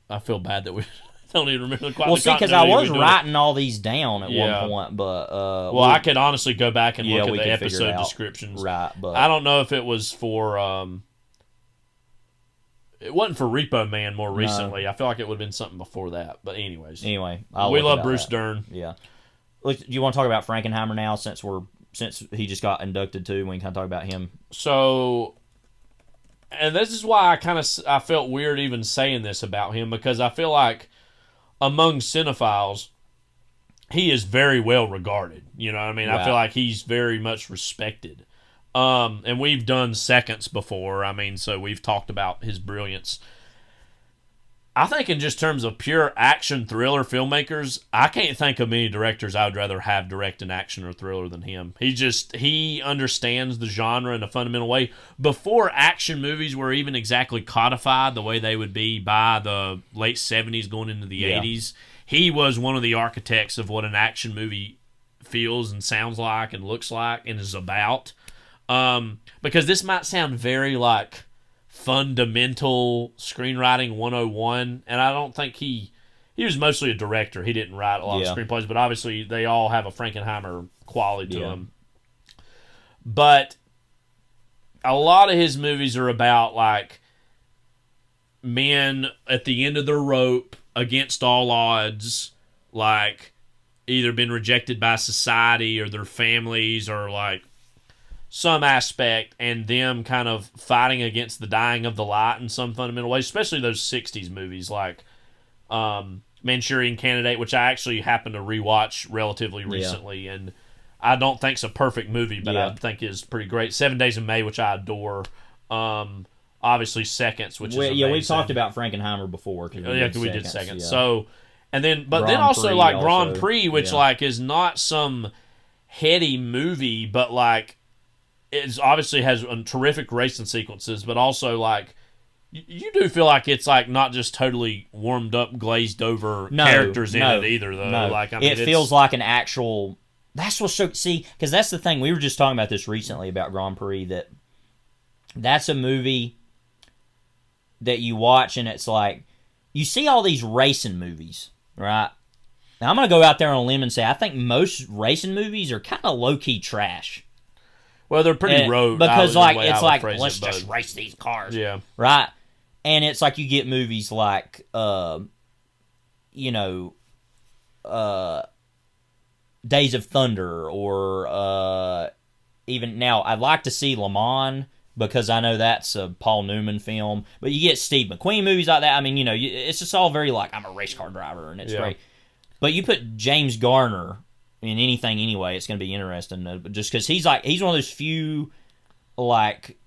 I feel bad that we... don't even remember quite well, the see, because I was writing all these down at one point, but... well, I could honestly go back and look at the episode descriptions. Right, but... I don't know if it was for... it wasn't for Repo Man more recently. I feel like it would have been something before that. But anyways. Anyway. We love Bruce Dern. Yeah. Look, do you want to talk about Frankenheimer now since he just got inducted too? We can kind of talk about him. So... And this is why I felt weird even saying this about him, because I feel like among cinephiles, he is very well regarded. You know what I mean? Right. I feel like he's very much respected. And we've done Seconds before. I mean, so we've talked about his brilliance. I think in just terms of pure action thriller filmmakers, I can't think of many directors I would rather have direct an action or thriller than him. He understands the genre in a fundamental way. Before action movies were even exactly codified the way they would be by the late 70s going into the 80s, he was one of the architects of what an action movie feels and sounds like and looks like and is about. Because this might sound very like fundamental screenwriting 101, and I don't think he was mostly a director. He didn't write a lot of screenplays, but obviously they all have a Frankenheimer quality to them. But a lot of his movies are about like men at the end of their rope against all odds, like either been rejected by society or their families or like some aspect, and them kind of fighting against the dying of the light in some fundamental way, especially those 60s movies like Manchurian Candidate, which I actually happened to rewatch relatively recently, and I don't think it's a perfect movie, but I think is pretty great. 7 Days in May, which I adore. Obviously Seconds, which is amazing. We've talked about Frankenheimer before. We did Seconds. Yeah. So, and then, but then also like Grand Prix, which like is not some heady movie, but like it obviously has terrific racing sequences, but also like you do feel like it's like not just totally warmed up, glazed over characters in it either, though. No. Like I mean, it feels like an actual. That's what's so because that's the thing. We were just talking about this recently about Grand Prix. That's a movie that you watch and it's like you see all these racing movies, right? Now I'm gonna go out there on a limb and say I think most racing movies are kind of low key trash. Well, they're pretty road because like it's like let's just race these cars, right? And it's like you get movies like Days of Thunder or even now, I'd like to see Le Mans because I know that's a Paul Newman film. But you get Steve McQueen movies like that. I mean, it's just all very like, I'm a race car driver, and it's great. But you put James Garner in anything anyway, it's going to be interesting. Just because he's one of those few like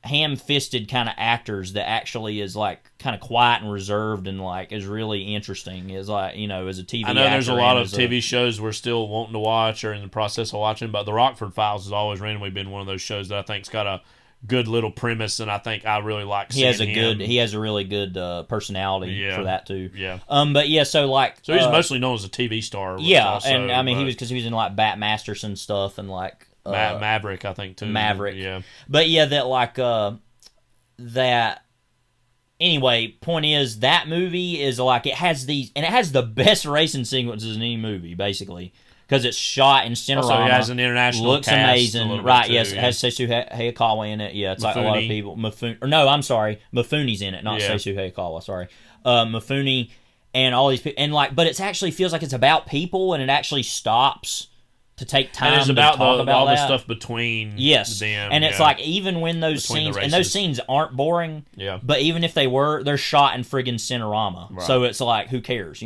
ham-fisted kind of actors that actually is like kind of quiet and reserved and like is really interesting. Is like as a TV. I know there's a lot of TV shows we're still wanting to watch or in the process of watching, but The Rockford Files has always randomly been one of those shows that I think's got a good little premise, and I think I really like. He has a really good personality for that too. Yeah. But yeah, so he's mostly known as a TV star. Yeah, also, and I mean he was in like Bat Masterson stuff and like. Maverick, I think too. Maverick, yeah. But yeah, that. Anyway, point is that movie is like it has the best racing sequences in any movie, basically, because it's shot in Cinerama. Also, it has an international looks cast amazing, right? Too, yes, it has Seisu Hayakawa in it. Yeah, it's like a lot of people. Mifune's in it, not Seisu Hayakawa. Sorry, Mifune and all these people, and but it actually feels like it's about people, and it actually stops to take time to talk about all that. The stuff between them. And it's like even when those scenes and those scenes aren't boring, but even if they were, they're shot in friggin' Cinerama. Right. So it's like who cares,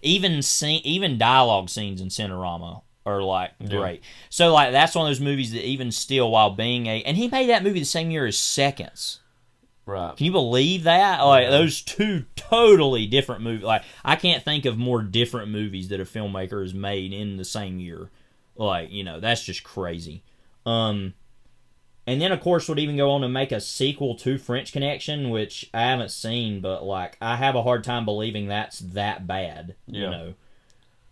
Even dialogue scenes in Cinerama are like great. So like that's one of those movies that even still while being and he made that movie the same year as Seconds. Right. Can you believe that? Like those two totally different movies. Like I can't think of more different movies that a filmmaker has made in the same year. Like, that's just crazy. And then, of course, would even go on to make a sequel to French Connection, which I haven't seen, but, like, I have a hard time believing that's that bad,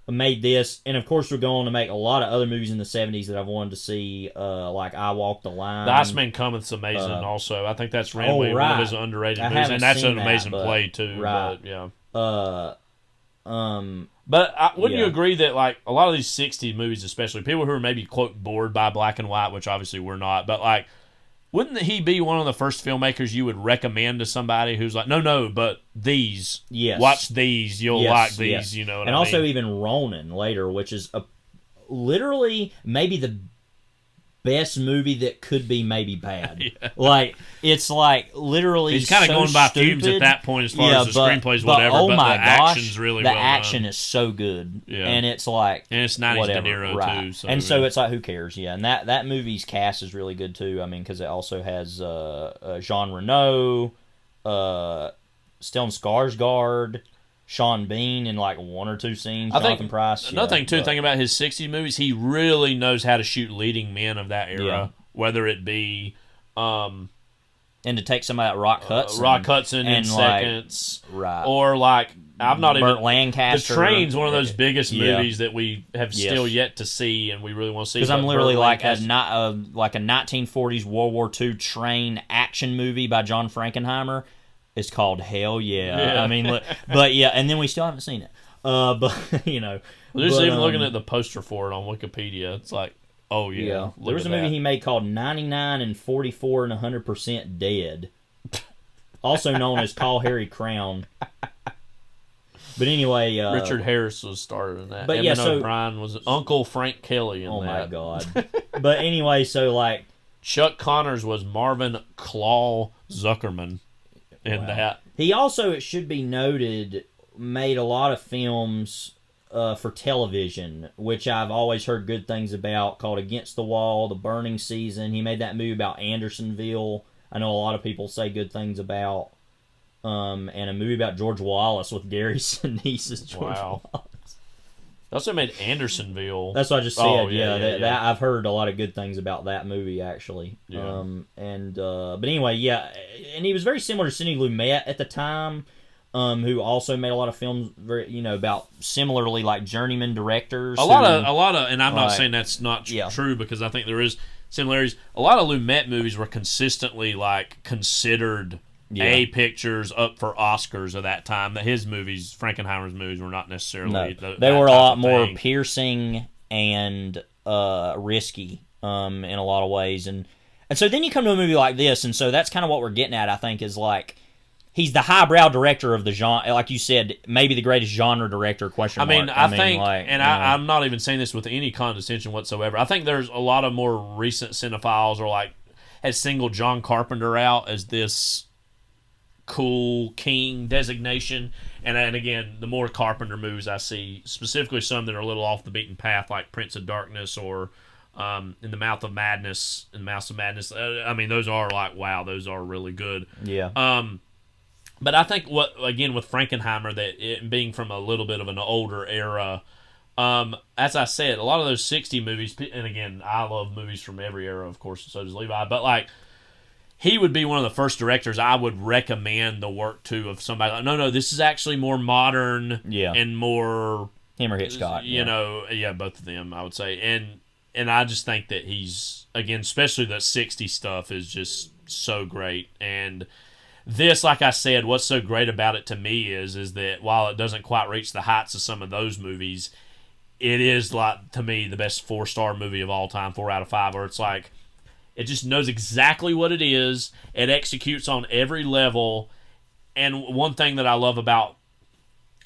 Made this, and, of course, we're going to make a lot of other movies in the 70s that I've wanted to see, like I Walk the Line. The Iceman Cometh's amazing, also. I think that's randomly one of his underrated movies, and that's an amazing play, too. Right. But, But wouldn't you agree that, like, a lot of these 60s movies, especially, people who are maybe, quote, bored by black and white, which obviously we're not, but, like, wouldn't he be one of the first filmmakers you would recommend to somebody who's like, no, but these, watch these, you'll like these, you know what I mean? And also even Ronin later, which is literally maybe the best movie that could be maybe bad. Like, it's like literally he's kind of going by fumes at that point as far as the screenplays, whatever, but the action's really well done. The action is so good. And it's like... And it's 90s De Niro, too. So, and so it's like, who cares? Yeah, and that movie's cast is really good, too. I mean, because it also has Jean Reno, Stellan Skarsgård, Sean Bean in like one or two scenes. Jonathan Pryce. Another thing too, thinking about his 60s movies, he really knows how to shoot leading men of that era. Whether it be, and to take somebody like Rock Hudson in Seconds, right? Or like I've not Burt even Lancaster. The Train's one of those biggest movies that we have still yet to see, and we really want to see. Because I'm literally like a 1940s World War II train action movie by John Frankenheimer. It's called Hell Yeah. I mean, but yeah, and then we still haven't seen it. But even looking at the poster for it on Wikipedia, it's like, oh yeah. There was a movie he made called 99 and 44 and 100% Dead, also known as Call Harry Crown. But anyway, Richard Harris was starred in that. But Evan O'Brien was Uncle Frank Kelly in that. Oh my god! But anyway, so like Chuck Connors was Marvin Claw Zuckerman. That he also, it should be noted, made a lot of films for television, which I've always heard good things about, called Against the Wall, The Burning Season. He made that movie about Andersonville. I know a lot of people say good things about. And a movie about George Wallace with Gary Sinise as George Wallace. They also made Andersonville. That's what I just said. That I've heard a lot of good things about that movie, actually. Yeah. But anyway, and he was very similar to Sidney Lumet at the time, who also made a lot of films, about similarly like journeyman directors. A lot of, and I'm not saying that's not true, because I think there is similarities. A lot of Lumet movies were consistently like considered. A pictures up for Oscars of that time. That his movies, Frankenheimer's movies, were not necessarily. They were a lot more piercing and risky in a lot of ways, and so then you come to a movie like this, and so that's kind of what we're getting at. I think is like he's the highbrow director of the genre. Like you said, maybe the greatest genre director, question mark. I think, and I'm not even saying this with any condescension whatsoever. I think there's a lot of more recent cinephiles are like, has singled John Carpenter out as this cool king designation. And again, the more Carpenter movies I see, specifically some that are a little off the beaten path, like Prince of Darkness or In the Mouth of Madness, I mean, those are like, wow, those are really good. Yeah. But I think again with Frankenheimer, that it being from a little bit of an older era, as I said, a lot of those 60 movies, and again, I love movies from every era, of course, so does Levi, but like, he would be one of the first directors I would recommend the work to of somebody like, no, this is actually more modern and more... Him or Hitchcock. Both of them, I would say. And I just think that he's, again, especially the 60 stuff is just so great. And this, like I said, what's so great about it to me is that while it doesn't quite reach the heights of some of those movies, it is, like, to me, the best 4-star movie of all time, 4 out of 5, where it's like, it just knows exactly what it is. It executes on every level. And one thing that I love about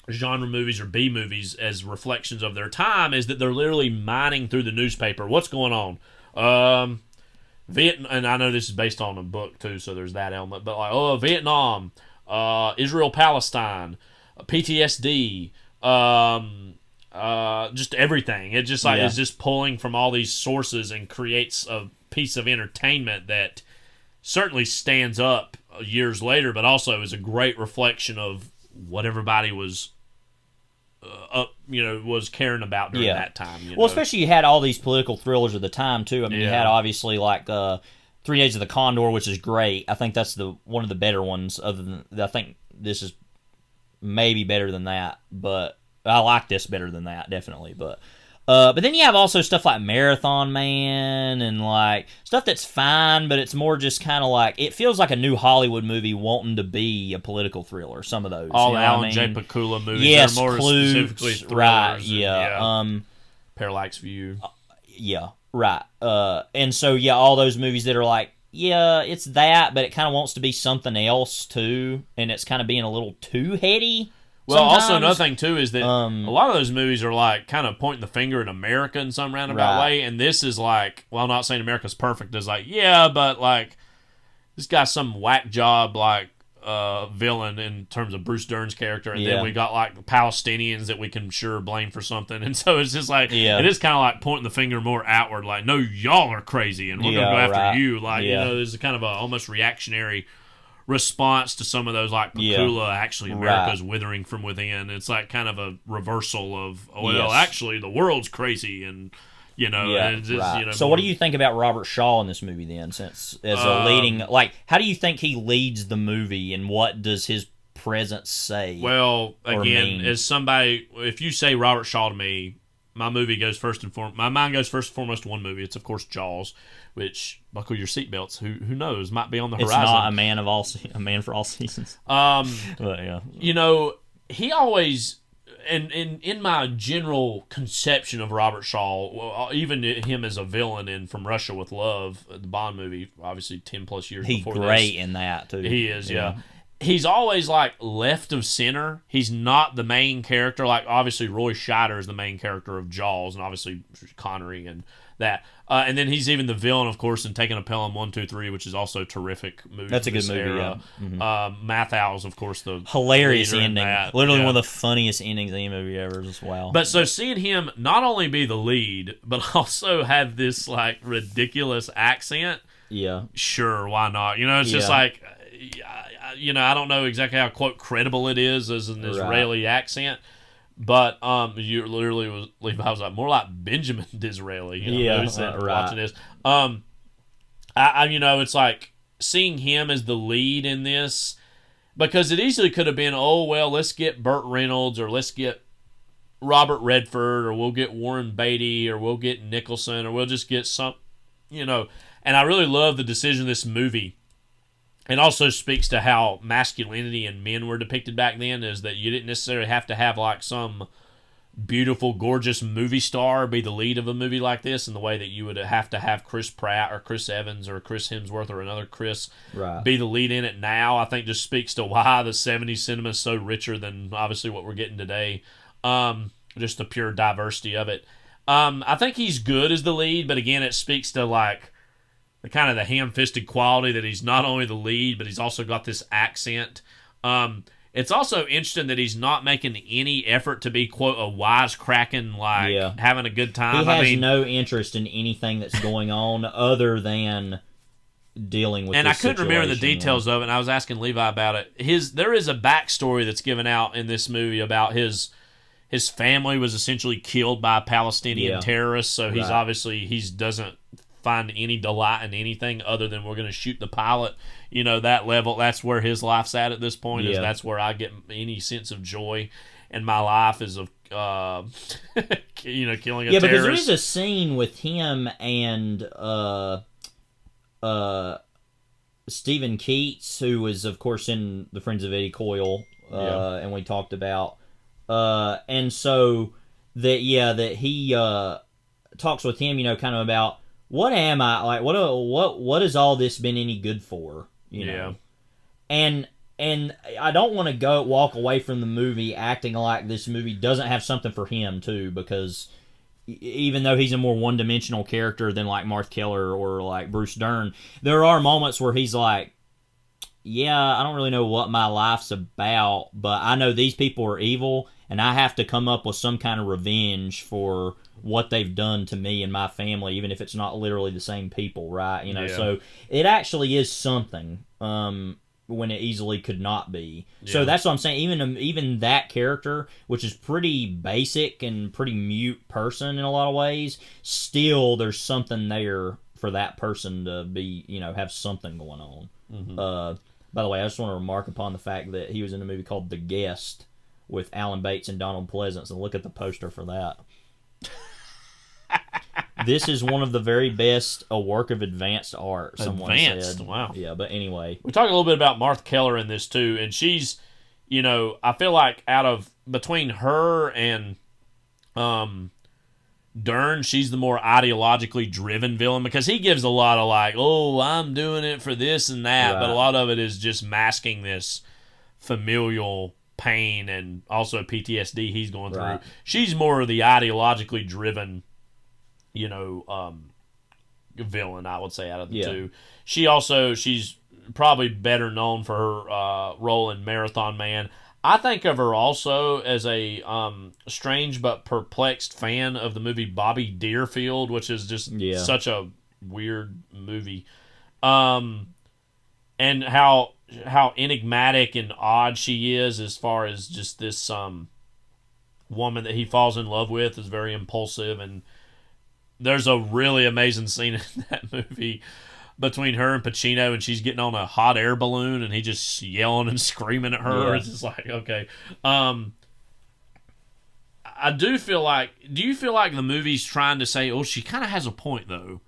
genre movies or B movies as reflections of their time is that they're literally mining through the newspaper. What's going on? Vietnam, and I know this is based on a book too, so there's that element. But like, Vietnam, Israel, Palestine, PTSD, just everything. It just like is just pulling from all these sources and creates a piece of entertainment that certainly stands up years later, but also is a great reflection of what everybody was was caring about during that time. Especially you had all these political thrillers of the time too. I mean, you had obviously like 3 Days of the Condor, which is great. I think that's one of the better ones. Other than, I think this is maybe better than that, but I like this better than that, definitely. But then you have also stuff like Marathon Man and like stuff that's fine, but it's more just kind of like, it feels like a new Hollywood movie wanting to be a political thriller. Some of those, all the Alan J. Pakula movies, yes, are more Clues, specifically thrillers, right? Parallax View, right. And so all those movies that are like, it's that, but it kind of wants to be something else too, and it's kind of being a little too heady. Well, sometimes. Also another thing too is that a lot of those movies are like kind of pointing the finger at America in some roundabout way, and this is like, well, I'm not saying America's perfect. It's like, but like this guy's some whack job like villain in terms of Bruce Dern's character, and then we got like the Palestinians that we can sure blame for something, and so it's just like it is kind of like pointing the finger more outward, like, no, y'all are crazy, and we're gonna go after you, like there's a kind of a almost reactionary response to some of those, like Pakula, actually America's withering from within. It's like kind of a reversal of, actually the world's crazy, and So what do you think about Robert Shaw in this movie then, since as a leading, like, how do you think he leads the movie, and what does his presence say? Well, again, as somebody, if you say Robert Shaw to me, my mind goes first and foremost to one movie. It's of course Jaws, which, buckle your seatbelts. Who knows? Might be on the horizon. It's not a man for all seasons. But he always, and in my general conception of Robert Shaw, even him as a villain in From Russia with Love, the Bond movie, obviously 10 plus years before this. He's great in that too. He is, He's always like left of center. He's not the main character. Like, obviously Roy Scheider is the main character of Jaws, and obviously Connery and that. And then he's even the villain, of course, in Taking a Pelham 1, 2, 3, which is also a terrific movie. That's a good movie. Mathau's, of course, the hilarious ending. Literally one of the funniest endings in any movie ever. As well. But so seeing him not only be the lead, but also have this like ridiculous accent. Yeah. Sure, why not? It's just like, I don't know exactly how, quote, credible it is as an Israeli accent. But you literally Levi was like more like Benjamin Disraeli. Watching this. It's like seeing him as the lead in this, because it easily could have been, let's get Burt Reynolds, or let's get Robert Redford, or we'll get Warren Beatty, or we'll get Nicholson, or we'll just get some, And I really love the decision of this movie. It also speaks to how masculinity and men were depicted back then, is that you didn't necessarily have to have like some beautiful, gorgeous movie star be the lead of a movie like this, in the way that you would have to have Chris Pratt or Chris Evans or Chris Hemsworth or another Chris be the lead in it now, I think just speaks to why the 70s cinema is so richer than obviously what we're getting today. Just the pure diversity of it. I think he's good as the lead, but again, it speaks to like the kind of the ham-fisted quality that he's not only the lead, but he's also got this accent. It's also interesting that he's not making any effort to be, quote, a wisecracking, like, having a good time. He has no interest in anything that's going on other than dealing with and this I couldn't remember the details of it, and I was asking Levi about it. There is a backstory that's given out in this movie about his family was essentially killed by Palestinian terrorists, so he's obviously, he doesn't find any delight in anything other than we're going to shoot the pilot. You know, that level, that's where his life's at this point. Is that's where I get any sense of joy in my life is of, killing a terrorist. Yeah, because there is a scene with him and Stephen Keats, who was, of course, in The Friends of Eddie Coyle, and we talked about. And so that he talks with him, kind of about, what am I like? What has all this been any good for? You know? And I don't want to walk away from the movie acting like this movie doesn't have something for him too, because even though he's a more one-dimensional character than like Marth Keller or like Bruce Dern, there are moments where he's like, I don't really know what my life's about, but I know these people are evil, and I have to come up with some kind of revenge for what they've done to me and my family, even if it's not literally the same people, right? So it actually is something when it easily could not be. So that's what I'm saying. Even that character, which is pretty basic and pretty mute person in a lot of ways, still there's something there for that person to be, have something going on. Mm-hmm. By the way, I just want to remark upon the fact that he was in a movie called The Guest with Alan Bates and Donald Pleasance, and look at the poster for that. This is one of the very best, a work of advanced art, someone said. Wow. Yeah, but anyway. We talk a little bit about Marth Keller in this, too, and she's, I feel like between her and Dern, she's the more ideologically driven villain, because he gives a lot of like, oh, I'm doing it for this and that, but a lot of it is just masking this familial pain and also PTSD he's going through. She's more of the ideologically driven, villain, I would say, out of the two. She's probably better known for her role in Marathon Man. I think of her also as a strange but perplexed fan of the movie Bobby Deerfield, which is just such a weird movie. And how enigmatic and odd she is, as far as just this woman that he falls in love with is very impulsive, and there's a really amazing scene in that movie between her and Pacino, and she's getting on a hot air balloon, and he just yelling and screaming at her. Yeah. It's just like, okay. I do feel like... Do you feel like the movie's trying to say, oh, she kind of has a point, though?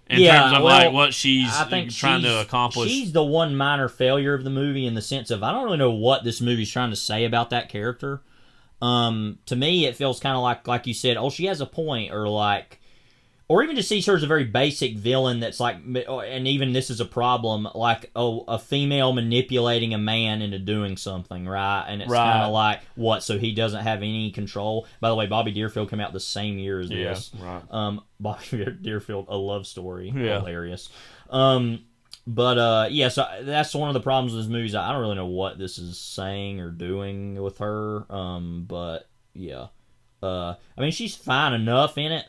In terms of like what she's trying to accomplish. She's the one minor failure of the movie, in the sense of, I don't really know what this movie's trying to say about that character. To me, it feels kind of like you said, oh, she has a point, or like... Or even just sees her as a very basic villain that's like, and even this is a problem, like a female manipulating a man into doing something, right? And it's kind of like, what, so he doesn't have any control? By the way, Bobby Deerfield came out the same year as this. Right. Bobby Deerfield, A Love Story. Yeah. Hilarious. So that's one of the problems with this movie. I don't really know what this is saying or doing with her. But, yeah. I mean, she's fine enough in it,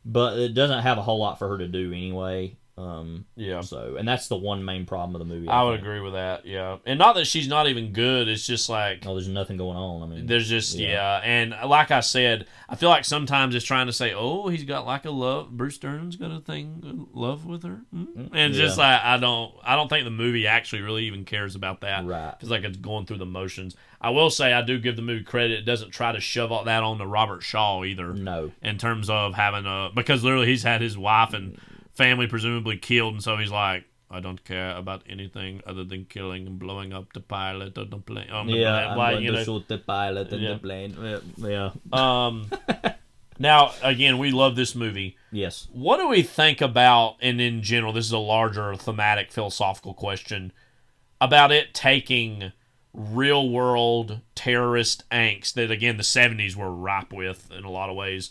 but it doesn't have a whole lot for her to do anyway. So, and that's the one main problem of the movie. I would agree with that, yeah. And not that she's not even good, it's just like... Oh, there's nothing going on. I mean, there's just, and like I said, I feel like sometimes it's trying to say, oh, he's got like a love, Bruce Dern's got a thing, love with her. Mm-hmm. And just like, I don't think the movie actually really even cares about that. Right. It's like it's going through the motions. I will say, I do give the movie credit, it doesn't try to shove all that on to Robert Shaw either. No. In terms of having because literally he's had his wife and family presumably killed, and so he's like, I don't care about anything other than killing and blowing up the pilot of the plane. I'm going to shoot the pilot and the plane. Yeah. Now, again, we love this movie. Yes. What do we think about, and in general, this is a larger thematic philosophical question, about it taking real-world terrorist angst that, again, the 70s were ripe with in a lot of ways,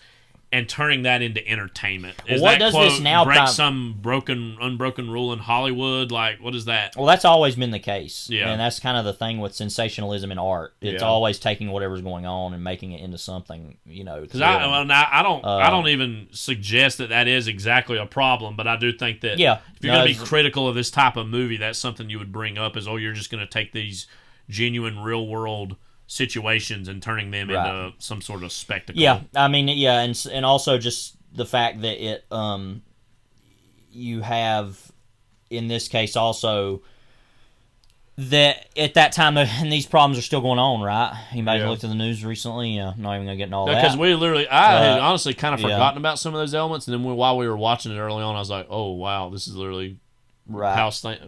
and turning that into entertainment? Is what that, does quote, this now break some unbroken rule in Hollywood? Like, what is that? Well, that's always been the case. Yeah. And that's kind of the thing with sensationalism in art. It's always taking whatever's going on and making it into something, Because I don't even suggest that is exactly a problem, but I do think that if you're going to be critical of this type of movie, that's something you would bring up is, you're just going to take these genuine real-world situations and turning them into some sort of spectacle. Yeah, I mean, and also just the fact that it, you have, in this case also, that at that time, and these problems are still going on, right? Anybody looked at the news recently? Not even going to get into all that. Because I had honestly kind of forgotten about some of those elements, and then while we were watching it early on, I was like, oh, wow, this is literally Palestine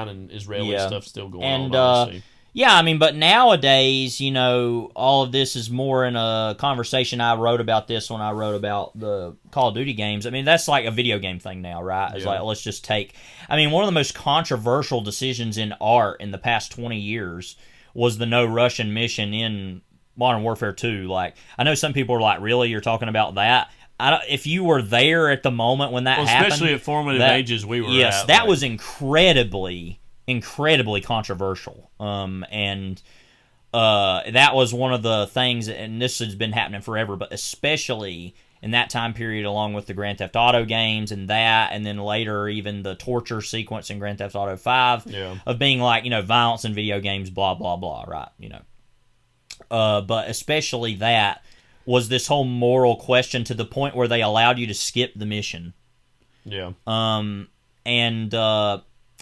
and Israeli stuff still going on, obviously. Yeah, I mean, but nowadays, all of this is more in a conversation. I wrote about this when I wrote about the Call of Duty games. I mean, that's like a video game thing now, right? It's like, let's just take... I mean, one of the most controversial decisions in art in the past 20 years was the no Russian mission in Modern Warfare 2. Like, I know some people are like, really? You're talking about that? If you were there at the moment when that happened... Especially at formative ages we were at. Yes, that was incredibly controversial. And that was one of the things, and this has been happening forever, but especially in that time period, along with the Grand Theft Auto games and then later even the torture sequence in Grand Theft Auto 5 of being like, violence in video games, blah, blah, blah, right? But especially that was this whole moral question to the point where they allowed you to skip the mission. Yeah.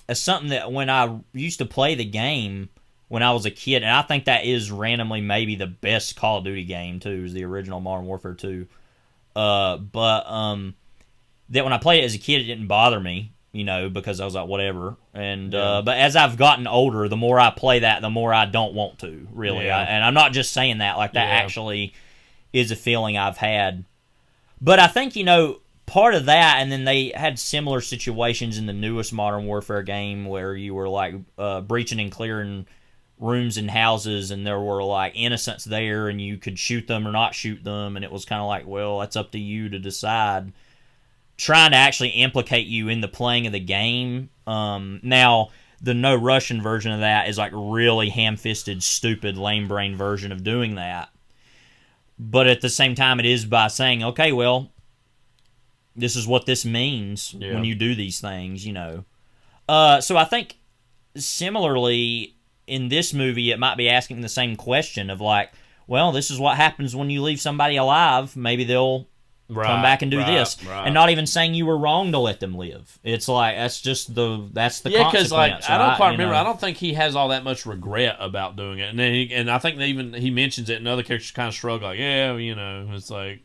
As something that when I used to play the game when I was a kid, and I think that is randomly maybe the best Call of Duty game too, is the original Modern Warfare 2. That when I played it as a kid, it didn't bother me, because I was like, whatever. And but as I've gotten older, the more I play that, the more I don't want to, really. Yeah. And I'm not just saying that, like that actually is a feeling I've had. But I think, part of that, and then they had similar situations in the newest Modern Warfare game where you were like breaching and clearing rooms and houses, and there were like innocents there, and you could shoot them or not shoot them, and it was kind of like, well, that's up to you to decide. Trying to actually implicate you in the playing of the game. Now, the no Russian version of that is like really ham-fisted, stupid, lame-brain version of doing that. But at the same time, it is by saying, okay, well, this is what this means when you do these things, So I think similarly in this movie, it might be asking the same question of like, well, this is what happens when you leave somebody alive. Maybe they'll come back and do this, and not even saying you were wrong to let them live. It's like that's the consequence. Because like I don't quite remember. I don't think he has all that much regret about doing it, and I think that even he mentions it, and other characters kind of shrug like, it's like.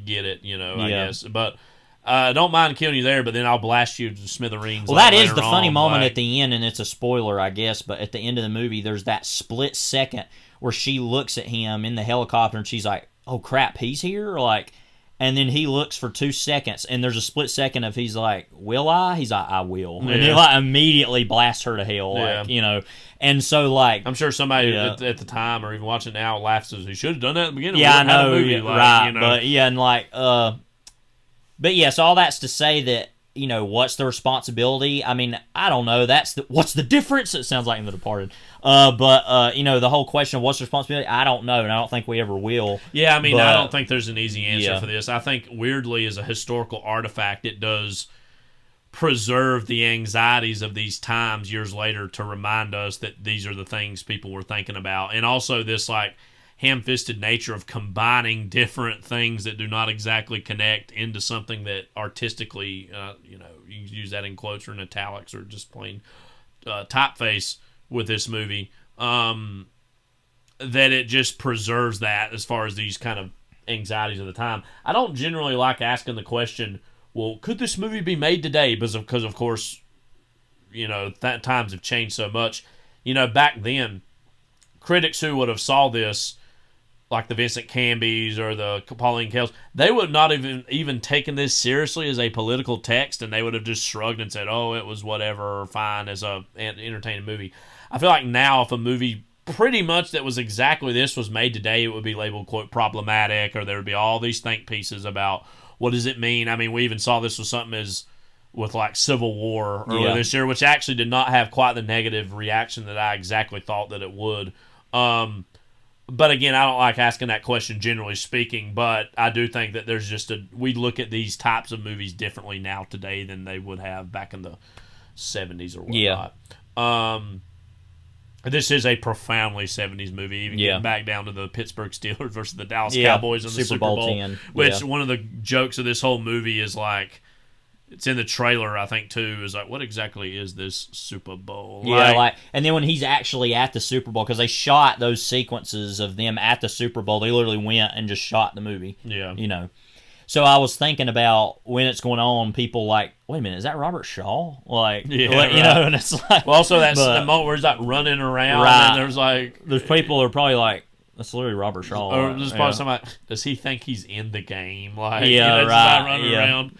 Get it, I guess. But I don't mind killing you there, but then I'll blast you to smithereens. Well, that is the funny moment at the end, and it's a spoiler, I guess, but at the end of the movie, there's that split second where she looks at him in the helicopter, and she's like, oh, crap, he's here? And then he looks for 2 seconds, and there's a split second of he's like, will I? He's like, I will. And he immediately blasts her to hell, And so, I'm sure somebody at the time or even watching it now laughs as he should have done that at the beginning. Yeah, I know, right. But so all that's to say that, what's the responsibility? I mean, I don't know. What's the difference? It sounds like in The Departed. The whole question of what's the responsibility, I don't know, and I don't think we ever will. Yeah, I mean, I don't think there's an easy answer for this. I think, weirdly, as a historical artifact, it does preserve the anxieties of these times years later to remind us that these are the things people were thinking about. And also this, ham-fisted nature of combining different things that do not exactly connect into something that artistically, you can use that in quotes or in italics or just plain typeface with this movie, that it just preserves that as far as these kind of anxieties of the time. I don't generally like asking the question, well, could this movie be made today? Because of course, times have changed so much. Back then, critics who would have saw this, like the Vincent Canbys or the Pauline Kaels, they would not even taken this seriously as a political text, and they would have just shrugged and said, "Oh, it was whatever, fine as an entertaining movie." I feel like now, if a movie pretty much that was exactly this was made today, it would be labeled, quote, problematic, or there would be all these think pieces about what does it mean. I mean, we even saw this with something with like Civil War earlier this year, which actually did not have quite the negative reaction that I exactly thought that it would. But again, I don't like asking that question generally speaking, but I do think that there's we look at these types of movies differently now today than they would have back in the 70s or whatnot. Yeah. This is a profoundly 70s movie, even getting back down to the Pittsburgh Steelers versus the Dallas Cowboys in the Super Bowl 10. Which one of the jokes of this whole movie is like, it's in the trailer, I think, too, is like, what exactly is this Super Bowl? Yeah, and then when he's actually at the Super Bowl, because they shot those sequences of them at the Super Bowl, they literally went and just shot the movie. Yeah. So I was thinking about when it's going on, people like, wait a minute, is that Robert Shaw? And it's like... Well, also that moment where he's like running around, and there's people who are probably like, that's literally Robert Shaw. Or there's probably somebody, does he think he's in the game? Running around.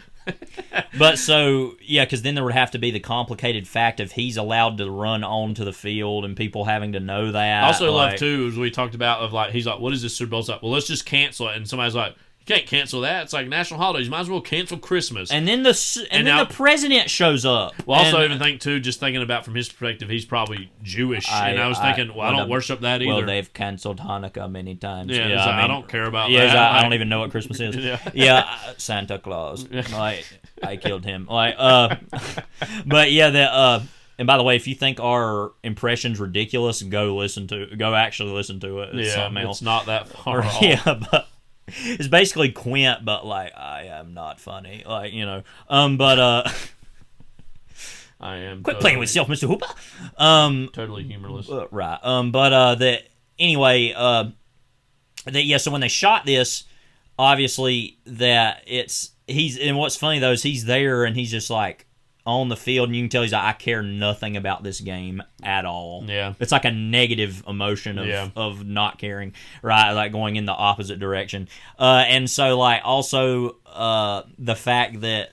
But because then there would have to be the complicated fact of he's allowed to run onto the field and people having to know that. I also love, too, as we talked about, of like, he's like, what is this Super Bowl? It's like, well, let's just cancel it. And somebody's like, you can't cancel that. It's like national holidays. You might as well cancel Christmas. And then the president shows up. Well, also even think, too, just thinking about from his perspective, he's probably Jewish. And I was thinking, I don't worship that either. Well, they've canceled Hanukkah many times. Yeah, I don't care about that. I don't even know what Christmas is. Santa Claus. I killed him. And by the way, if you think our impression's ridiculous, go actually listen to it. It's something else. It's not that far off. Yeah, but it's basically Quint, but like, I am not funny. I am. Quit playing with yourself, Mr. Hooper. Totally humorless. Right. So when they shot this, obviously and what's funny though is he's there and he's just like on the field, and you can tell he's like, I care nothing about this game at all. Yeah. It's like a negative emotion of not caring, right? Like going in the opposite direction. And so like also the fact that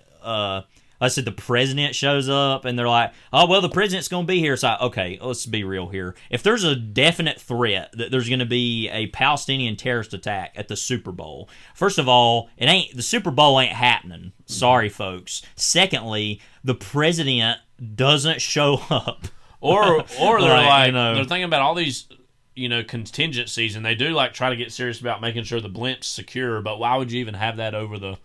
I said the president shows up and they're like, oh, well, the president's going to be here. It's like, okay, let's be real here. If there's a definite threat that there's going to be a Palestinian terrorist attack at the Super Bowl, first of all, the Super Bowl ain't happening. Sorry, folks. Secondly, the president doesn't show up. Or they're they're thinking about all these, contingencies, and they do like try to get serious about making sure the blimp's secure, but why would you even have that over the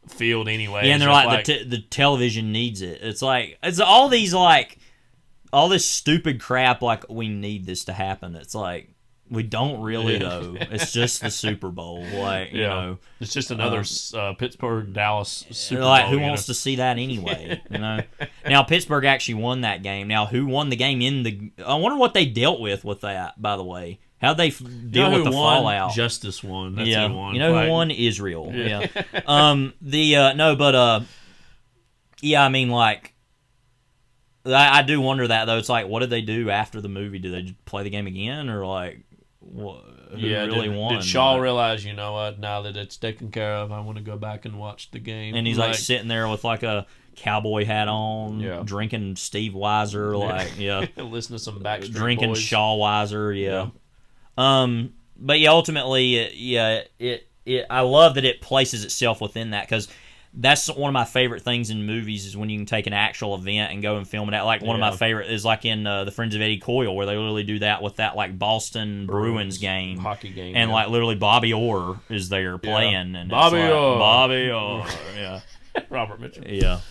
field anyway? Yeah, and they're like the television needs it. It's like it's all these all this stupid crap. Like, we need this to happen. It's like we don't really though. It's just the Super Bowl. It's just another Pittsburgh Dallas Super Bowl. Who wants to see that anyway? Now Pittsburgh actually won that game. Now who won the game I wonder what they dealt with that. By the way. How'd they deal with the fallout? Justice won. That's who won. You know who won? Israel. Yeah. I do wonder that though. It's like, what did they do after the movie? Did they just play the game again, or like, who really won? Did Shaw realize, what? Now that it's taken care of, I want to go back and watch the game. And he's like sitting there with like a cowboy hat on, drinking Steve Weiser, listen to some Backstreet drinking Boys. Shaw Weiser, But ultimately, I love that it places itself within that, because that's one of my favorite things in movies is when you can take an actual event and go and film it out. Like one of my favorite is like in The Friends of Eddie Coyle, where they literally do that with that like Boston Bruins game, hockey game, and like literally Bobby Orr is there playing, and Bobby Orr, Robert Mitchell,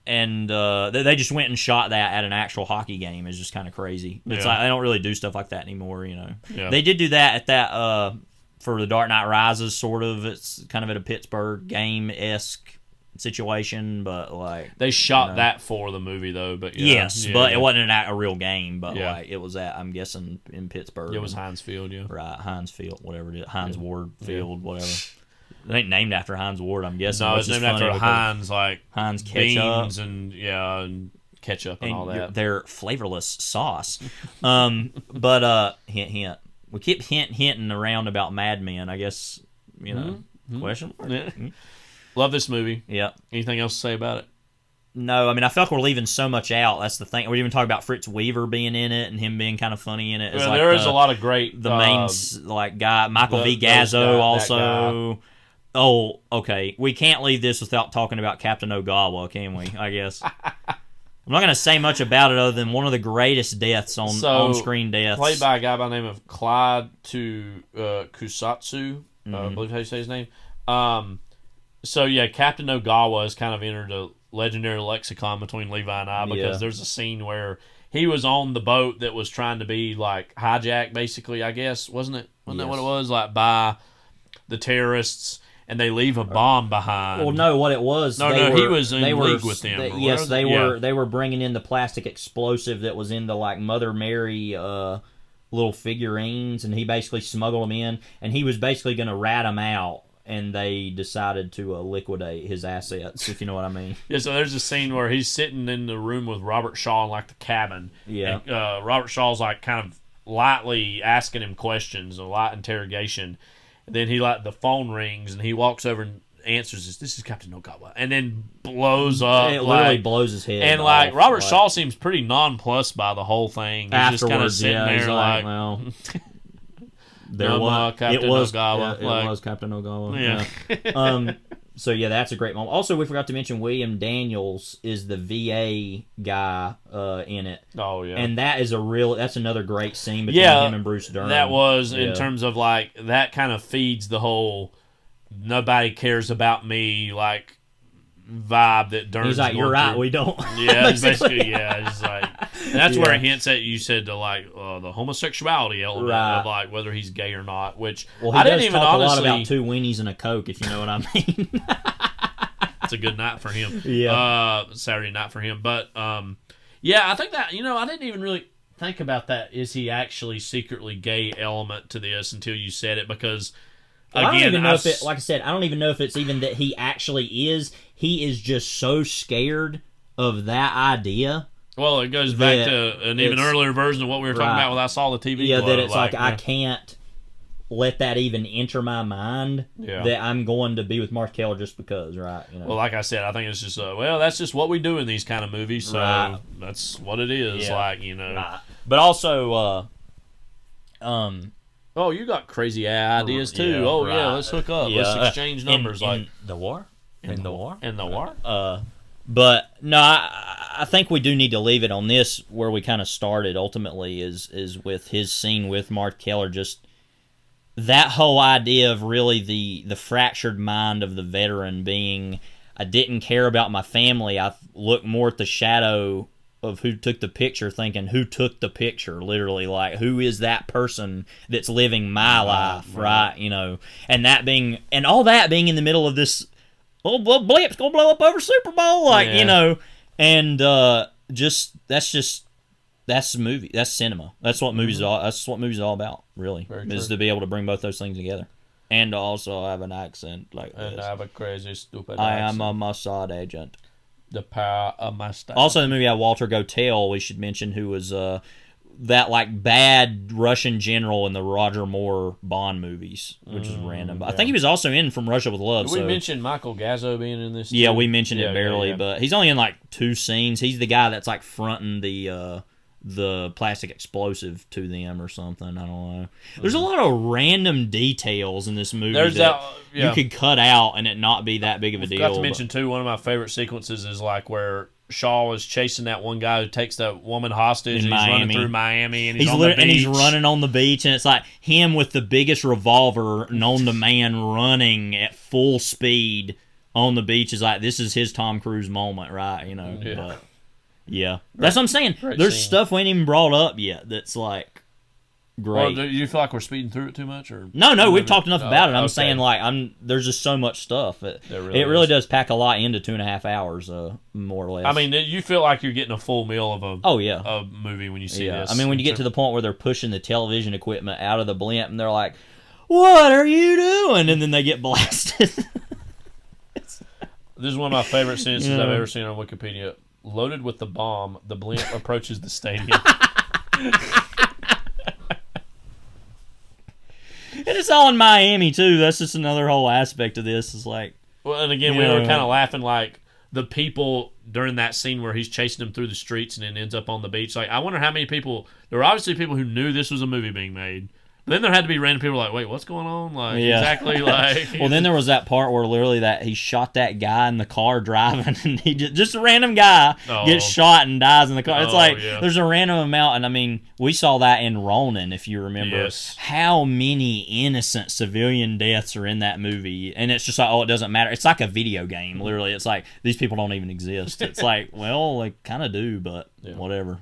and they just went and shot that at an actual hockey game. Is just kind of crazy. It's like they don't really do stuff like that anymore. They did do that at that for The Dark Knight Rises, sort of. It's kind of at a Pittsburgh game-esque situation, but like they shot that for the movie though. But but it wasn't a real game. But like it was I'm guessing in Pittsburgh. It was Heinz Field, right? Heinz Field, whatever it is, Heinz Ward Field, whatever. It ain't named after Heinz Ward, I'm guessing. No, it's named after Heinz, like Heinz ketchup. Beans and ketchup and all that. Their flavorless sauce. But hint, hint. We keep hinting around about Mad Men. I guess question mark. Yeah. Love this movie. Yeah. Anything else to say about it? No, I mean I feel like we're leaving so much out. That's the thing. We even talk about Fritz Weaver being in it and him being kind of funny in it. Well, there is a lot of great main guy, Michael V. Gazzo also. Oh, okay. We can't leave this without talking about Captain Ogawa, can we? I guess. I'm not going to say much about it other than one of the greatest deaths on-screen deaths. Played by a guy by the name of Clyde Kusatsu, I believe how you say his name. So, yeah, Captain Ogawa has kind of entered a legendary lexicon between Levi and I because there's a scene where he was on the boat that was trying to be, like, hijacked, basically, I guess. Wasn't it? Wasn't that what it was? Like, by the terrorists... And they leave a bomb behind. Well, no, what it was... he was in league with them. They were bringing in the plastic explosive that was in the, like, Mother Mary little figurines, and he basically smuggled them in, and he was basically going to rat them out, and they decided to liquidate his assets, if you know what I mean. Yeah, so there's a scene where he's sitting in the room with Robert Shaw in, like, the cabin. Yeah. And, Robert Shaw's, like, kind of lightly asking him questions, a light interrogation. Then the phone rings and he walks over and answers this is Captain Ogawa, and then blows up. It literally blows his head. And off, Robert Shaw seems pretty nonplussed by the whole thing. He's just kind of sitting there like, well, Captain Ogawa. It was Captain Ogawa. Yeah. So yeah, that's a great moment. Also, we forgot to mention William Daniels is the VA guy in it. Oh yeah, and that's another great scene between him and Bruce Dern. That was in terms of like that kind of feeds the whole nobody cares about me like vibe that Dern's. He's like, you're right, we don't. Yeah, basically, yeah. It's like that's where it hints at you said to like the homosexuality element of like whether he's gay or not. Which I didn't even talk honestly, a lot about 2 weenies and a Coke, if you know what I mean. It's a good night for him. Yeah, Saturday night for him. But yeah, I think that I didn't even really think about that. Is he actually secretly gay element to this until you said it because. Well, again, I don't even know if it, like I said, I don't even know if it's even that he actually is. He is just so scared of that idea. Well, it goes back to an even earlier version of what we were talking about when I saw the TV. Yeah, that it's like I can't let that even enter my mind that I'm going to be with Mark Keller just because, right? Well, like I said, I think it's just that's just what we do in these kind of movies. So that's what it is, But also, oh, you got crazy ideas too. Let's hook up. Let's exchange numbers in the war. In the war. But no, I think we do need to leave it on this where we kind of started. Ultimately, is with his scene with Mark Keller. Just that whole idea of really the fractured mind of the veteran being, I didn't care about my family. I looked more at the shadow of who took the picture, thinking who took the picture, literally, like who is that person that's living my life, right? And that being, and all that being in the middle of this, blip's gonna blow up over Super Bowl, and that's the movie, that's cinema, that's what movies all, that's what movies are all about, really, is to be able to bring both those things together, and also have an accent like this. And have a crazy stupid. I am a Mossad agent. The power of my style. Also, in the movie, I had Walter Gotell, we should mention, who was that like bad Russian general in the Roger Moore Bond movies, which is random. But I think he was also in From Russia with Love. Did we mention Michael Gazzo being in this? Yeah, we mentioned it barely, but he's only in like 2 scenes. He's the guy that's like fronting the plastic explosive to them or something. I don't know. There's a lot of random details in this movie you could cut out and it not be that big of a deal. I forgot to mention, too, one of my favorite sequences is like where Shaw is chasing that one guy who takes that woman hostage and he's running through Miami and he's on the beach. And he's running on the beach and it's like him with the biggest revolver known to man running at full speed on the beach is like, this is his Tom Cruise moment, right? But, yeah, that's what I'm saying. There's stuff we ain't even brought up yet that's like great. Well, do you feel like we're speeding through it too much, or no? We've talked enough about it. I'm saying like there's just so much stuff. It really does pack a lot into 2.5 hours, more or less. I mean, you feel like you're getting a full meal of a movie when you see this. I mean, when you get to the point where they're pushing the television equipment out of the blimp and they're like, what are you doing? And then they get blasted. This is one of my favorite sentences I've ever seen on Wikipedia. Loaded with the bomb, the blimp approaches the stadium. And it's all in Miami, too. That's just another whole aspect of this. It's like... Well, and again, we were kind of laughing like the people during that scene where he's chasing them through the streets and then ends up on the beach. Like, I wonder how many people... There were obviously people who knew this was a movie being made. But then there had to be random people like, wait, what's going on? Like, exactly like... Well, then there was that part where literally that he shot that guy in the car driving, and he just a random guy gets shot and dies in the car. It's like, there's a random amount, and I mean, we saw that in Ronin, if you remember. Yes. How many innocent civilian deaths are in that movie, and it's just like, it doesn't matter. It's like a video game, literally. It's like, these people don't even exist. It's like, well, they kind of do, but whatever.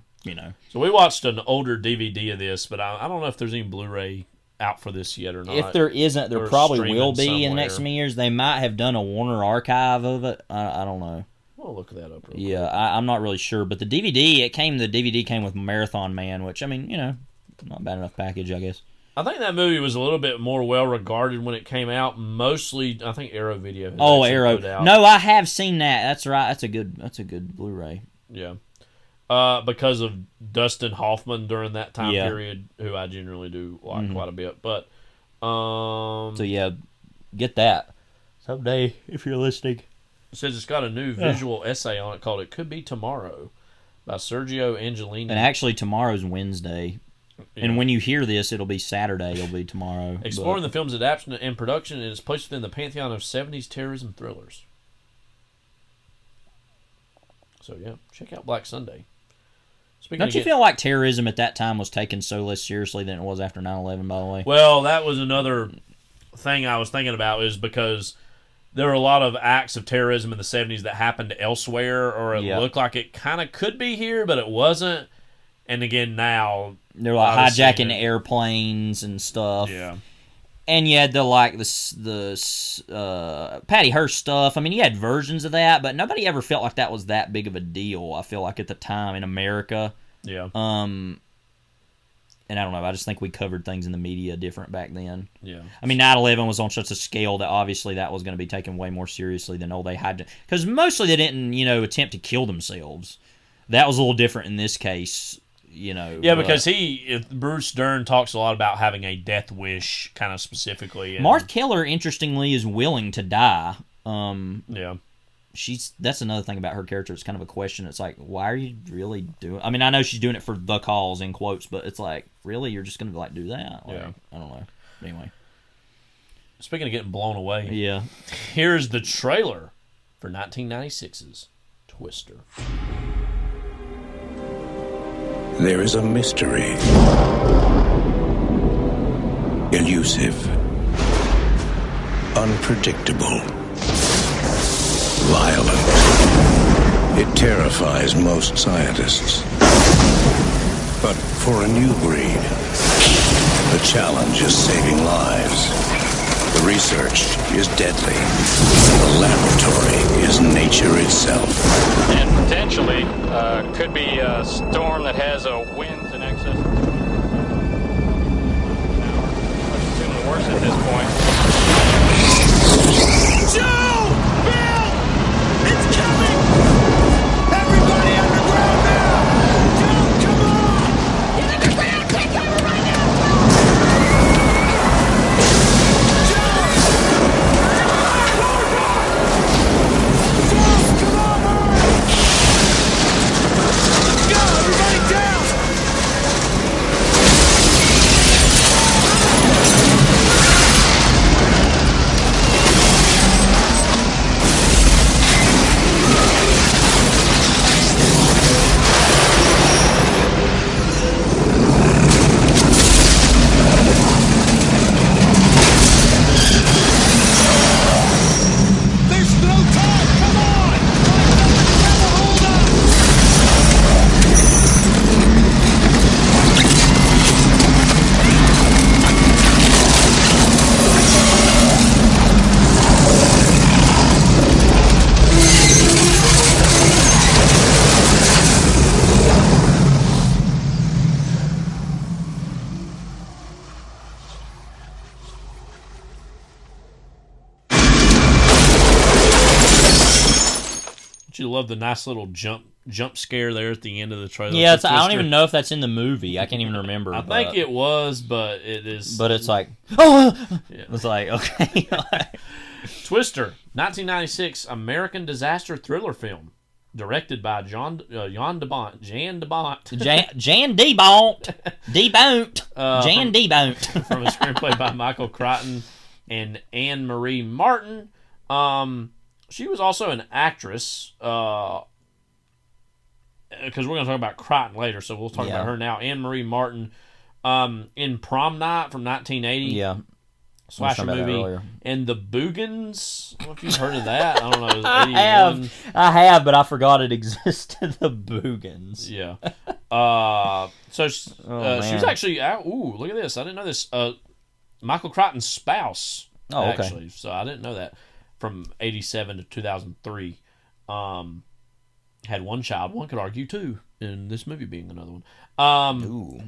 So we watched an older DVD of this, but I don't know if there's any Blu-ray out for this yet or not. If there isn't, there probably will be in the next many years. They might have done a Warner archive of it. I don't know. We'll look that up. Yeah, I'm not really sure. But the DVD came with Marathon Man, which, I mean, not a bad enough package, I guess. I think that movie was a little bit more well-regarded when it came out. Mostly, I think Arrow Video has Arrow. put it out. No, I have seen that. That's right. That's a good Blu-ray. Yeah. Because of Dustin Hoffman during that time period, who I generally do like quite a bit. But so get that someday if you're listening. It says it's got a new visual essay on it called "It Could Be Tomorrow" by Sergio Angelini. And actually, tomorrow's Wednesday. Yeah. And when you hear this, it'll be Saturday. It'll be tomorrow. Exploring the film's adaptation and production, and it's placed within the pantheon of 70s terrorism thrillers. So check out Black Sunday. Don't you feel like terrorism at that time was taken so less seriously than it was after 9/11, by the way? Well, that was another thing I was thinking about, is because there were a lot of acts of terrorism in the 70s that happened elsewhere, or it looked like it kind of could be here, but it wasn't. And again, now... They're like hijacking airplanes and stuff. Yeah. And you had the Patty Hearst stuff. I mean, you had versions of that, but nobody ever felt like that was that big of a deal, I feel like, at the time in America. Yeah. And I don't know, I just think we covered things in the media different back then. Yeah. I mean, 9/11 was on such a scale that obviously that was going to be taken way more seriously than they had to. Because mostly they didn't, attempt to kill themselves. That was a little different in this case. Yeah, because Bruce Dern talks a lot about having a death wish, kind of specifically. And Martha Keller, interestingly, is willing to die. Yeah. That's another thing about her character. It's kind of a question. It's like, why are you really doing... I mean, I know she's doing it for the cause, in quotes, but it's like, really? You're just going to, do that? Like, yeah. I don't know. Anyway. Speaking of getting blown away. Yeah. Here's the trailer for 1996's Twister. There is a mystery. Elusive. Unpredictable. Violent. It terrifies most scientists. But for a new breed, the challenge is saving lives. The research is deadly. The laboratory is nature itself. And potentially could be a storm that has winds in excess. Let's assume the worst at this point. Joe! Bill! It's coming! Everybody underground now! Joe, come on! He's underground! Take cover right now! Don't you love the nice little jump scare there at the end of the trailer? Yeah, I don't even know if that's in the movie. I can't even remember. I think it was, but it is. But it's like, oh, yeah. It's like, okay. Twister, 1996 American disaster thriller film, directed by Jan de Bont. Jan de Bont. Jan de Bont. Jan de Bont. From a screenplay by Michael Crichton and Anne-Marie Martin. She was also an actress, because we're going to talk about Crichton later, so we'll talk about her now. Anne-Marie Martin, in Prom Night from 1980. Yeah. Slasher movie. And The Boogans. I don't know if you've heard of that. I don't know. It was 81. I have, but I forgot it existed. The Boogans. Yeah. So she was actually, ooh, look at this. I didn't know this. Michael Crichton's spouse. Oh, okay. Actually. So I didn't know that. From 87 to 2003. Had one child. One could argue two, in this movie being another one. Ooh.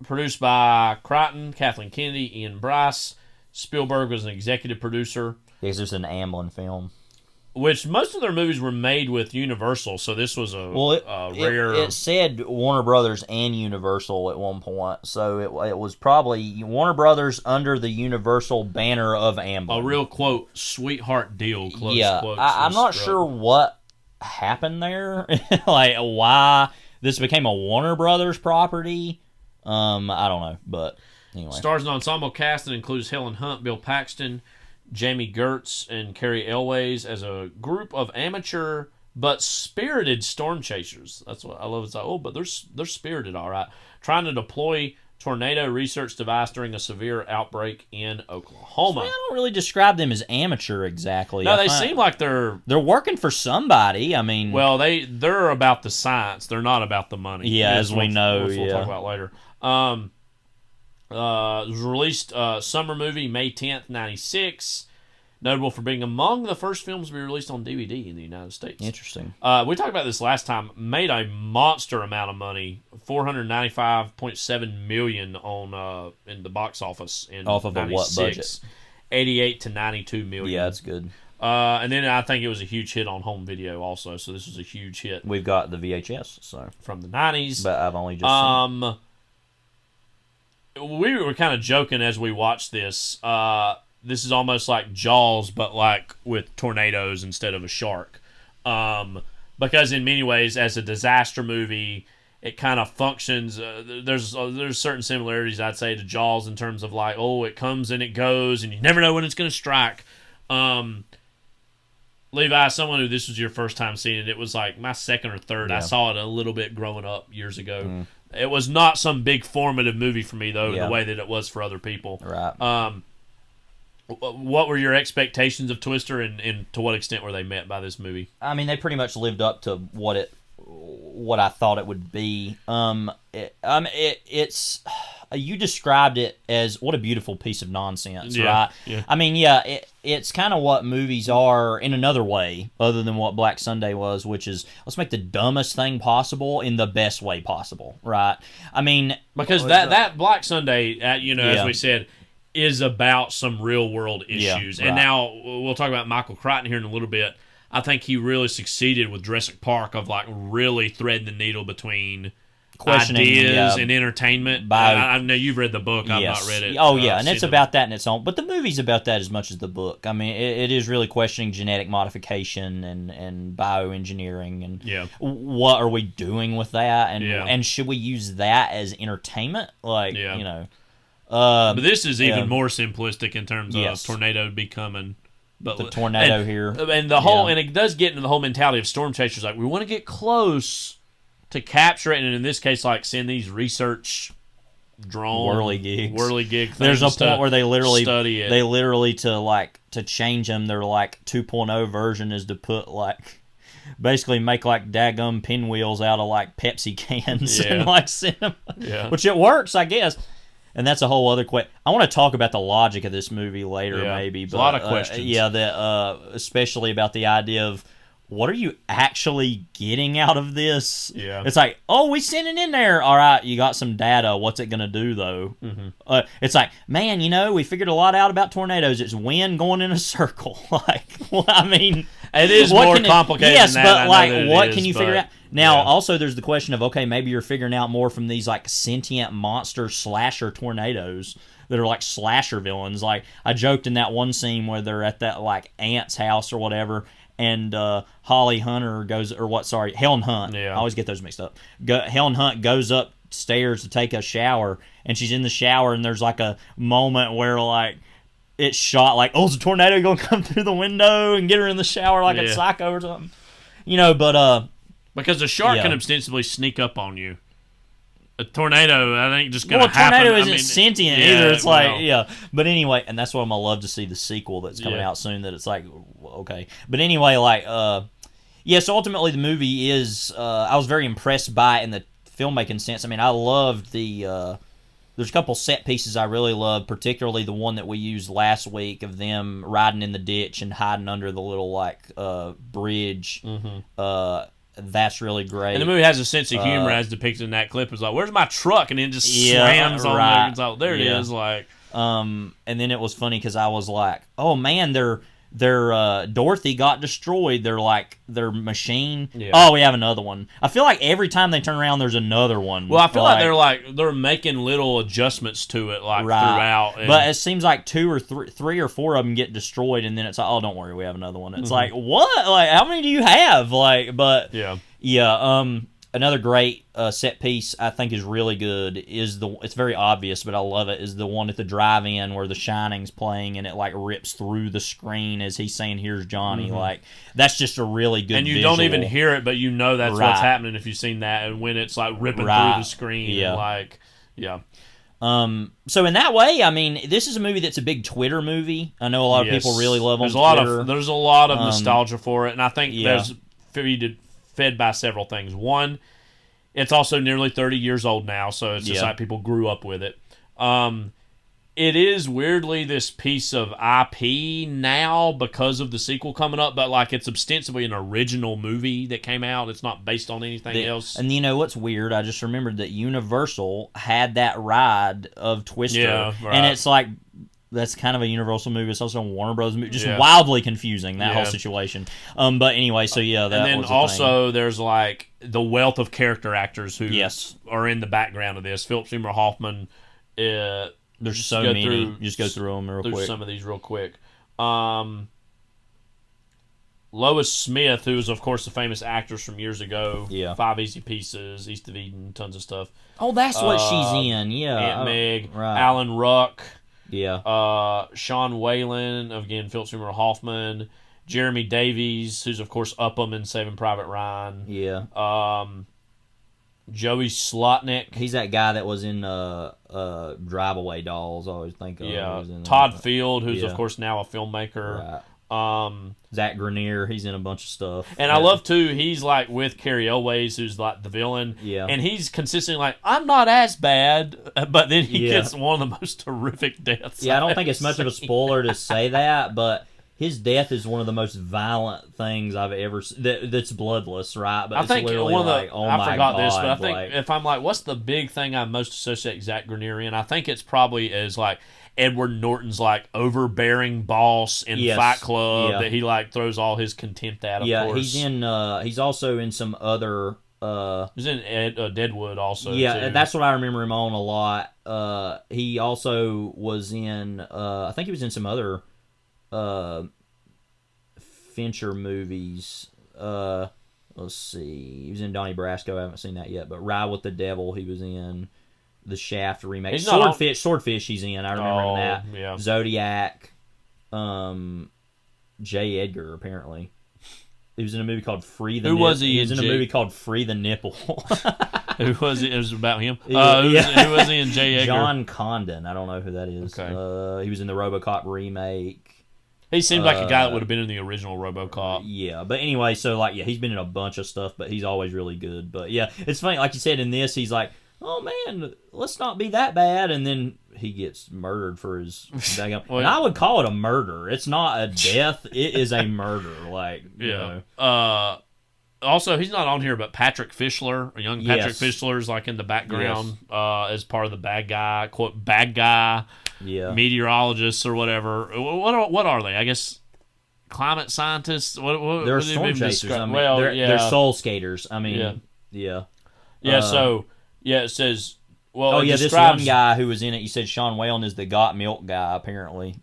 Produced by Crichton, Kathleen Kennedy, Ian Bryce. Spielberg was an executive producer. Yes, there's an Amblin film. Which most of their movies were made with Universal, so this was a rare... It said Warner Brothers and Universal at one point, so it was probably Warner Brothers under the Universal banner of Amblin. A real, quote, sweetheart deal, close quotes. I'm not sure what happened there, like why this became a Warner Brothers property. I don't know, but anyway. Stars an ensemble cast that includes Helen Hunt, Bill Paxton, Jamie Gertz, and Carrie Elways as a group of amateur but spirited storm chasers. That's what I love. It's like, but they're spirited, all right. Trying to deploy tornado research device during a severe outbreak in Oklahoma. So I don't really describe them as amateur exactly. No, they seem like they're working for somebody. I mean, well, they're about the science. They're not about the money. Yeah, as we know. We'll talk about later. It was released summer movie May 10th, 96. Notable for being among the first films to be released on DVD in the United States. Interesting. We talked about this last time. Made a monster amount of money, $495.7 million on in the box office in off of 96. A what budget? 88 to 92 million. Yeah, that's good. And then I think it was a huge hit on home video also. So this was a huge hit. We've got the VHS, so from the 90s. But I've only just seen we were kind of joking as we watched this. This is almost like Jaws, but like with tornadoes instead of a shark. Because in many ways, as a disaster movie, it kind of functions. There's certain similarities, I'd say, to Jaws in terms of like, it comes and it goes, and you never know when it's going to strike. Levi, someone who this was your first time seeing it, it was like my second or third. Yeah. I saw it a little bit growing up years ago. It was not some big formative movie for me, though, in the way that it was for other people. Right. What were your expectations of Twister, and to what extent were they met by this movie? I mean, they pretty much lived up to what I thought it would be. It's you described it as what a beautiful piece of nonsense, right? Yeah. I mean, it's kind of what movies are in another way, other than what Black Sunday was, which is let's make the dumbest thing possible in the best way possible, right? I mean, because that Black Sunday, as we said, is about some real world issues. And now we'll talk about Michael Crichton here in a little bit. I think he really succeeded with Jurassic Park of like really threading the needle between ideas and entertainment. I know you've read the book. I've not read it. Oh, yeah, and it's about that in its own. But the movie's about that as much as the book. I mean, it is really questioning genetic modification and bioengineering and what are we doing with that, and should we use that as entertainment? Like, but this is even more simplistic in terms of tornado becoming. But the tornado here, and the whole, and it does get into the whole mentality of storm chasers. Like we want to get close to capture it, and in this case, like send these research drone whirligig. There's a point where they literally study it. They literally to change them. Their like 2.0 version is to put like basically make like daggum pinwheels out of like Pepsi cans and like send them. Which it works, I guess. And that's a whole other question. I want to talk about the logic of this movie later, maybe. But, a lot of questions. Especially about the idea of what are you actually getting out of this? Yeah. It's like, we sent it in there. All right, you got some data. What's it going to do, though? Mm-hmm. It's like, man, we figured a lot out about tornadoes. It's wind going in a circle. Like, well, I mean... It is more complicated yes, than that. But like, what can you figure out? Now, also, there's the question of, okay, maybe you're figuring out more from these like sentient monster slasher tornadoes that are like slasher villains. Like, I joked in that one scene where they're at that like aunt's house or whatever, and Holly Hunter Helen Hunt. Yeah. I always get those mixed up. Helen Hunt goes upstairs to take a shower, and she's in the shower, and there's like a moment where like it's shot like, oh, is a tornado gonna come through the window and get her in the shower like a Psycho or something? But because a shark can ostensibly sneak up on you. A tornado, I think, just gonna happen. Well, a tornado isn't sentient either. It's but anyway, and that's why I'm gonna love to see the sequel that's coming out soon. That it's like, okay, but anyway, so ultimately the movie is. I was very impressed by it in the filmmaking sense. I mean, I loved the. There's a couple set pieces I really love, particularly the one that we used last week of them riding in the ditch and hiding under the little bridge. Mm-hmm. That's really great. And the movie has a sense of humor as depicted in that clip. It's like, where's my truck? And then just slams on there. It's like, there it is. Like, and then it was funny because I was like, oh man, their Dorothy got destroyed. Their machine. Yeah. Oh, we have another one. I feel like every time they turn around, there's another one. Well, I feel like they're making little adjustments to it throughout. But it seems like three or four of them get destroyed, and then it's like, oh, don't worry, we have another one. It's like, what? Like, how many do you have? Another great set piece I think is really good is it's very obvious, but I love it, is the one at the drive-in where The Shining's playing and it like rips through the screen as he's saying, "Here's Johnny." Mm-hmm. Like, that's just a really good. And you visual. don't even hear it, but you know that's what's happening if you've seen that. And when it's like ripping through the screen, So in that way, I mean, this is a movie that's a big Twitter movie. I know a lot of people really love on Twitter. There's a lot of nostalgia for it, and I think there's fed by several things. One, it's also nearly 30 years old now, so it's just like people grew up with it. It is weirdly this piece of IP now because of the sequel coming up, but like it's ostensibly an original movie that came out. It's not based on anything else. And you know what's weird? I just remembered that Universal had that ride of Twister, and it's like, that's kind of a Universal movie. It's also a Warner Bros. movie. Just wildly confusing, that whole situation. But anyway, so that and then was also there's like the wealth of character actors who are in the background of this. Philip Seymour Hoffman. There's so many. Just go through them real quick. Some of these real quick. Lois Smith, who is of course the famous actress from years ago. Yeah. 5 Easy Pieces, East of Eden, tons of stuff. Oh, that's what she's in. Yeah. Aunt Meg, Alan Ruck. Yeah. Sean Whalen, again, Philip Seymour Hoffman. Jeremy Davies, who's of course Upham in Saving Private Ryan. Yeah. Joey Slotnick. He's that guy that was in Drive Away Dolls, I always think of. Yeah. Todd Field, who's of course now a filmmaker. Right. Zach Grenier, he's in a bunch of stuff. And I love too, he's like with Carrie Elways, who's like the villain. Yeah. And he's consistently like, I'm not as bad, but then he gets one of the most horrific deaths. Yeah, I don't think it's much of a spoiler to say that, but his death is one of the most violent things I've ever seen. That's bloodless, right? But I think literally one of the, like, oh I my forgot God, this, but I think if I'm like, what's the big thing I most associate Zach Grenier in? I think it's probably as like Edward Norton's like overbearing boss in Fight Club that he like throws all his contempt at. Of course. He's in. He's also in some other. He's in Deadwood also. Yeah, too. That's what I remember him on a lot. He also was in. I think he was in some other Fincher movies. Let's see. He was in Donnie Brasco. I haven't seen that yet. But Ride with the Devil, he was in. The Shaft remake. Swordfish he's in. I remember that. Yeah. Zodiac. J. Edgar, apparently. He was in a movie called Free the Nipple. Who was he? He was in a movie called Free the Nipple. Who was it? It was about him. Who was he in J. Edgar? John Condon. I don't know who that is. Okay. He was in the RoboCop remake. He seemed like a guy that would have been in the original RoboCop. Yeah, but anyway, so like, he's been in a bunch of stuff, but he's always really good. But yeah, it's funny, like you said, in this, he's like, oh man, let's not be that bad, and then he gets murdered for his and I would call it a murder. It's not a death, it is a murder. Like, you know. Also, he's not on here, but Patrick Fischler, a young Patrick Fischler, is like in the background as part of the bad guy, quote, bad guy meteorologists or whatever. What are they? I guess climate scientists. What they're what have storm been chasers. described? I mean, Well, they're soul skaters. I mean, Yeah. yeah. So it says. Well, this describes, one guy who was in it. You said Sean Whalen is the got milk guy, apparently.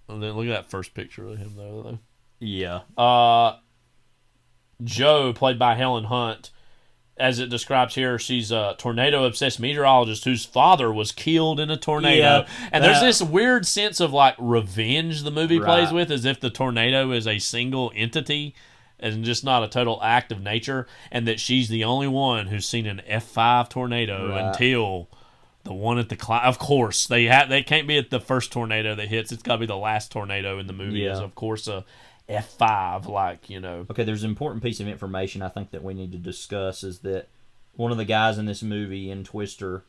Look at that first picture of him though. Yeah. Joe, played by Helen Hunt, as it describes here, she's a tornado-obsessed meteorologist whose father was killed in a tornado. And there's this weird sense of, like, revenge the movie plays with, as if the tornado is a single entity and just not a total act of nature, and that she's the only one who's seen an F5 tornado until the one at the of course, they can't be at the first tornado that hits. It's got to be the last tornado in the movie is, of course, a F5, like, Okay, there's an important piece of information I think that we need to discuss is that one of the guys in this movie, in Twister,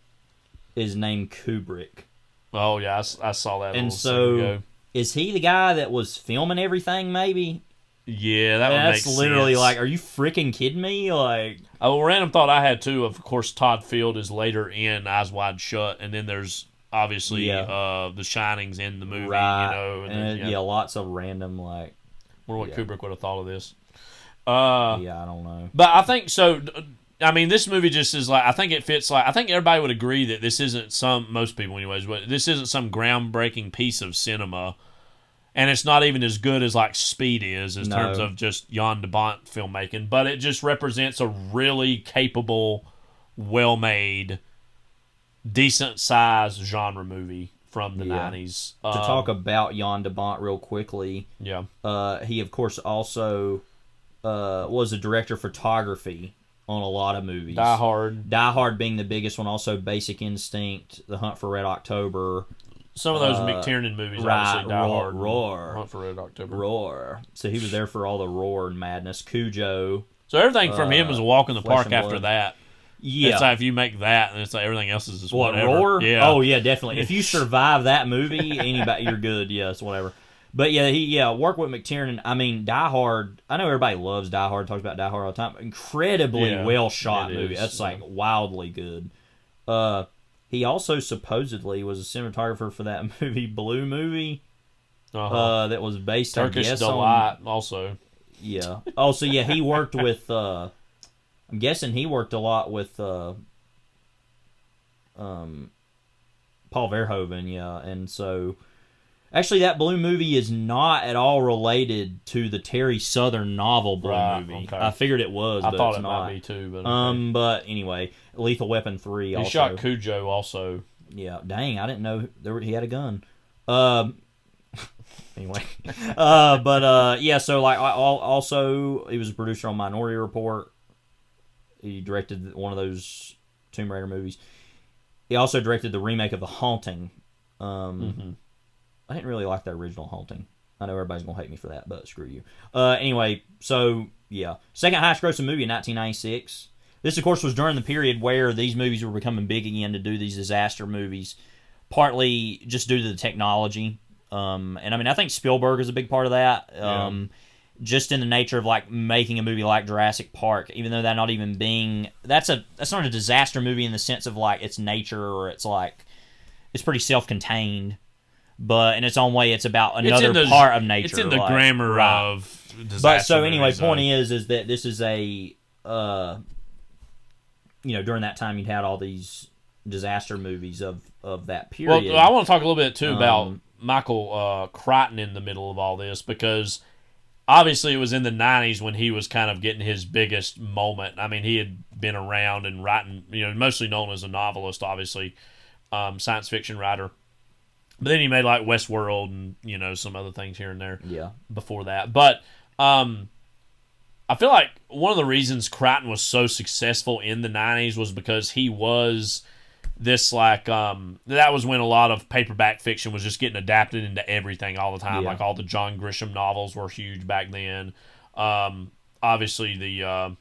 is named Kubrick. Oh, yeah, I saw that and a little second ago. Is he the guy that was filming everything, maybe? Yeah, that would make sense. That's literally like, are you freaking kidding me? Like, a random thought I had, too, of course, Todd Field is later in Eyes Wide Shut, and then there's obviously The Shining's in the movie, and then, lots of random, like... I wonder what Kubrick would have thought of this. I don't know. But I think so. I mean, this movie just is like, I think it fits like, I think everybody would agree that this isn't most people anyways, but this isn't some groundbreaking piece of cinema. And it's not even as good as like Speed is in terms of just Jan de Bont filmmaking. But it just represents a really capable, well-made, decent-sized genre movie from the 90s. To talk about Jan de Bont real quickly, he of course also was a director of photography on a lot of movies. Die Hard being the biggest one, also Basic Instinct, The Hunt for Red October. Some of those McTiernan movies, obviously, Die Hard, Roar, Hunt for Red October. Roar. So he was there for all the Roar and madness. Cujo. So everything from him was a walk in the park after Blood. that. Yeah. It's like if you make that, and it's like everything else is just What, whatever. Roar? Yeah. Oh, yeah, definitely. If you survive that movie, anybody, you're good. Yes, whatever. But yeah, he worked with McTiernan. I mean, Die Hard, I know everybody loves Die Hard, talks about Die Hard all the time. Incredibly well shot movie. That's like wildly good. He also supposedly was a cinematographer for that movie, Blue Movie, that was based on Turkish Delight, also. Yeah. Oh, so yeah, he worked with... I'm guessing he worked a lot with Paul Verhoeven, and so actually that Blue Movie is not at all related to the Terry Southern novel Blue Movie. Okay. I figured it was, but I thought it's it not. might be too, but okay. But anyway, Lethal Weapon 3 also. He shot Cujo also. Yeah, dang, I didn't know he had a gun. Anyway, so like also he was a producer on Minority Report. He directed one of those Tomb Raider movies. He also directed the remake of The Haunting. I didn't really like the original Haunting. I know everybody's going to hate me for that, but screw you. Anyway, so, yeah. Second highest grossing movie in 1996. This, of course, was during the period where these movies were becoming big again to do these disaster movies, partly just due to the technology. And, I mean, I think Spielberg is a big part of that. Just in the nature of like making a movie like Jurassic Park, even though that not even being that's not a disaster movie in the sense of like it's nature or it's like it's pretty self-contained, but in its own way it's about another part of nature. It's in the grammar of disaster. But so anyway, point is that this is a during that time you'd had all these disaster movies of that period. Well, I want to talk a little bit too about Michael Crichton in the middle of all this because. Obviously, it was in the 90s when he was kind of getting his biggest moment. I mean, he had been around and writing, mostly known as a novelist, obviously, science fiction writer. But then he made, like, Westworld and, some other things here and there before that. But I feel like one of the reasons Crichton was so successful in the 90s was because he was this, like, that was when a lot of paperback fiction was just getting adapted into everything all the time. Like, all the John Grisham novels were huge back then. Obviously, the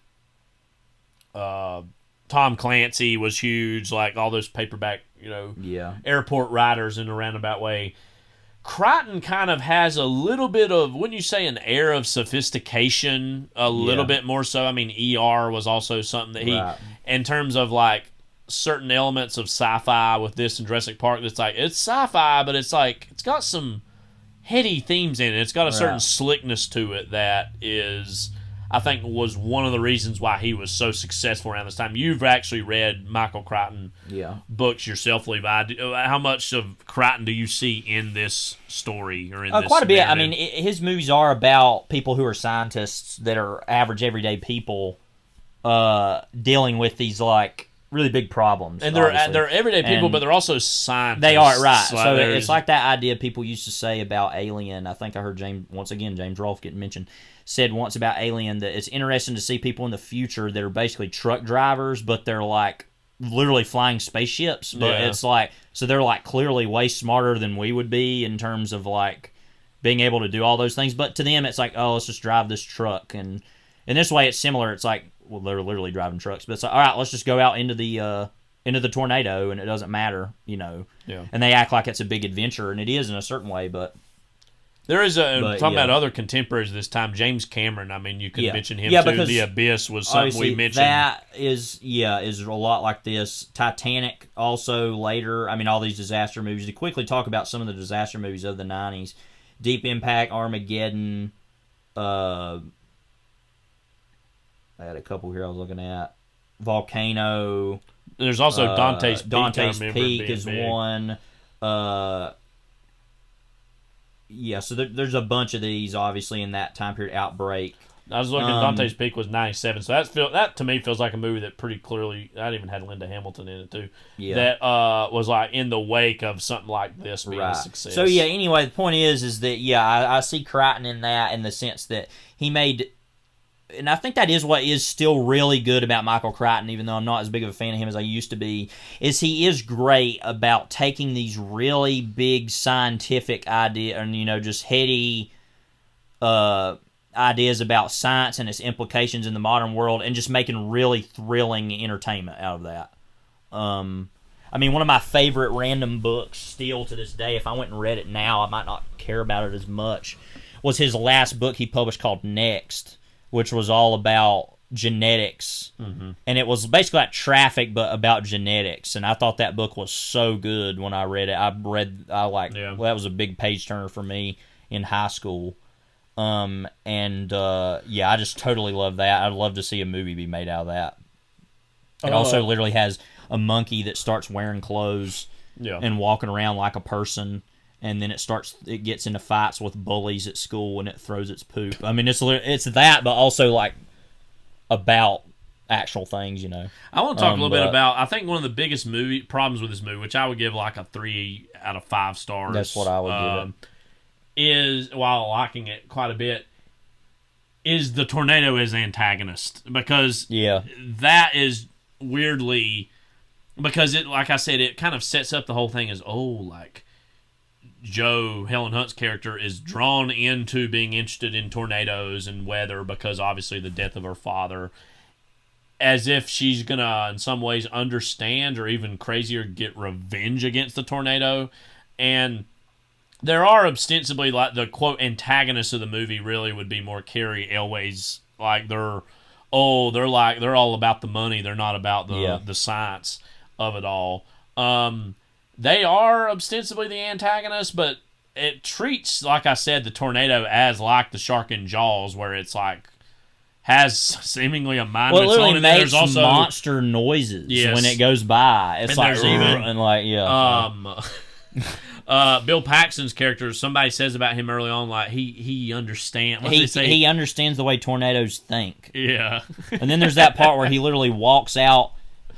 Tom Clancy was huge. Like, all those paperback, airport riders in a roundabout way. Crichton kind of has a little bit of, wouldn't you say, an air of sophistication? A little bit more so. I mean, ER was also something that he, in terms of, like, certain elements of sci-fi with this and Jurassic Park, it's like it's sci-fi, but it's like it's got some heady themes in it. It's got a certain Right. slickness to it that is, I think, was one of the reasons why he was so successful around this time. You've actually read Michael Crichton books yourself, Levi. How much of Crichton do you see in this story or in this quite a bit. narrative? I mean, his movies are about people who are scientists that are average, everyday people dealing with these like really big problems. And obviously. they're everyday people, And but they're also scientists. they are, right. So there's- it's like that idea people used to say about Alien. I think I heard James Rolfe getting mentioned, said once about Alien that it's interesting to see people in the future that are basically truck drivers, but they're like literally flying spaceships. But it's like, so they're like clearly way smarter than we would be in terms of like being able to do all those things. But to them, it's like, oh, let's just drive this truck. And in this way, it's similar. It's like, well, they're literally driving trucks, but it's like, all right, let's just go out into the tornado, and it doesn't matter, you know. Yeah. And they act like it's a big adventure, and it is in a certain way, but there is talking about other contemporaries of this time. James Cameron. I mean, you could mention him too. Because The Abyss was something we mentioned. That is a lot like this. Titanic also later. I mean, all these disaster movies. To quickly talk about some of the disaster movies of the 90s: Deep Impact, Armageddon. I had a couple here I was looking at. Volcano. There's also Dante's Peak. Dante's Peak being is big. one. So there's a bunch of these, obviously, in that time period. Outbreak. I was looking. Dante's Peak was 97, so that to me feels like a movie that pretty clearly. That even had Linda Hamilton in it too. Yeah. That was like in the wake of something like this being a success. So anyway, the point is that I see Crichton in that, in the sense that he made. And I think that is what is still really good about Michael Crichton, even though I'm not as big of a fan of him as I used to be, is he is great about taking these really big scientific ideas and, just heady ideas about science and its implications in the modern world and just making really thrilling entertainment out of that. I mean, one of my favorite random books still to this day, if I went and read it now, I might not care about it as much, was his last book he published called Next, which was all about genetics. Mm-hmm. And it was basically like Traffic, but about genetics. And I thought that book was so good when I read it. Well, that was a big page turner for me in high school. I just totally love that. I'd love to see a movie be made out of that. It also literally has a monkey that starts wearing clothes and walking around like a person. And then it gets into fights with bullies at school and it throws its poop. I mean, it's that, but also like about actual things, I want to talk a little bit about, I think one of the biggest problems with this movie, which I would give like a 3 out of 5 stars. That's what I would give it. Is, while liking it quite a bit, is the tornado as antagonist. Because that is weirdly, because it, like I said, it kind of sets up the whole thing as, Joe, Helen Hunt's character, is drawn into being interested in tornadoes and weather because obviously the death of her father, as if she's gonna in some ways understand or even crazier get revenge against the tornado. And there are ostensibly, like, the quote antagonists of the movie really would be more Carrie Elway's, like they're all about the money, they're not about the science of it all. They are ostensibly the antagonists, but it treats, like I said, the tornado as like the shark in Jaws, where it's like has seemingly a mind of its own. It makes also monster noises when it goes by. It's like Bill Paxton's character. Somebody says about him early on, like he understands. He understands the way tornadoes think. Yeah, and then there's that part where he literally walks out.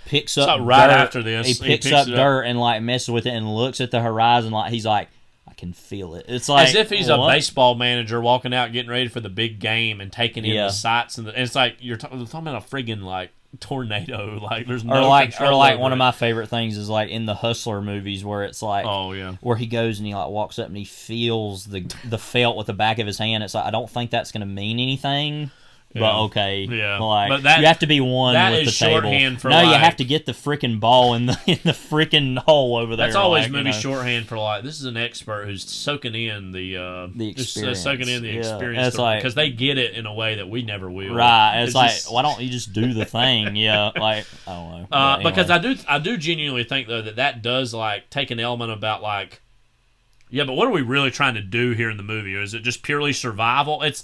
Picks up right dirt. After this, he picks up dirt and like messes with it and looks at the horizon like he's like, I can feel it. It's like as if he's a baseball manager walking out getting ready for the big game and taking in the sights and it's like you're talking about a friggin' like tornado. Like there's no control over one of my favorite things is like in the Hustler movies where it's like where he goes and he like walks up and he feels the felt with the back of his hand. It's like I don't think that's gonna mean anything. But okay, like but you have to be one with the table. For you have to get the freaking ball in the freaking hole over there. That's always movie shorthand for like this is an expert who's soaking in the experience, experience. Because they get it in a way that we never will. Right? It's like why don't you just do the thing? Like I don't know. Anyway. Because I do genuinely think though that does like take an element about like Yeah, but what are we really trying to do here in the movie? Or is it just purely survival? It's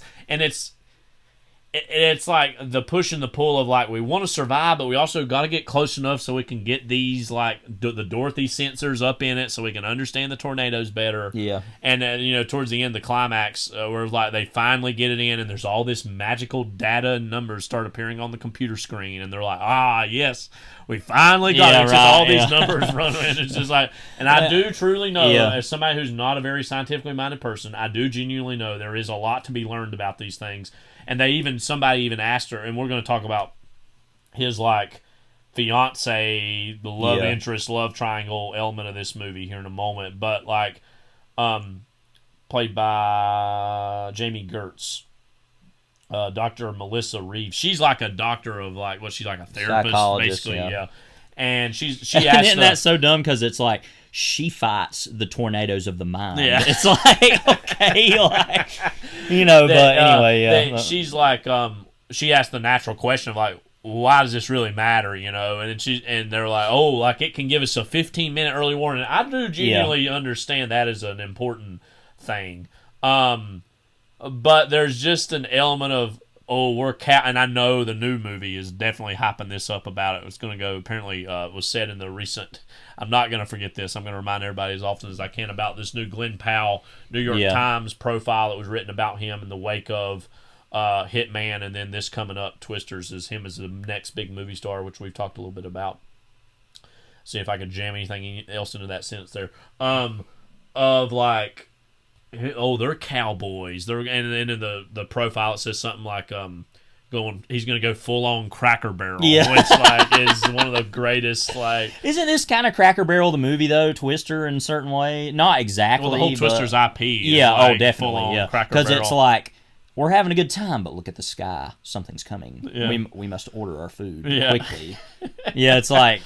like the push and the pull of like we want to survive, but we also got to get close enough so we can get these like the Dorothy sensors up in it so we can understand the tornadoes better. Yeah. And towards the end, the climax where like they finally get it in, and there's all this magical data and numbers start appearing on the computer screen, and they're like, yes, we finally got it. It's just all these numbers running. It's just like, and I do truly know, as somebody who's not a very scientifically minded person, I do genuinely know there is a lot to be learned about these things. And somebody even asked her, and we're going to talk about his like fiance, the love interest, love triangle element of this movie here in a moment. But like, played by Jamie Gertz, Dr. Melissa Reeves. She's like a doctor of like she's like a therapist, basically. Yeah. And she asked. And that's so dumb because it's like she fights the tornadoes of the mind. Yeah. It's like okay, like but anyway, she's like, she asked the natural question of like, why does this really matter? And they're like, oh, like it can give us a 15-minute early warning. I do genuinely understand that is an important thing. But there's just an element of, and I know the new movie is definitely hyping this up about it. It's going to go, apparently, was said in the recent, I'm not going to forget this, I'm going to remind everybody as often as I can about this new Glenn Powell New York Times profile that was written about him in the wake of Hitman, and then this coming up, Twisters, is him as the next big movie star, which we've talked a little bit about. See if I can jam anything else into that sentence there. Of like, they're cowboys. And then in the profile it says something like he's going to go full on Cracker Barrel, which like is one of the greatest like. Isn't this kind of Cracker Barrel the movie though? Twister in a certain way, not exactly. Well, the whole Twister's IP. Yeah, like definitely. Because it's like we're having a good time, but look at the sky. Something's coming. Yeah. We must order our food quickly. It's like,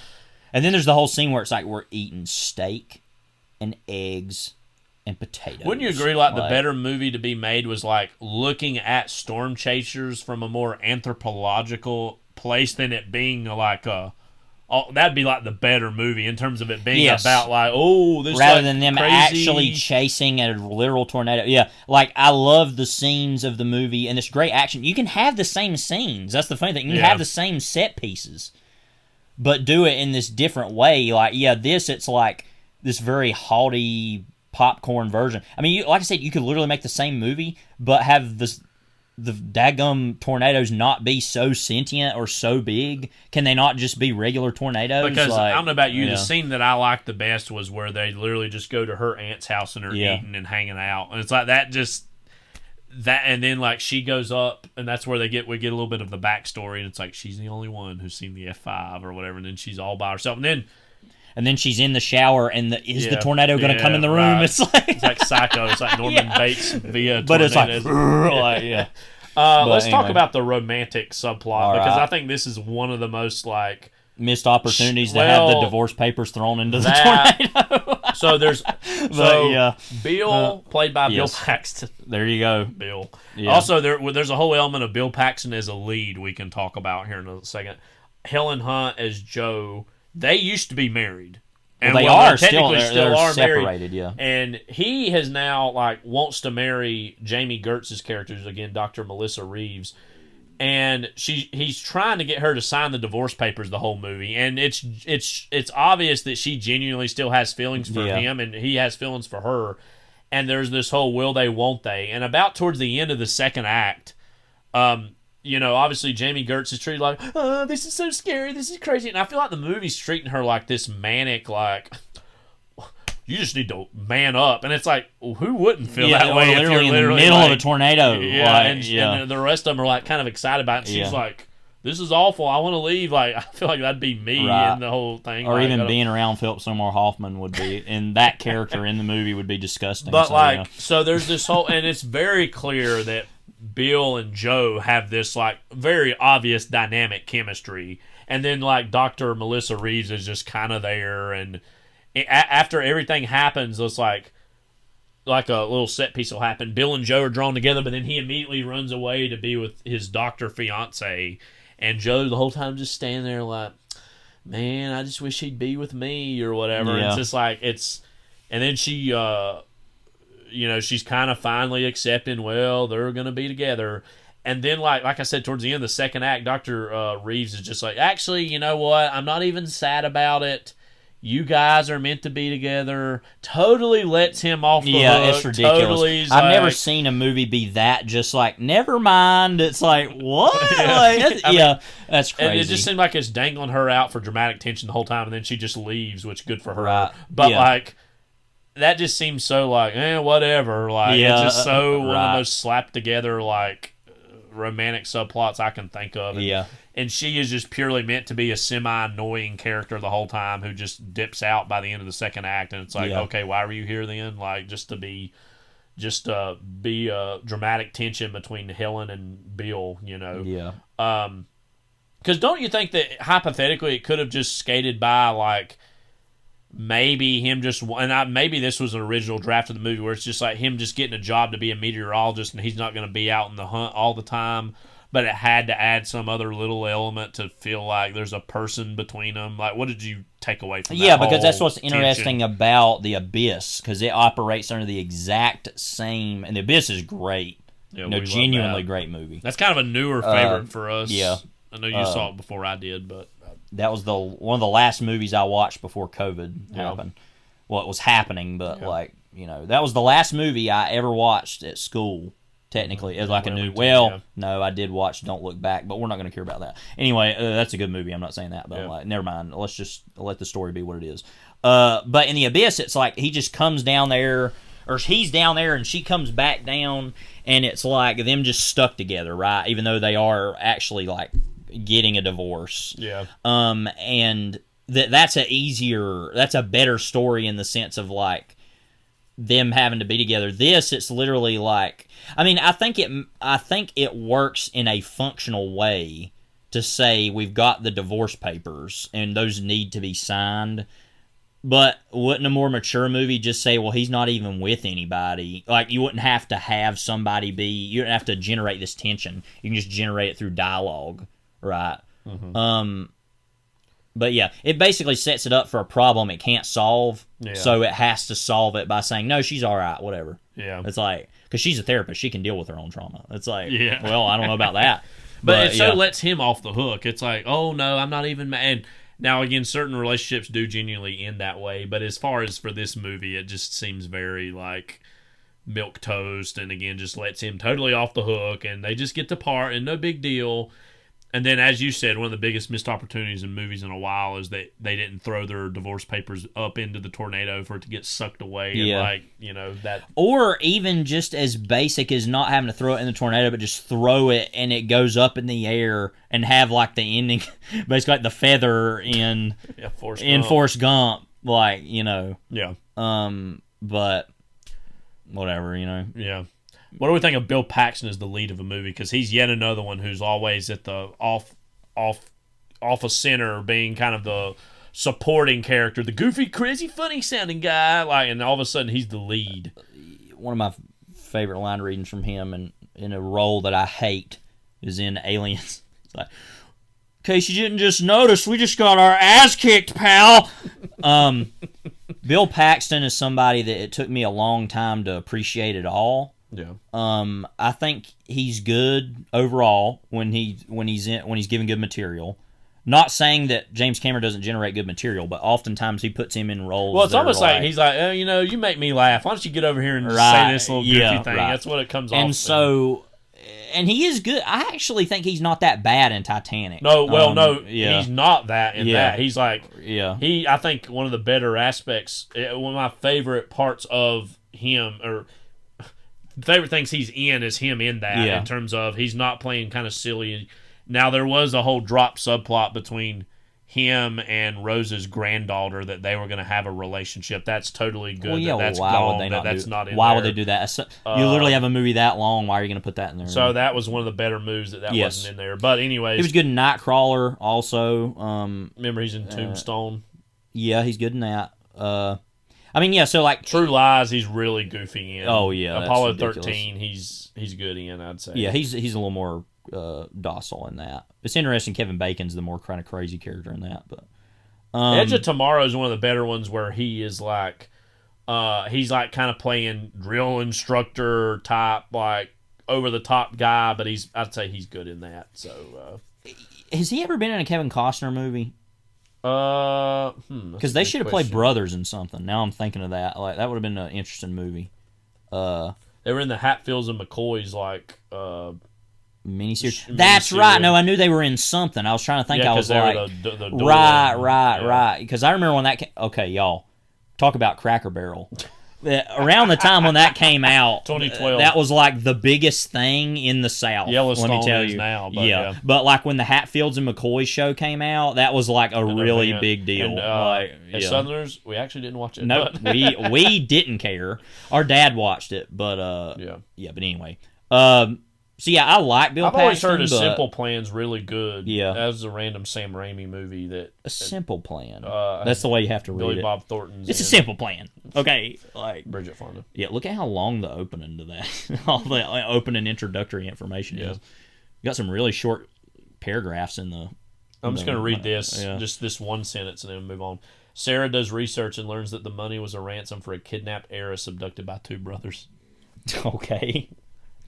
and then there's the whole scene where it's like we're eating steak and eggs and potatoes. Wouldn't you agree, like the better movie to be made was like looking at storm chasers from a more anthropological place than it being like that'd be like the better movie in terms of it being about like, this rather like than them crazy actually chasing a literal tornado. Yeah, like I love the scenes of the movie and this great action. You can have the same scenes. That's the funny thing. You can have the same set pieces, but do it in this different way. Like, it's like this very haughty popcorn version. I mean, like I said, you could literally make the same movie, but have the daggum tornadoes not be so sentient or so big. Can they not just be regular tornadoes? Because I don't know about you, the scene that I liked the best was where they literally just go to her aunt's house and are eating and hanging out, and it's like and then like she goes up, and that's where we get a little bit of the backstory, and it's like she's the only one who's seen the F5 or whatever, and then she's all by herself, and then she's in the shower, and is the tornado going to come in the room? Right. It's like Psycho. It's like Norman Bates via but tornadoes. It's like, let's talk about the romantic subplot, because I think this is one of the most like missed opportunities to have the divorce papers thrown into the tornado. So Bill, played by Bill Paxton. There you go, Bill. Yeah. Also, there's a whole element of Bill Paxton as a lead we can talk about here in a second. Helen Hunt as Joe. They used to be married. And they are technically still are separated, married. And he has now wants to marry Jamie Gertz's character, again, Dr. Melissa Reeves. And he's trying to get her to sign the divorce papers the whole movie. And it's obvious that she genuinely still has feelings for him, and he has feelings for her. And there's this whole will they, won't they. And about towards the end of the second act, obviously Jamie Gertz is treated like, oh, this is so scary, this is crazy. And I feel like the movie's treating her like this manic, like, you just need to man up. And it's like, well, who wouldn't feel that way if you're literally in the middle of a tornado? And the rest of them are like kind of excited about it. And she's like, this is awful, I want to leave. Like, I feel like that'd be me in the whole thing. Or even being around Philip Seymour Hoffman would be, and that character in the movie would be disgusting. But so there's this whole, and it's very clear that Bill and Joe have this like very obvious dynamic chemistry, and then like Dr. Melissa Reeves is just kind of there, and after everything happens, it's like a little set piece will happen. Bill and Joe are drawn together, but then he immediately runs away to be with his doctor fiance, and Joe the whole time just standing there like, man, I just wish he'd be with me or whatever. It's just like and then she she's kind of finally accepting, well, they're going to be together. And then, like I said, towards the end of the second act, Dr. Reeves is just like, actually, you know what? I'm not even sad about it. You guys are meant to be together. Totally lets him off the hook. Yeah, it's ridiculous. Totally I've never seen a movie be that just like, never mind. It's like, what? That's crazy. And it just seemed like it's dangling her out for dramatic tension the whole time, and then she just leaves, which is good for her. Right. But, that just seems so whatever. It's just so one of the most slapped together, romantic subplots I can think of. And she is just purely meant to be a semi-annoying character the whole time who just dips out by the end of the second act, and it's like, okay, why were you here then? Just to be dramatic tension between Helen and Bill, because don't you think that hypothetically it could have just skated by maybe him just, maybe this was an original draft of the movie where it's just like him just getting a job to be a meteorologist and he's not going to be out in the hunt all the time, but it had to add some other little element to feel like there's a person between them. What did you take away from that? Yeah, because that's what's interesting about The Abyss, because it operates under the exact same, and The Abyss is great. Yeah, genuinely great movie. That's kind of a newer favorite for us. Yeah. I know you saw it before I did, but... That was one of the last movies I watched before COVID happened. Well, it was happening, but that was the last movie I ever watched at school. Technically, it's like a new. No, I did watch Don't Look Back, but we're not going to care about that. Anyway, that's a good movie. I'm not saying that, but never mind. Let's just let the story be what it is. But in The Abyss, it's like he just comes down there, or he's down there, and she comes back down, and it's like them just stuck together, right? Even though they are actually getting a divorce. Yeah. And that's a better story in the sense of them having to be together. It's literally I think it works in a functional way to say we've got the divorce papers and those need to be signed. But wouldn't a more mature movie just say, well, he's not even with anybody? You wouldn't have to have somebody you wouldn't have to generate this tension. You can just generate it through dialogue. Right. Mm-hmm. But yeah, it basically sets it up for a problem it can't solve, so it has to solve it by saying, no, she's all right, whatever. Yeah. It's because she's a therapist, she can deal with her own trauma. It's well, I don't know about that. But it lets him off the hook. It's oh, no, I'm not even mad. And now, again, certain relationships do genuinely end that way, but as far as for this movie, it just seems very, milk toast, and again, just lets him totally off the hook, and they just get to part, and no big deal. And then, as you said, one of the biggest missed opportunities in movies in a while is that they didn't throw their divorce papers up into the tornado for it to get sucked away. Yeah. And that. Or even just as basic as not having to throw it in the tornado, but just throw it and it goes up in the air and have the ending, basically the feather in Forrest Gump. Yeah. But whatever, Yeah. What do we think of Bill Paxton as the lead of a movie? Because he's yet another one who's always at the off a center, being kind of the supporting character, the goofy, crazy, funny sounding guy. And all of a sudden he's the lead. One of my favorite line readings from him, and in a role that I hate, is in Aliens. It's in case you didn't just notice, we just got our ass kicked, pal. Bill Paxton is somebody that it took me a long time to appreciate at all. Yeah. I think he's good overall when he's given good material. Not saying that James Cameron doesn't generate good material, but oftentimes he puts him in roles. Well, it's almost like he's like, you make me laugh. Why don't you get over here and just say this little goofy thing? Right. That's what it comes off. And so, and he is good. I actually think he's not that bad in Titanic. No, he's not that in that. He's I think one of the better aspects, one of my favorite parts of him, or favorite things he's in, is him in that, in terms of he's not playing kind of silly. Now, there was a whole drop subplot between him and Rose's granddaughter that they were going to have a relationship. That's totally good. That's gone. That's not in there. Why would they do that? You literally have a movie that long. Why are you going to put that in there? So that was one of the better moves that wasn't in there. But anyways, he was good in Nightcrawler also. Remember, he's in Tombstone. Yeah, he's good in that. So True Lies, he's really goofy in. Oh yeah, Apollo 13, he's good in, I'd say. Yeah, he's a little more docile in that. It's interesting. Kevin Bacon's the more kind of crazy character in that, but Edge of Tomorrow is one of the better ones where he is He's like kind of playing drill instructor type, like over the top guy, but I'd say he's good in that. So, has he ever been in a Kevin Costner movie? Because they should have played brothers in something. Now I'm thinking of that. Like that would have been an interesting movie. They were in the Hatfields and McCoys miniseries. That's right. No, I knew they were in something. I was trying to think. I was like, the right. Because I remember when that. Okay, y'all, talk about Cracker Barrel. Around the time when that came out, 2012, that was like the biggest thing in the South. Yellowstone let me tell is you. now, but but like when the Hatfields and McCoy show came out, that was like a really big deal. And, as Southerners, we actually didn't watch it. No, we didn't care. Our dad watched it, but But anyway, so yeah, I like Bill Paxton. I've always heard A Simple Plan's really good. Yeah, that was a random Sam Raimi movie A Simple Plan. That's the way you have to read Billy it. Bob Thornton's. It's a simple plan. Okay, like Bridget Fonda. Yeah, look at how long the opening to that, all the opening introductory information is. You got some really short paragraphs in the. I'm just going to read this, just this one sentence, and then move on. Sarah does research and learns that the money was a ransom for a kidnapped heiress abducted by two brothers. Okay.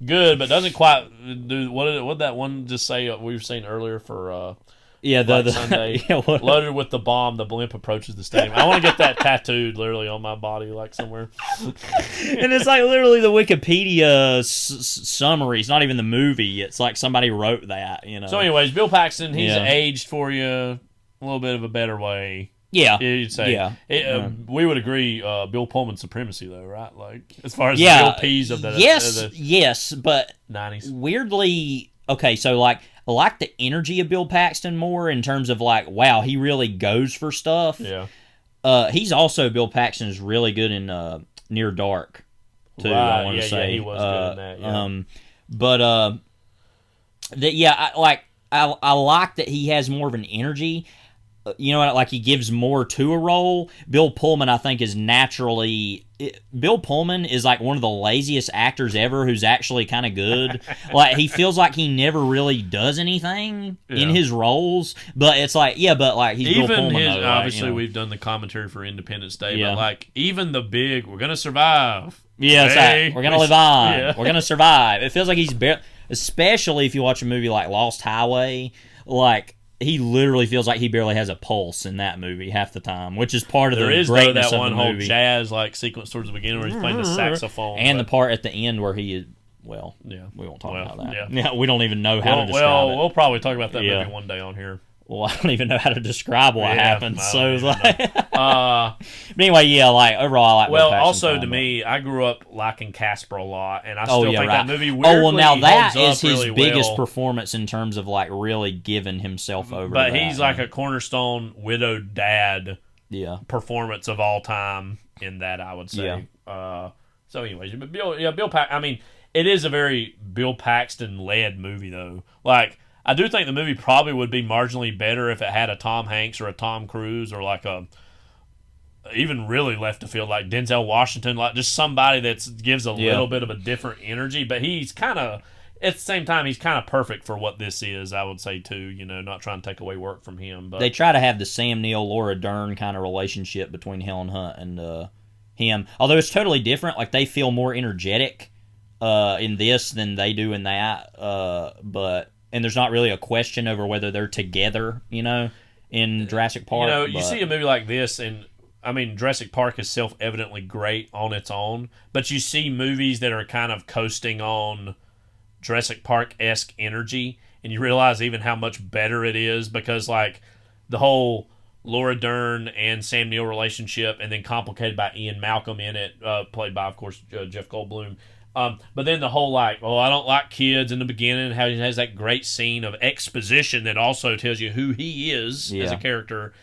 Good, but doesn't quite do what did that one just say we were saying earlier for the Sunday loaded with the bomb, the blimp approaches the stadium. I want to get that tattooed literally on my body, like somewhere. And it's like literally the Wikipedia summary. It's not even the movie. It's like somebody wrote that, you know. So, anyways, Bill Paxton, he's aged for you a little bit of a better way. Yeah, you'd say. Yeah, we would agree. Bill Pullman's supremacy, though, right? Like as far as the Bill P's of the yes, but 90s. Weirdly, okay, so like I like the energy of Bill Paxton more in terms of like, wow, he really goes for stuff. Yeah. He's also Bill Paxton is really good in Near Dark too. Right. I want to say he was good in that. Yeah. I like that he has more of an energy. You know, like he gives more to a role. Bill Pullman, I think, is naturally. Bill Pullman is like one of the laziest actors ever, who's actually kind of good. Like he feels like he never really does anything in his roles, but it's like, but like he's even Bill Pullman. His, though, obviously, you know? we've done the commentary for Independence Day, but like even the big, we're gonna survive. Yeah, it's like, we're gonna live on. We're gonna survive. It feels like he's especially if you watch a movie like Lost Highway, like. He literally feels like he barely has a pulse in that movie half the time, which is part of the greatness of the movie. There is that one whole jazz like sequence towards the beginning where he's playing the saxophone, and the part at the end where he is. Well, we won't talk about that. Yeah, we don't even know how to describe it. We'll probably talk about that movie one day on here. Well, I don't even know how to describe what happened. So it's like, but anyway, like overall, I like. Well, also to me, I grew up liking Casper a lot, and I still think that movie weirdly now that holds is his really biggest performance in terms of like really giving himself over. But to he's like a cornerstone widowed dad, performance of all time in that, I would say. So, anyways, but Bill Paxton. I mean, it is a very Bill Paxton led movie though, like. I do think the movie probably would be marginally better if it had a Tom Hanks or a Tom Cruise or like even really left to field like Denzel Washington, like just somebody that gives a little bit of a different energy. But he's kind of, at the same time, he's kind of perfect for what this is, I would say too. You know, not trying to take away work from him. But they try to have the Sam Neill, Laura Dern kind of relationship between Helen Hunt and him, although it's totally different. Like they feel more energetic in this than they do in that, but. And there's not really a question over whether they're together, you know, in Jurassic Park. You know, you see a movie like this, and I mean, Jurassic Park is self-evidently great on its own, but you see movies that are kind of coasting on Jurassic Park-esque energy, and you realize even how much better it is because, like, the whole Laura Dern and Sam Neill relationship, and then complicated by Ian Malcolm in it, played by, of course, Jeff Goldblum. But then the whole I don't like kids in the beginning, how he has that great scene of exposition that also tells you who he is as a character,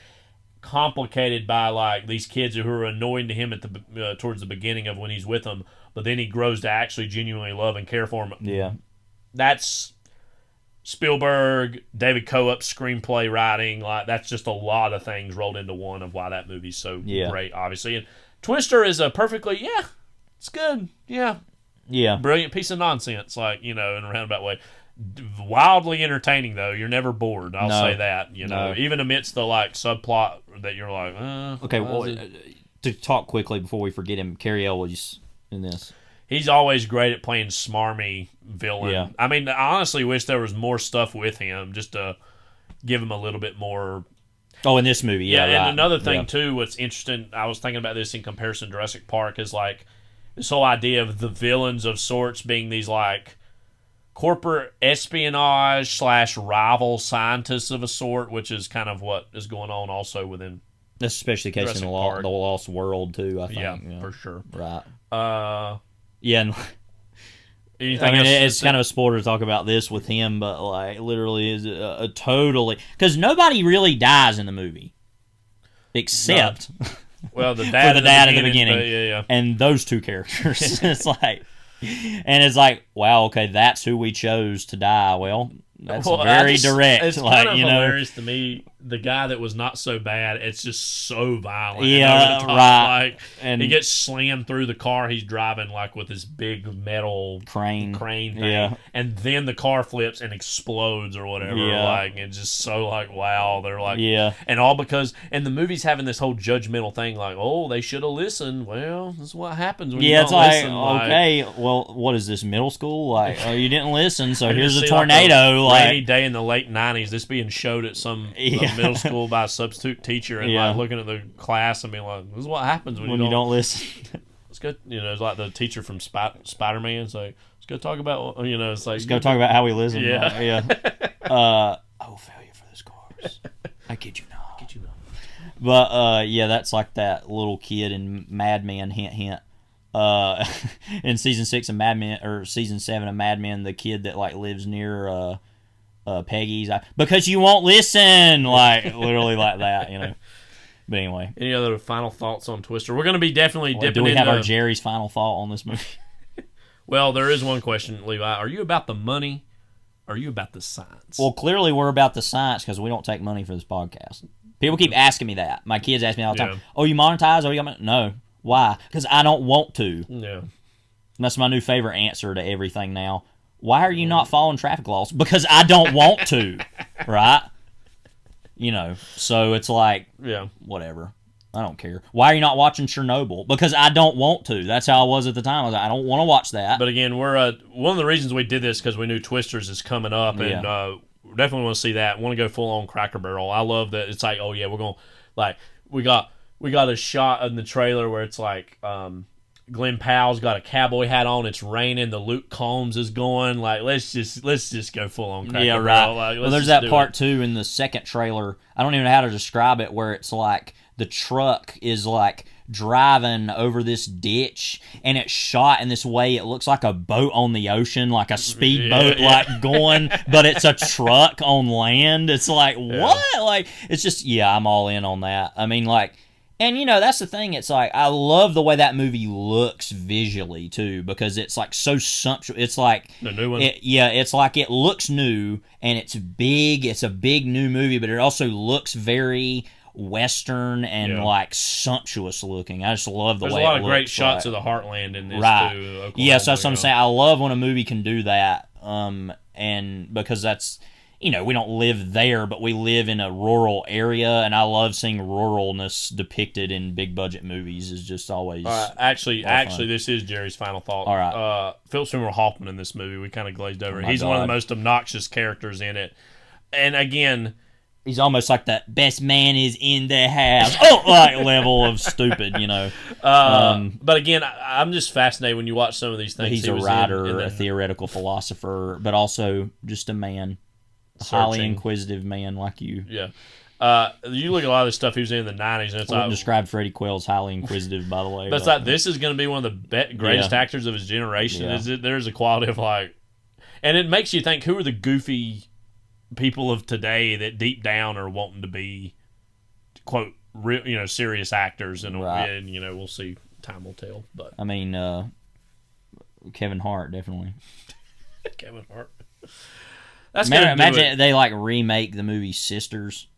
complicated by like these kids who are annoying to him at the towards the beginning of when he's with them, but then he grows to actually genuinely love and care for them. Yeah, that's Spielberg, David Coop's screenplay writing. Like that's just a lot of things rolled into one of why that movie's so great, obviously. And Twister is a perfectly it's good, brilliant piece of nonsense, like, you know, in a roundabout way. Wildly entertaining, though. You're never bored. I'll say that. You know, even amidst the like subplot that you're like, okay, well, to talk quickly before we forget him, Cary Elwes in this. He's always great at playing smarmy villain. Yeah. I mean, I honestly wish there was more stuff with him just to give him a little bit more. Oh, in this movie, yeah. And right. another thing, too, what's interesting, I was thinking about this in comparison to Jurassic Park, is like this whole idea of the villains of sorts being these like corporate espionage / rival scientists of a sort, which is kind of what is going on also within. That's especially the case in the Lost World, too, I think. Yeah, for sure. Right. Yeah, and it's kind of a spoiler to talk about this with him, but like literally is a totally because nobody really dies in the movie except well the dad, at the beginning, and those two characters. It's like wow, okay, that's who we chose to die. Well, that's very direct. It's like, kind of hilarious to me. The guy that was not so bad, it's just so violent. Yeah, over the top. right. Like, and he gets slammed through the car he's driving, like with this big metal crane thing. Yeah. And then the car flips and explodes or whatever. Yeah. Like, it's just so like, wow. They're like, yeah. And all because, and the movie's having this whole judgmental thing, like, oh, they should have listened. Well, this is what happens when you don't listen. Okay, well, what is this, middle school? Like, oh, you didn't listen, so here's a see, tornado. Like a rainy day in the late 90s, this being showed at some middle school by a substitute teacher, and like looking at the class and being like, "This is what happens when you don't listen." Let's go. It's like the teacher from Spider-Man. It's like, let's go talk about. It's like let's go talk about how we listen. Yeah, yeah. I will fail you for this course. I kid you not. But yeah, that's like that little kid in Mad Men. Hint, hint. In season 6 of Mad Men, or season 7 of Mad Men, the kid that like lives near Peggy's, because you won't listen, like literally like that, But anyway, any other final thoughts on Twister? We're going to be definitely dipping. Do we have into... our Jerry's final thought on this movie? Well, there is one question, Levi. Are you about the money? Or are you about the science? Well, clearly we're about the science because we don't take money for this podcast. People keep asking me that. My kids ask me all the time, "Oh, you monetize? Oh, you got money?" No. Why? Because I don't want to. Yeah. And that's my new favorite answer to everything now. Why are you not following traffic laws? Because I don't want to, right? So it's like, whatever. I don't care. Why are you not watching Chernobyl? Because I don't want to. That's how I was at the time. I was like, I don't want to watch that. But again, we're one of the reasons we did this because we knew Twisters is coming up, and we definitely want to see that. Want to go full on Cracker Barrel. I love that. It's like, oh yeah, we're going like we got a shot in the trailer where it's like. Glenn Powell's got a cowboy hat on. It's raining. The Luke Combs is going. Like, let's just go full on Cracker Barrel. Right. Like, well, there's that part too in the second trailer. I don't even know how to describe it. Where it's like the truck is like driving over this ditch, and it's shot in this way. It looks like a boat on the ocean, like a speedboat, like going, but it's a truck on land. It's like what? Like it's just I'm all in on that. I mean, like. And, that's the thing. It's like, I love the way that movie looks visually, too, because it's, like, so sumptuous. It's like... The new one? It's like it looks new, and it's big. It's a big new movie, but it also looks very Western and, like, sumptuous looking. I just love the way it looks. There's a lot of great shots of the Heartland in this, too. Oklahoma, yes, that's what I'm saying. I love when a movie can do that, and because that's... we don't live there, but we live in a rural area, and I love seeing ruralness depicted in big budget movies. Is just always actually, this is Jerry's final thought. All right, Philip Seymour Hoffman in this movie, we kind of glazed over. He's one of the most obnoxious characters in it, and again, he's almost like the best man is in the house. Like level of stupid, But again, I'm just fascinated when you watch some of these things. He's a writer, a theoretical philosopher, but also just a man. Highly inquisitive man like you. Yeah. You look at a lot of the stuff he was in the 90s, and it's like... describe Freddie Quell as highly inquisitive, by the way. But it's like, this is going to be one of the greatest actors of his generation. Yeah. There's a quality of like... And it makes you think, who are the goofy people of today that deep down are wanting to be, quote, real, serious actors? And, we'll see. Time will tell. But I mean, Kevin Hart, definitely. Kevin Hart. Imagine they like remake the movie Sisters.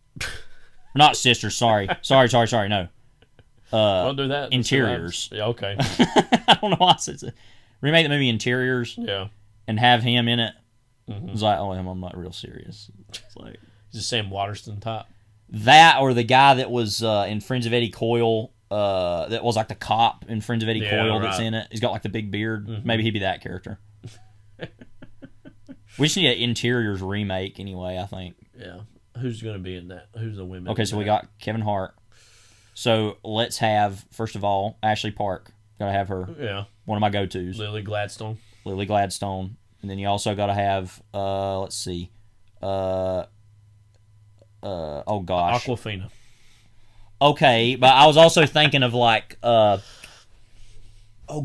Not Sisters, sorry. No. We'll do that. Interiors. Yeah, okay. I don't know why I said that. Remake the movie Interiors. Yeah. And have him in it. Mm-hmm. It's like, I'm not real serious. It's like he's a Sam Waterston type. That or the guy that was in Friends of Eddie Coyle, that was like the cop in Friends of Eddie Coyle that's right. in it. He's got like the big beard. Mm-hmm. Maybe he'd be that character. We just need an Interiors remake anyway, I think. Yeah. Who's going to be in that? Who's the women? Okay, so we got Kevin Hart. So let's have, first of all, Ashley Park. Got to have her. Yeah. One of my go-tos. Lily Gladstone. And then you also got to have, let's see. Oh, gosh. Awkwafina. Okay, but I was also thinking of like, oh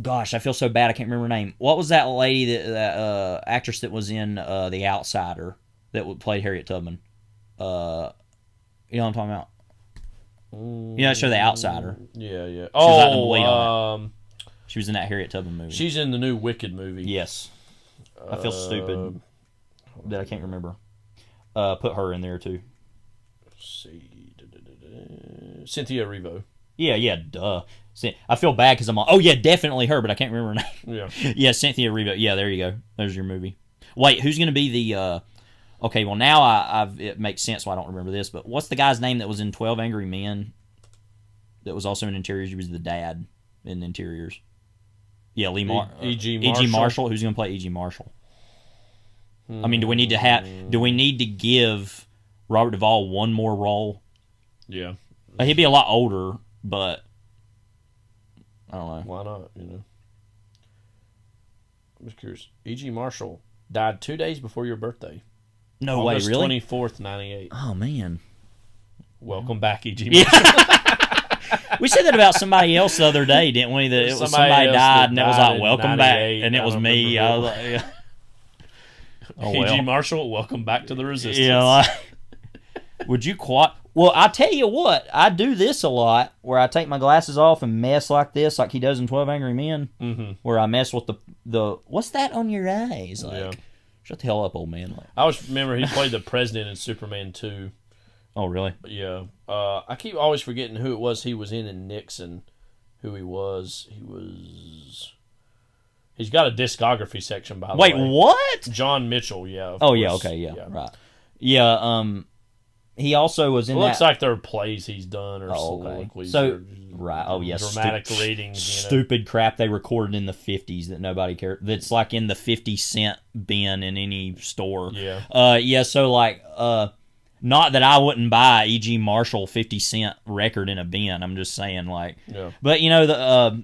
gosh, I feel so bad. I can't remember her name. What was that lady that actress that was in The Outsider that played Harriet Tubman? You know what I'm talking about? You know, show The Outsider. Yeah. She was like the lead on it. She was in that Harriet Tubman movie. She's in the new Wicked movie. Yes. I feel stupid that I can't remember. Put her in there too. Let's see. Cynthia Erivo. Yeah, duh. I feel bad because I'm like, oh yeah, definitely her, but I can't remember her name. Yeah. Yeah, Cynthia Erivo. Yeah, there you go. There's your movie. Wait, who's going to be the... Okay, well now it makes sense why I don't remember this, but what's the guy's name that was in 12 Angry Men that was also in Interiors? He was the dad in Interiors. Yeah, E.G. Marshall. Who's going to play E.G. Marshall? I mean, do we need to give Robert Duvall one more role? Yeah. He'd be a lot older, but I don't know. Why not, you know? I'm just curious. E.G. Marshall died 2 days before your birthday. No way, really? August 24th, 98. Oh, man. Welcome back, E.G. Marshall. We said that about somebody else the other day, didn't we? That it was somebody died, and it was like, welcome back. And it was me. I was like, yeah. Oh, well. E.G. Marshall, welcome back to the Resistance. Yeah, would you quite... Well, I tell you what, I do this a lot, where I take my glasses off and mess like this, like he does in 12 Angry Men, where I mess with the what's that on your eyes? Like, shut the hell up, old man. Like, I always remember he played the president in Superman 2. Oh, really? Yeah. I keep always forgetting who it was he was in Nixon, who he was. He's got a discography section, by the way. Wait, what? John Mitchell, yeah. Oh, yeah, okay, yeah, right. Yeah, he also was in that... looks like there are plays he's done or soliloquies. So, right, oh, yes. Dramatic readings. Stupid crap they recorded in the 50s that nobody cared. That's like in the 50-cent bin in any store. Yeah. Yeah, so like... not that I wouldn't buy E.G. Marshall 50-cent record in a bin. I'm just saying, like... Yeah. But, you know,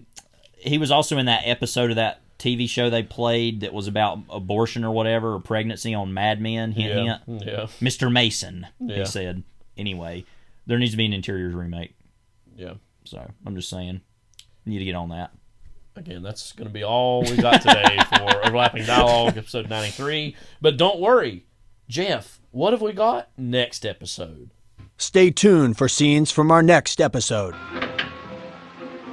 he was also in that episode of that TV show they played that was about abortion or whatever, or pregnancy on Mad Men. Hint. Yeah. Mr. Mason, yeah. He said. Anyway, there needs to be an Interiors remake. Yeah. So, I'm just saying. Need to get on that. Again, that's going to be all we got today for Overlapping Dialogue, episode 93. But don't worry. Jeff, what have we got next episode? Stay tuned for scenes from our next episode.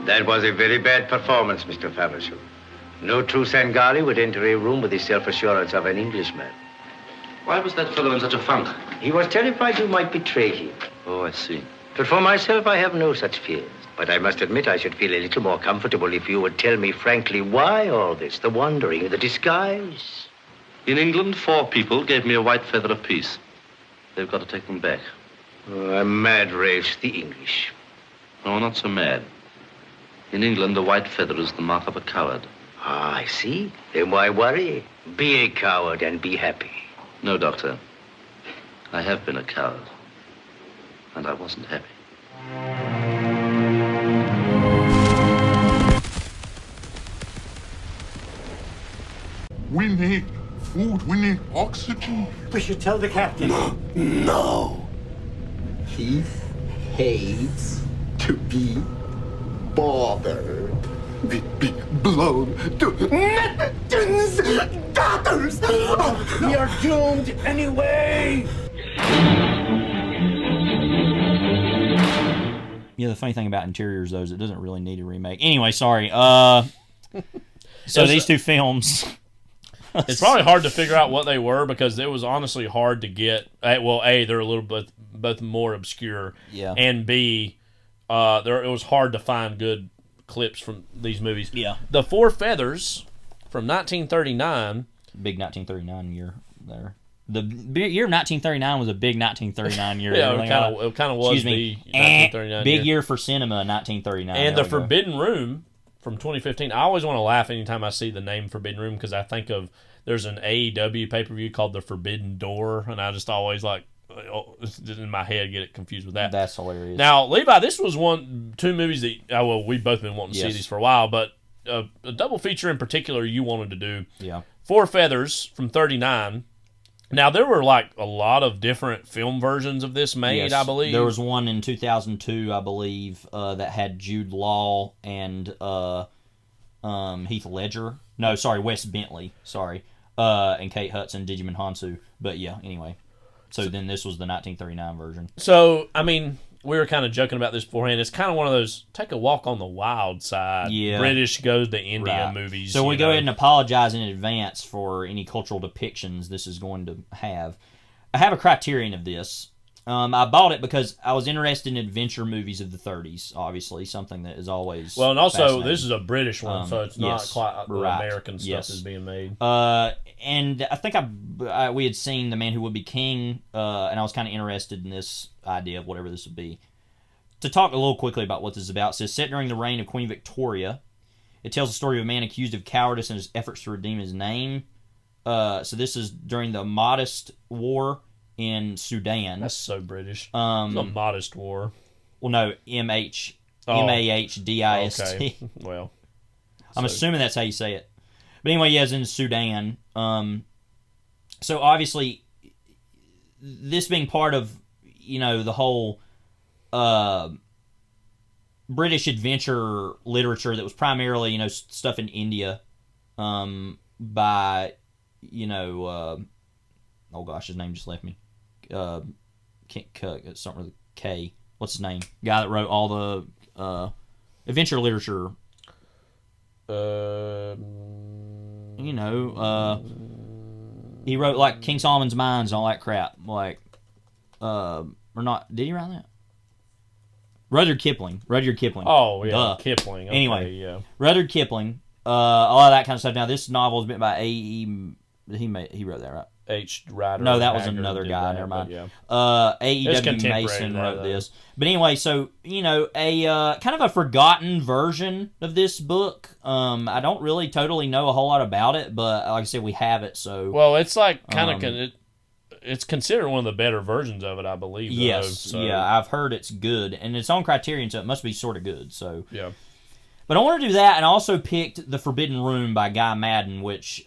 That was a very bad performance, Mr. Faversham. No true Sangari would enter a room with the self-assurance of an Englishman. Why was that fellow in such a funk? He was terrified you might betray him. Oh, I see. But for myself, I have no such fears. But I must admit I should feel a little more comfortable if you would tell me frankly why all this, the wandering, the disguise. In England, 4 people gave me a white feather apiece. They've got to take them back. Oh, a mad race, the English. No, not so mad. In England, the white feather is the mark of a coward. Ah, I see. Then why worry? Be a coward and be happy. No, Doctor. I have been a coward. And I wasn't happy. We need food. We need oxygen. We should tell the captain. No. He hates to be bothered. Be blown to Neptune's daughters. We are doomed anyway. Yeah, the funny thing about Interiors, though, is it doesn't really need a remake. Anyway, sorry. So these two films... It's probably hard to figure out what they were because it was honestly hard to get. Well, A, they're a little bit both more obscure. Yeah. And B, it was hard to find good clips from these movies. Yeah. The Four Feathers from 1939. Big 1939 year there. The year of 1939 was a big 1939 year. Yeah, it kind of was the 1939 big year for cinema, 1939. And The Forbidden Room from 2015. I always want to laugh anytime I see the name Forbidden Room because I think of there's an AEW pay-per-view called The Forbidden Door, and I just always in my head get it confused with that. That's hilarious. Now, Levi, this was two movies that we've both been wanting to see these for a while, but a double feature in particular you wanted to do. Yeah. Four Feathers from 1939. Now, there were a lot of different film versions of this made, yes. I believe. There was one in 2002, I believe, that had Jude Law and Heath Ledger. No, sorry, Wes Bentley. Sorry. And Kate Hudson, Digimon Hansu. But yeah, anyway. So then this was the 1939 version. So, I mean, we were kind of joking about this beforehand. It's kind of one of those take a walk on the wild side. Yeah. British goes to India movies. So we go ahead and apologize in advance for any cultural depictions this is going to have. I have a criterion of this. I bought it because I was interested in adventure movies of the 30s, obviously, something that is always well, and also this is a British one, so it's not quite American stuff is being made. And I think we had seen The Man Who Would Be King, and I was kind of interested in this idea of whatever this would be. To talk a little quickly about what this is about, it says, set during the reign of Queen Victoria, it tells the story of a man accused of cowardice in his efforts to redeem his name. So this is during the Modest War in Sudan. That's so British. It's a modest war. Well, no, M-A-H-D-I-S-T. Okay. Well, I'm assuming that's how you say it. But anyway, yeah, it's in Sudan. So obviously, this being part of, the whole British adventure literature that was primarily, stuff in India by, oh gosh, his name just left me. Something with a K. What's his name? Guy that wrote all the adventure literature. He wrote like King Solomon's Mines and all that crap. Or not? Did he write that? Rudyard Kipling. Oh yeah, Duh. Kipling. Okay, anyway, yeah. Rudyard Kipling. All of that kind of stuff. Now this novel is written by A.E. He wrote that, right? H. Ryder. No, that was another guy. Never mind. Yeah. A.E.W. Mason wrote this. But anyway, so a kind of a forgotten version of this book. I don't really totally know a whole lot about it, but like I said, we have it. So well, it's like kind of it's considered one of the better versions of it, I believe. Yes, yeah, I've heard it's good, and it's on Criterion, so it must be sort of good. So yeah. But I want to do that, and I also picked The Forbidden Room by Guy Madden, which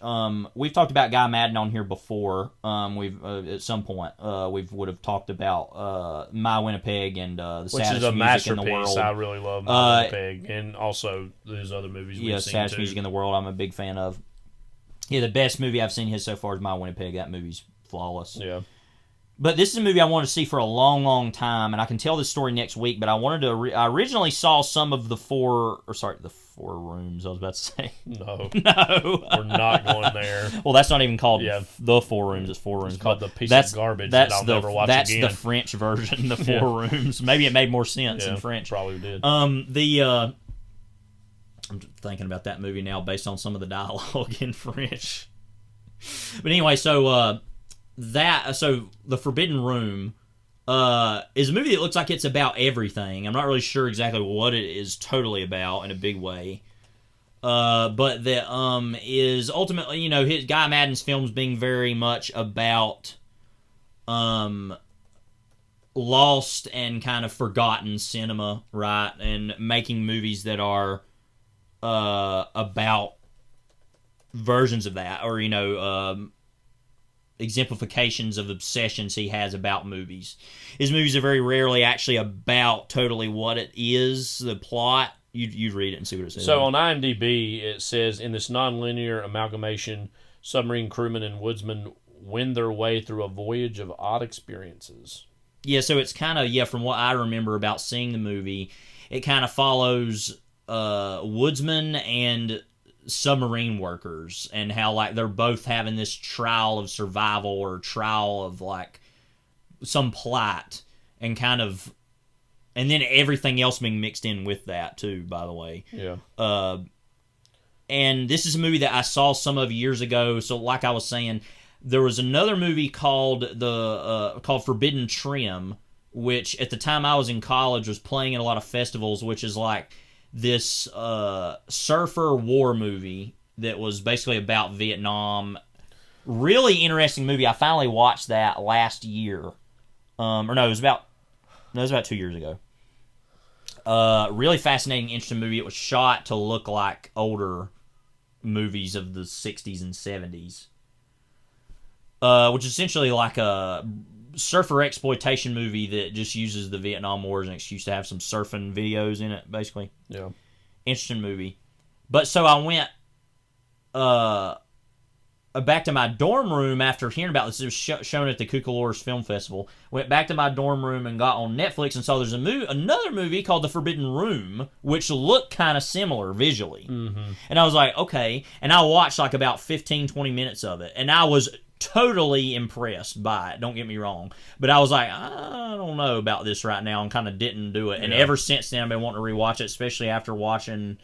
we've talked about Guy Madden on here before. We've at some point we would have talked about My Winnipeg and the saddest music in the world. I really love My Winnipeg, and also his other movies. We've seen saddest too. music in the world. I'm a big fan of. Yeah, the best movie I've seen his so far is My Winnipeg. That movie's flawless. Yeah. But this is a movie I wanted to see for a long, long time, and I can tell this story next week, but I wanted to... I originally saw some of the Four Rooms, I was about to say. No. No. We're not going there. Well, that's not even called The Four Rooms, it's Four Rooms. It's called the piece of garbage that I'll never watch that's again. That's the French version, The Four Rooms. Maybe it made more sense in French. Probably did. I'm thinking about that movie now based on some of the dialogue in French. But anyway, so... The Forbidden Room is a movie that looks like it's about everything. I'm not really sure exactly what it is totally about in a big way. But that is ultimately, his Guy Madden's films being very much about lost and kind of forgotten cinema, right? And making movies that are about versions of that, or exemplifications of obsessions he has about movies. His movies are very rarely actually about totally what it is, the plot. You read it and see what it says. So on IMDb, it says, in this non-linear amalgamation, submarine crewmen and woodsmen wend their way through a voyage of odd experiences. Yeah, so it's kind of, from what I remember about seeing the movie, it kind of follows woodsmen and submarine workers, and how they're both having this trial of survival or trial of some plight, and and then everything else being mixed in with that too, by the way. Yeah. And this is a movie that I saw some of years ago, so like I was saying, There was another movie called Forbidden Trim, which at the time I was in college was playing in a lot of festivals, which is like this surfer war movie that was basically about Vietnam. Really interesting movie. I finally watched that last year. It was about 2 years ago. Really fascinating, interesting movie. It was shot to look like older movies of the 60s and 70s. Which is essentially like a surfer exploitation movie that just uses the Vietnam War as an excuse to have some surfing videos in it, basically. Yeah. Interesting movie. But so I went back to my dorm room after hearing about this. It was shown at the Cucalores Film Festival. Went back to my dorm room and got on Netflix and saw there's another movie called The Forbidden Room, which looked kind of similar visually. Mm-hmm. And I was like, okay. And I watched like about 15, 20 minutes of it. And I was totally impressed by it, don't get me wrong. But I was like, I don't know about this right now, and kind of didn't do it. And ever since then, I've been wanting to rewatch it, especially after watching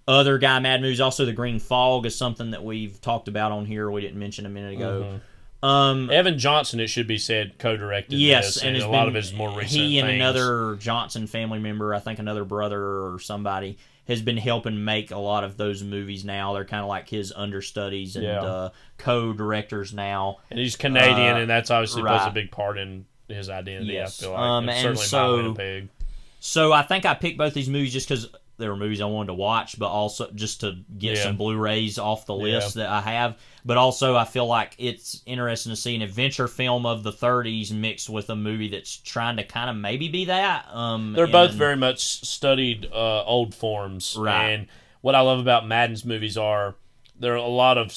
other Guy Mad movies. Also, The Green Fog is something that we've talked about on here. We didn't mention a minute ago. Mm-hmm. Evan Johnson, it should be said, co-directed yes, this, and a lot of his more recent he and things. another Johnson family member, I think another brother or somebody, has been helping make a lot of those movies now. They're kind of like his understudies and co-directors now. And he's Canadian, and that's obviously plays a big part in his identity, yes. I feel like. It's certainly my Winnipeg. So I think I picked both these movies just because they were movies I wanted to watch, but also just to get some Blu-rays off the list that I have. But also I feel like it's interesting to see an adventure film of the 30s mixed with a movie that's trying to kind of maybe be that. They're both very much studied old forms. Right. And what I love about Madden's movies are there are a lot of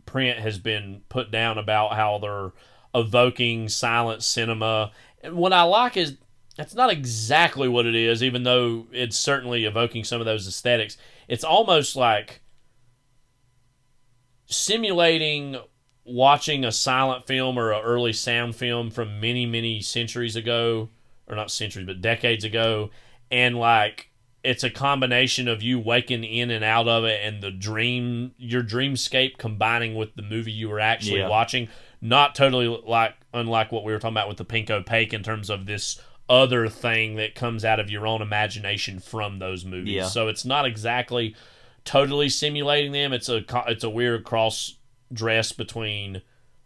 print has been put down about how they're evoking silent cinema. And what I like is that's not exactly what it is, even though it's certainly evoking some of those aesthetics. It's almost like simulating watching a silent film or an early sound film from many, many centuries ago, or not centuries, but decades ago, and like it's a combination of you waking in and out of it and your dreamscape combining with the movie you were actually watching. Not totally unlike what we were talking about with the Pink Opaque in terms of this other thing that comes out of your own imagination from those movies. Yeah. So it's not exactly totally simulating them. It's a weird cross dress between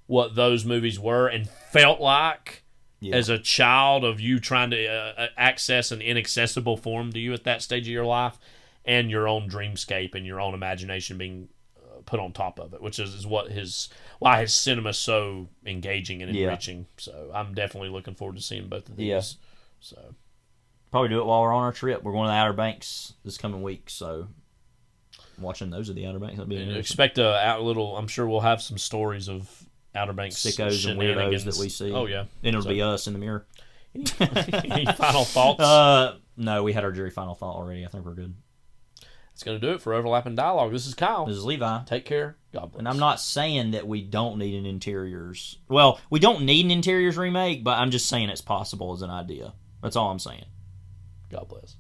what those movies were and felt like as a child of you trying to access an inaccessible form to you at that stage of your life, and your own dreamscape and your own imagination being put on top of it, which is why his cinema is so engaging and enriching. So I'm definitely looking forward to seeing both of these. Yeah. So probably do it while we're on our trip. We're going to the Outer Banks this coming week, so watching those of the Outer Banks, that'll be interesting. Expect I'm sure we'll have some stories of Outer Banks sickos and weirdos that we see. Oh yeah, and it'll be us in the mirror. Any final thoughts? No, we had our jury final thought already. I think we're good. That's going to do it for Overlapping Dialogue. This is Kyle. This is Levi. Take care. God bless. And I'm not saying that we don't need an interiors. Well, we don't need an interiors remake, but I'm just saying it's possible as an idea. That's all I'm saying. God bless.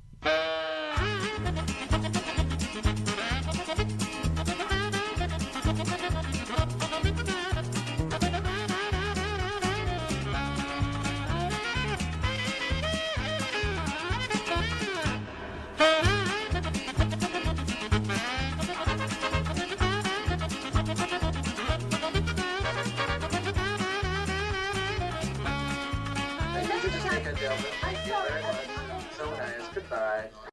Thank you very much. So nice. Goodbye.